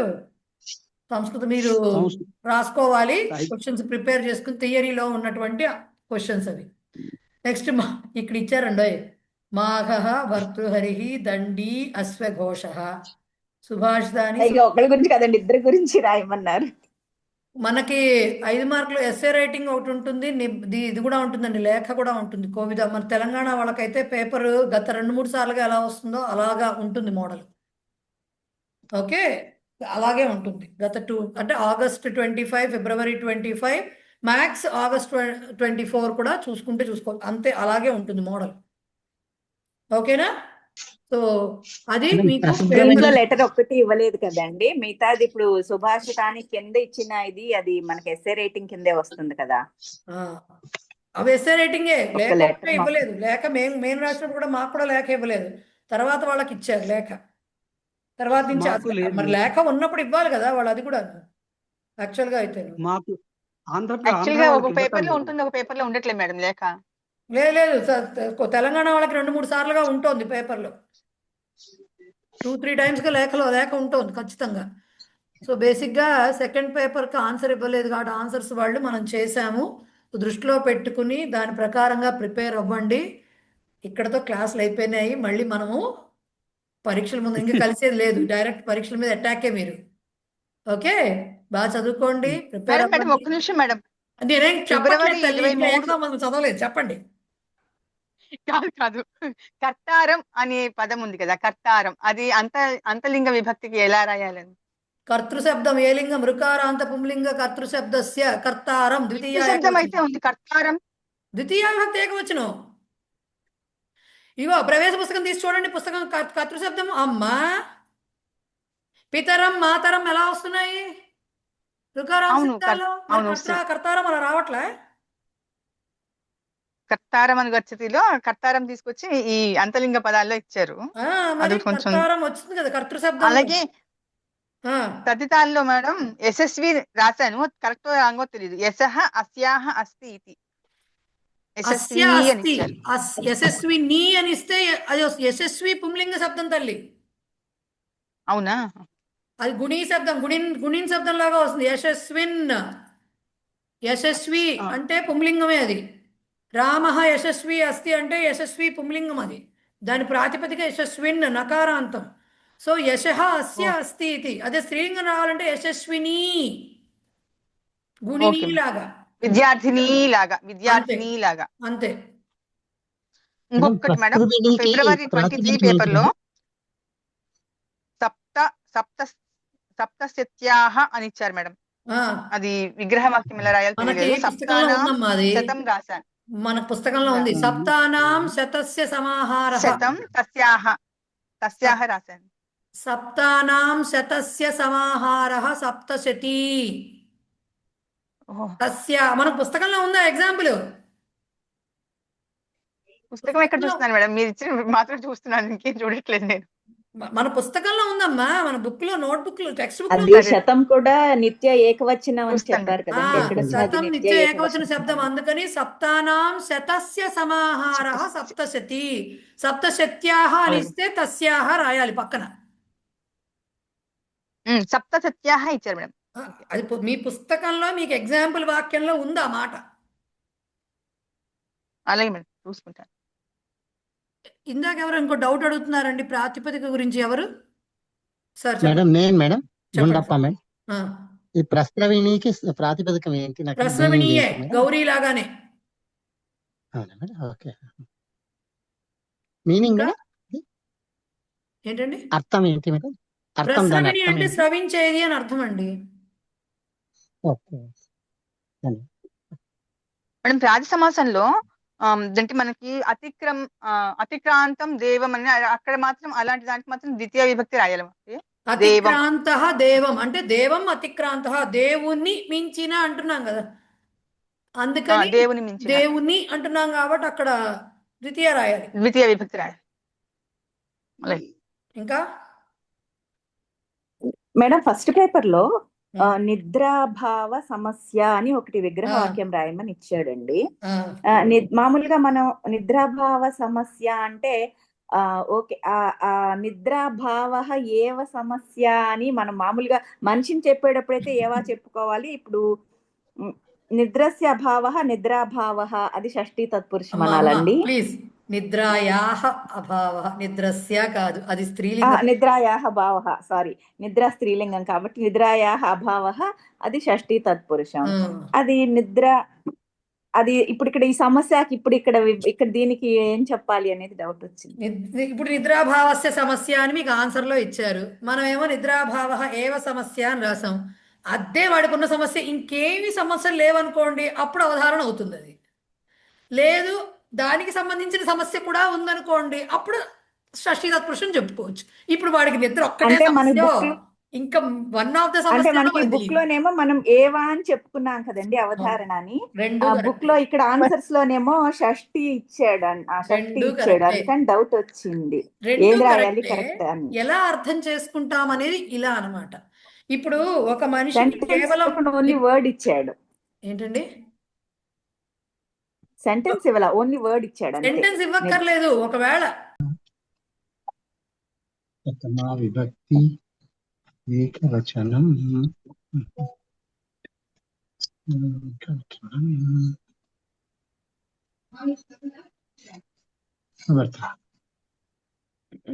సంస్కృతం మీరు రాసుకోవాలి, క్వశ్చన్స్ ప్రిపేర్ చేసుకుని థియరీలో ఉన్నటువంటి క్వశ్చన్స్ అవి. నెక్స్ట్ ఇక్కడ ఇచ్చారండి, మాఘ భర్తృహరి దండి అశ్వఘోష సుభాషితాని. ఒకళ్ళ గురించి కదండి, ఇద్దరి గురించి రాయమన్నారు. మనకి 5 మార్కులు ఎస్ఏ రైటింగ్ ఒకటి ఉంటుంది, ఇది కూడా ఉంటుందండి, లేఖ కూడా ఉంటుంది. కోవిద మన తెలంగాణ వాళ్ళకైతే పేపర్ గత 2-3 సార్లుగా ఎలా వస్తుందో అలాగా ఉంటుంది మోడల్. ఓకే, అలాగే ఉంటుంది. గత 2 అంటే ఆగస్ట్ 25, ఫిబ్రవరి 25, మ్యాక్స్ ఆగస్ట్ 24 కూడా చూసుకోవాలి, అంతే, అలాగే ఉంటుంది మోడల్. ఓకేనా? సో అది మీకు ఇందులో లెటర్ ఒక్కటి ఇవ్వలేదు కదండి, మిగతాది ఇప్పుడు సుభాషితానికి కింద ఇచ్చిన ఇది అది మనకి ఎస్ఏ రేటింగ్ కిందే వస్తుంది కదా. అవి ఎస్ఏ రేటింగే, లేఖ letter ఇవ్వలేదు. లేఖ మేము రాసినప్పుడు కూడా మాకు కూడా లేఖ ఇవ్వలేదు, తర్వాత వాళ్ళకి ఇచ్చారు లేఖ. తర్వాత నుంచి మరి లేఖ ఉన్నప్పుడు ఇవ్వాలి కదా వాళ్ళు, అది కూడా యాక్చువల్ గా అయితే మాకు యాక్చువల్ గా ఒక పేపర్ లో ఉంటుంది, ఒక పేపర్ లో ఉండట్లేదు మేడం లేఖ. లేదు తెలంగాణ వాళ్ళకి 2-3 సార్లుగా ఉంటుంది పేపర్లో, 2-3 టైమ్స్గా లేఖ ఉంటుంది ఖచ్చితంగా. సో బేసిక్గా సెకండ్ పేపర్కి ఆన్సర్ ఇవ్వలేదు కాబట్టి ఆన్సర్స్ వాళ్ళు మనం చేసాము, దృష్టిలో పెట్టుకుని దాని ప్రకారంగా ప్రిపేర్ అవ్వండి. ఇక్కడతో క్లాసులు అయిపోయినాయి, మళ్ళీ మనము పరీక్షల ముందు ఇంకా కలిసేది లేదు, డైరెక్ట్ పరీక్షల మీద అటాకే మీరు. ఓకే, బాగా చదువుకోండి, ప్రిపేర్ మేడం ఒక్క నిమిషం మేడం, నేనేం ఫిబ్రవరి చెప్పట్లేదు, 23 మనం చదవలేదు, చెప్పండి. కాదు కర్తారం అనే పదం ఉంది కదా, కర్తారం అది అంతలింగ విభక్తికి ఎలా రాయాలని? కర్తృశబ్దం ఏ లింగం? ఋకారాంత పుంలింగ కర్తృశబ్దస్య కర్తారం ద్వితీయ శబ్దం అయితే ఉంది కర్తారం, ద్వితీయ విభక్తి ఏకవచనం. ఇగో ప్రవేశ పుస్తకం తీసి చూడండి, పుస్తకం కర్తృశబ్దం. అమ్మా పితరం మాతరం ఎలా వస్తున్నాయి ఋకారాంత శబ్దాలు? కర్తారం అలా రావట్లే. కర్తారం అని గచ్చతిలో కర్తారం తీసుకొచ్చి ఈ అంతలింగ పదాల్లో ఇచ్చారు, అది కొంచెం కర్తారం వచ్చింది కదా కర్తృశబ్దం. అలాగే తదితాల్లో మేడం యశస్వి రాశాను, కరెక్ట్ రాంగో తెలియదు. యశః అస్యాహ అస్తి ఇది యశస్వి నీ అని ఇస్తే అది యశస్వి పుంలింగ శబ్దం తల్లి. అవునా? అది గుణీ శబ్దం, గుణిన్ శబ్దం లాగా వస్తుంది. యశస్వి అంటే పుంలింగమే అది. రామ యశస్వి అస్తి అంటే యశస్వి పుంలింగం అది. దాని ప్రాతిపదిక యశస్విన్ నకారాంతం. సో యశః అస్య ఓ, అస్తి ఇది. అదే స్త్రీలింగం రావాలంటే యశస్విని గుణిని ఓకే మేడం. లాగా. విద్యార్థిని లాగా, అంతే విద్యార్థిని లాగా. అంతే. మేడం ఇంకొకటి మేడం, ప్రకృతికి ఫిబ్రవరి 23 ప్రాతినిధ్యం ఏంటి పేపర్లో మేడం? సప్త సప్త సప్తశత్యాహ అని ఇచ్చారు మేడం. ఆ, అది విగ్రహ వాక్యం ఎలా రాయాలో మనకి తెలియలేదు. పుస్తకంలో సప్తానాం ఉందమ్మా అది. శతం రాశాను. మన పుస్తకంలో ఉంది. సప్తానాం శతస్య సమాహారః. శతం తస్యాహ తస్యాహ రాశాను. సప్తానాం శతస్య సమాహారః సప్తశతి. ఓహో, తస్య మన పుస్తకంలో ఉందా ఎగ్జాంపుల్? పుస్తకం ఎక్కడ చూస్తున్నాను మేడం? మీరు ఇచ్చిన మాత్రం చూస్తున్నాను, ఇంకేం చూడట్లేదు నేను. మన పుస్తకంలో ఉందమ్మా, మన బుక్ లో, నోట్ బుక్ లో, టెక్స్ట్ బుక్ లో అది ఉంది. శతం కూడా నిత్య ఏకవచనం అని చూస్తాను చెప్పారు ఆ, కదండి, ఎక్కడ వచ్చినా అది శతం నిత్య నిత్య ఏకవచన ఏకవచనం. శబ్దం, అందుకని సప్తానాం శతస్య సమాహారః సప్తశతి. సప్తశత్యాహ అని ఇస్తే తస్యాహ రాయాలి పక్కన. సప్త సత్యాహ ఇచ్చారు మేడం. ఆ, అది మీ పుస్తకంలో మీకు ఎగ్జాంపుల్ వాక్యంలో ఉందా మాట? అలాగే మేడం, చూసుకుంటాను. ఇందాక ఎవరు ఇంకో డౌట్ అడుగుతున్నారండి ప్రాతిపదిక గురించి, ఎవరు సార్? మేడం నేను మేడం గుండప్ప చెప్పండి. మేడం. ఆ, ఈ ప్రశ్నవినికి ప్రాతిపదికం ఏంటి? నాకు meaning ప్రశ్నవినియే ఏంటి మేడం? గౌరీ లాగానే. అవునా మేడం? ఓకే. మీనింగ్ ఇంకా మేడం, ఏంటండి? అర్థం ఏంటి మేడం? అర్థం, దాని ప్రశ్నవిని అర్థం అంటే ఏంటి? స్రవించేది అని అర్థం అండి. ఓకే. మేడం ప్రాజ సమాసంలో అంటే మనకి అతిక్రాంతం దేవం అని అక్కడ మాత్రం, అలాంటి దానికి మాత్రం ద్వితీయ విభక్తి రాయాలి మనకి. దేవం, అతిక్రాంత దేవం అంటే దేవం అతిక్రాంత, దేవుణ్ణి మించిన అంటున్నాం కదా, అందుకని దేవుని మించిన దేవుణ్ణి అంటున్నాం కాబట్టి అక్కడ ద్వితీయ రాయాలి. ద్వితీయ విభక్తి రాయాలి. అలాగే. ఇంకా మేడం ఫస్ట్ పేపర్ లో నిద్రాభావ సమస్య అని ఒకటి విగ్రహ వాక్యం రాయమని ఇచ్చాడండి. మామూలుగా మనం నిద్రాభావ సమస్య అంటే ఓకే, ఆ నిద్రాభావ ఏవ సమస్య అని మనం మామూలుగా మనిషిని చెప్పేటప్పుడైతే ఏవా చెప్పుకోవాలి. ఇప్పుడు నిద్రస్య అభావ నిద్రాభావ అది షష్ఠీ తత్పురుషం అనాలండి. ప్లీజ్, నిద్రాయాహ అభావ, నిద్రస్య కాదు, అది స్త్రీలింగం. నిద్రాయాహ భావ, సారీ, నిద్ర స్త్రీలింగం కాబట్టి నిద్రాయాహ అభావ అది షష్ఠీ తత్పురుషం. అది నిద్ర, అది ఇప్పుడు ఇక్కడ ఈ సమస్యకి ఇక్కడ దీనికి ఏం చెప్పాలి అనేది డౌట్ వచ్చింది. ఇప్పుడు నిద్రాభావస్య సమస్య అని మీకు ఆన్సర్ లో ఇచ్చారు, మనం ఏమో నిద్రాభావ ఏవ సమస్య అని రాసాం. అదే వాడికి ఉన్న సమస్య, ఇంకేమి సమస్యలు లేవనుకోండి, అప్పుడు అవధారణ అవుతుంది. అది లేదు, దానికి సంబంధించిన సమస్య కూడా ఉందనుకోండి, అప్పుడు షష్ఠీ తత్పురుషం చెప్పుకోవచ్చు. ఇప్పుడు వాడికి నిద్ర ఒక్కటే సమస్య, ఇంకా వన్ ఆఫ్ ద అంటే సమస్య మనకి బుక్ లోనేమో మనం ఏవా అని చెప్పుకున్నాం కదండి అవధారణ అని. బుక్ లో ఇక్కడ ఆన్సర్స్ లోనేమో షష్ఠి ఇచ్చాడు, అందుకని డౌట్ వచ్చింది ఏం రాయాలి కరెక్ట్ అని. ఎలా అర్థం చేసుకుంటాం అనేది ఇలా అన్నమాట. ఇప్పుడు ఒక మనిషి కేవలం ఓన్లీ వర్డ్ ఇచ్చాడు. ఏంటండి? సెంటెన్స్ ఇవ్వాల, ఓన్లీ వర్డ్ ఇచ్చాడు. సెంటెన్స్ ఇవ్వక్కర్లేదు. ఒకవేళ ప్రథమా విభక్తి ఏకవచనం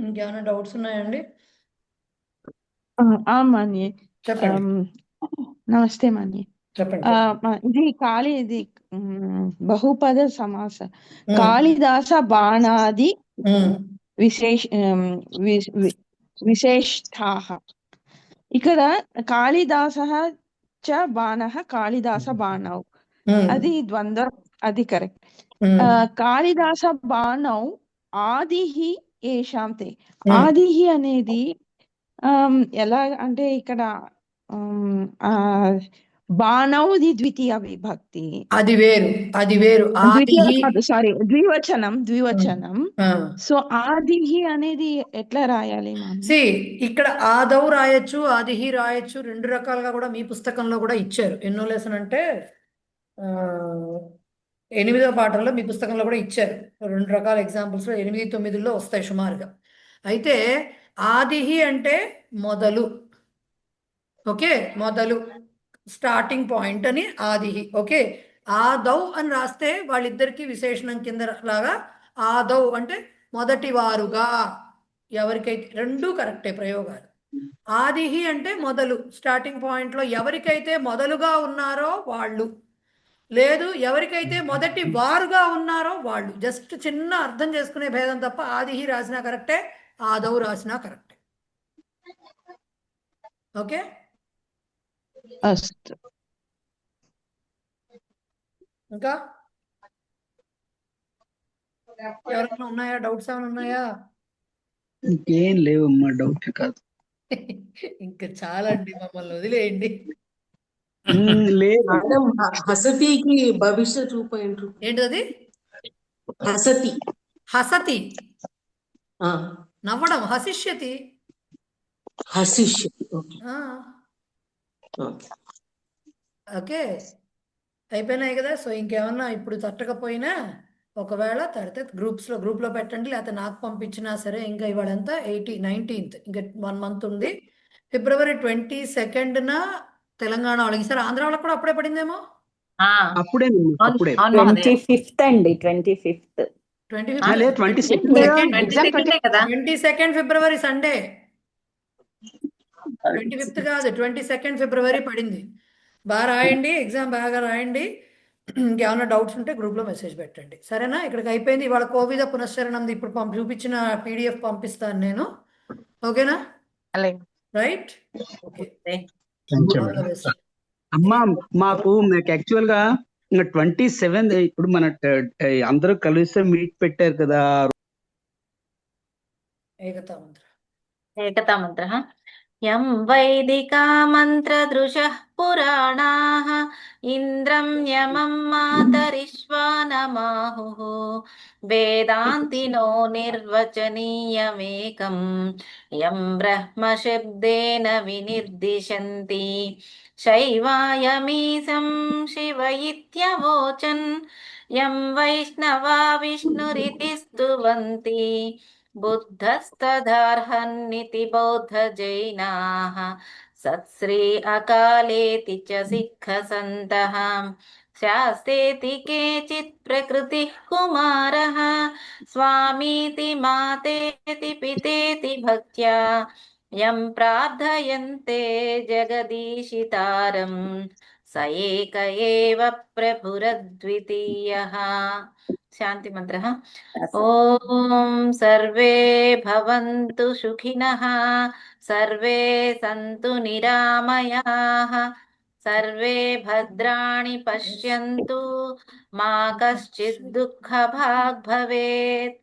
ఇంకేమైనా డౌట్స్ ఉన్నాయండి? మాన్యే చెప్పండి. నమస్తే మాన్యే. చెప్పండి. ఇది ఇది బహుపద సమాస కాళిదాస బాణాది విశేషాః. ఇక్కడ కాళిదాస చ బాణః కాళిదాస బాణౌ, అది ద్వంద్వ, అది కరెక్ట్. కాళిదాస బాణౌ ఆదిః ఏషాం తే. ఆదిః అనేది ఎలా అంటే ఇక్కడ బాణౌది ద్వితీయ విభక్తి, అది వేరు, అది వేరు. సారీ, ద్వివచనం. సో ఆదిః అనేది ఎట్లా రాయాలి? ఇక్కడ ఆదౌ రాయొచ్చు, ఆదిహి రాయొచ్చు, రెండు రకాలుగా కూడా మీ పుస్తకంలో కూడా ఇచ్చారు. ఎన్నో లెసన్ అంటే 8వ పాఠంలో మీ పుస్తకంలో కూడా ఇచ్చారు. రెండు రకాల ఎగ్జాంపుల్స్ 8, 9లో వస్తాయి సుమారుగా. అయితే ఆదిహి అంటే మొదలు, ఓకే, మొదలు, స్టార్టింగ్ పాయింట్ అని ఆదిహి. ఓకే, ఆదౌ అని రాస్తే వాళ్ళిద్దరికి విశేషణం కింద లాగా ఆదౌ అంటే మొదటి వారుగా, ఎవరికైతే, రెండూ కరెక్టే ప్రయోగాలు. ఆదిహి అంటే మొదలు, స్టార్టింగ్ పాయింట్లో ఎవరికైతే మొదలుగా ఉన్నారో వాళ్ళు, లేదు ఎవరికైతే మొదటి వారుగా ఉన్నారో వాళ్ళు. జస్ట్ చిన్న అర్థం చేసుకునే భేదం తప్ప ఆదిహి రాసినా కరెక్టే, ఆదౌ రాసినా కరెక్టే. ఓకే, అస్తు. ఇంకా ఎవరైనా ఉన్నాయా? డౌట్స్ ఏమైనా ఉన్నాయా? ఇంకేం లేవు అమ్మా, డౌట్ కాదు. ఇంకా చాలా అండి, మమ్మల్ని వదిలేయండి. లేదు మేడం హసతికి భవిష్యత్ రూపాయింటు ఏంటది? హసతి హసతి, ఆ, నవ్వడం, హసిష్యతి. హసిష్యతి. ఓకే ఆ, ఓకే. ఓకే, అయిపోయినాయి కదా. సో ఇంకేమన్నా ఇప్పుడు తట్టకపోయినా ఒకవేళ తడితే గ్రూప్లో పెట్టండి, లేకపోతే నాకు పంపించినా సరే. ఇంకా ఇవాళంతా 19th, ఇంకా 1 month ఉంది. ఫిబ్రవరి 22nd తెలంగాణ వాళ్ళకి, ఈసారి ఆంధ్ర వాళ్ళకి కూడా అప్పుడే పడిందేమో. అప్పుడే అప్పుడే 25th అండి, 25th. 22nd ఫిబ్రవరి సండే. 25th కాదు, 22nd ఫిబ్రవరి పడింది. బాగా రాయండి, ఎగ్జామ్ బాగా రాయండి. ఇంకేమైనా డౌట్స్ ఉంటే గ్రూప్లో మెసేజ్ పెట్టండి, సరేనా? ఇక్కడికి అయిపోయింది ఇవాళ కోవిద పునశ్చరణం. ఇప్పుడు చూపించిన PDF పంపిస్తాను నేను, ఓకేనా? అలాగే. రైట్, ఓకే, అమ్మా. మాకు యాక్చువల్ గా 27 ఇప్పుడు మన అందరూ కలిసి మీట్ పెట్టారు కదా. ఏకతా మంత్ర. ఏకతా మంత్ర. యం వైదికా మంత్రదృశః పురాణాః ఇంద్రం యమం మాతరిశ్వానమాహుః వేదాంతినో నిర్వచనీయమేకం యం బ్రహ్మశబ్దేన వినిర్దిశంతి శైవాయమీశం శివ ఇత్యవోచన్ యం వైష్ణవా విష్ణురితి స్తువంతి బుద్ధస్తదార్హన్నితి బౌద్ధ జైనాః సత్శ్రీ అకాలేతి చ సిక్ఖ సంతః శాస్తేతి కేచిత్ ప్రకృతిః కుమారః స్వామీతి మాతేతి పితేతి భక్త్యా యం ప్రార్థయంతే జగదీశితారం స ఏక ఏవ ప్రభురద్వితీయః. శాంతి మంత్రః. ఓం సర్వే భవంతు సుఖినః, సర్వే సంతు నిరామయాః, సర్వే భద్రాణి పశ్యంతు, మా కశ్చిద్ దుఃఖభాగ్ భవేత్.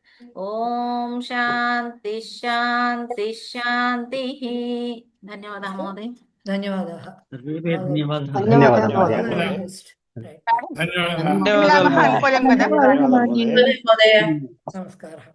ఓం శాంతి శాంతి శాంతి. ధన్యవాదాలు మహోదయ. ధన్యవాదాలు. అనుకోలేం కదా. నమస్కారం.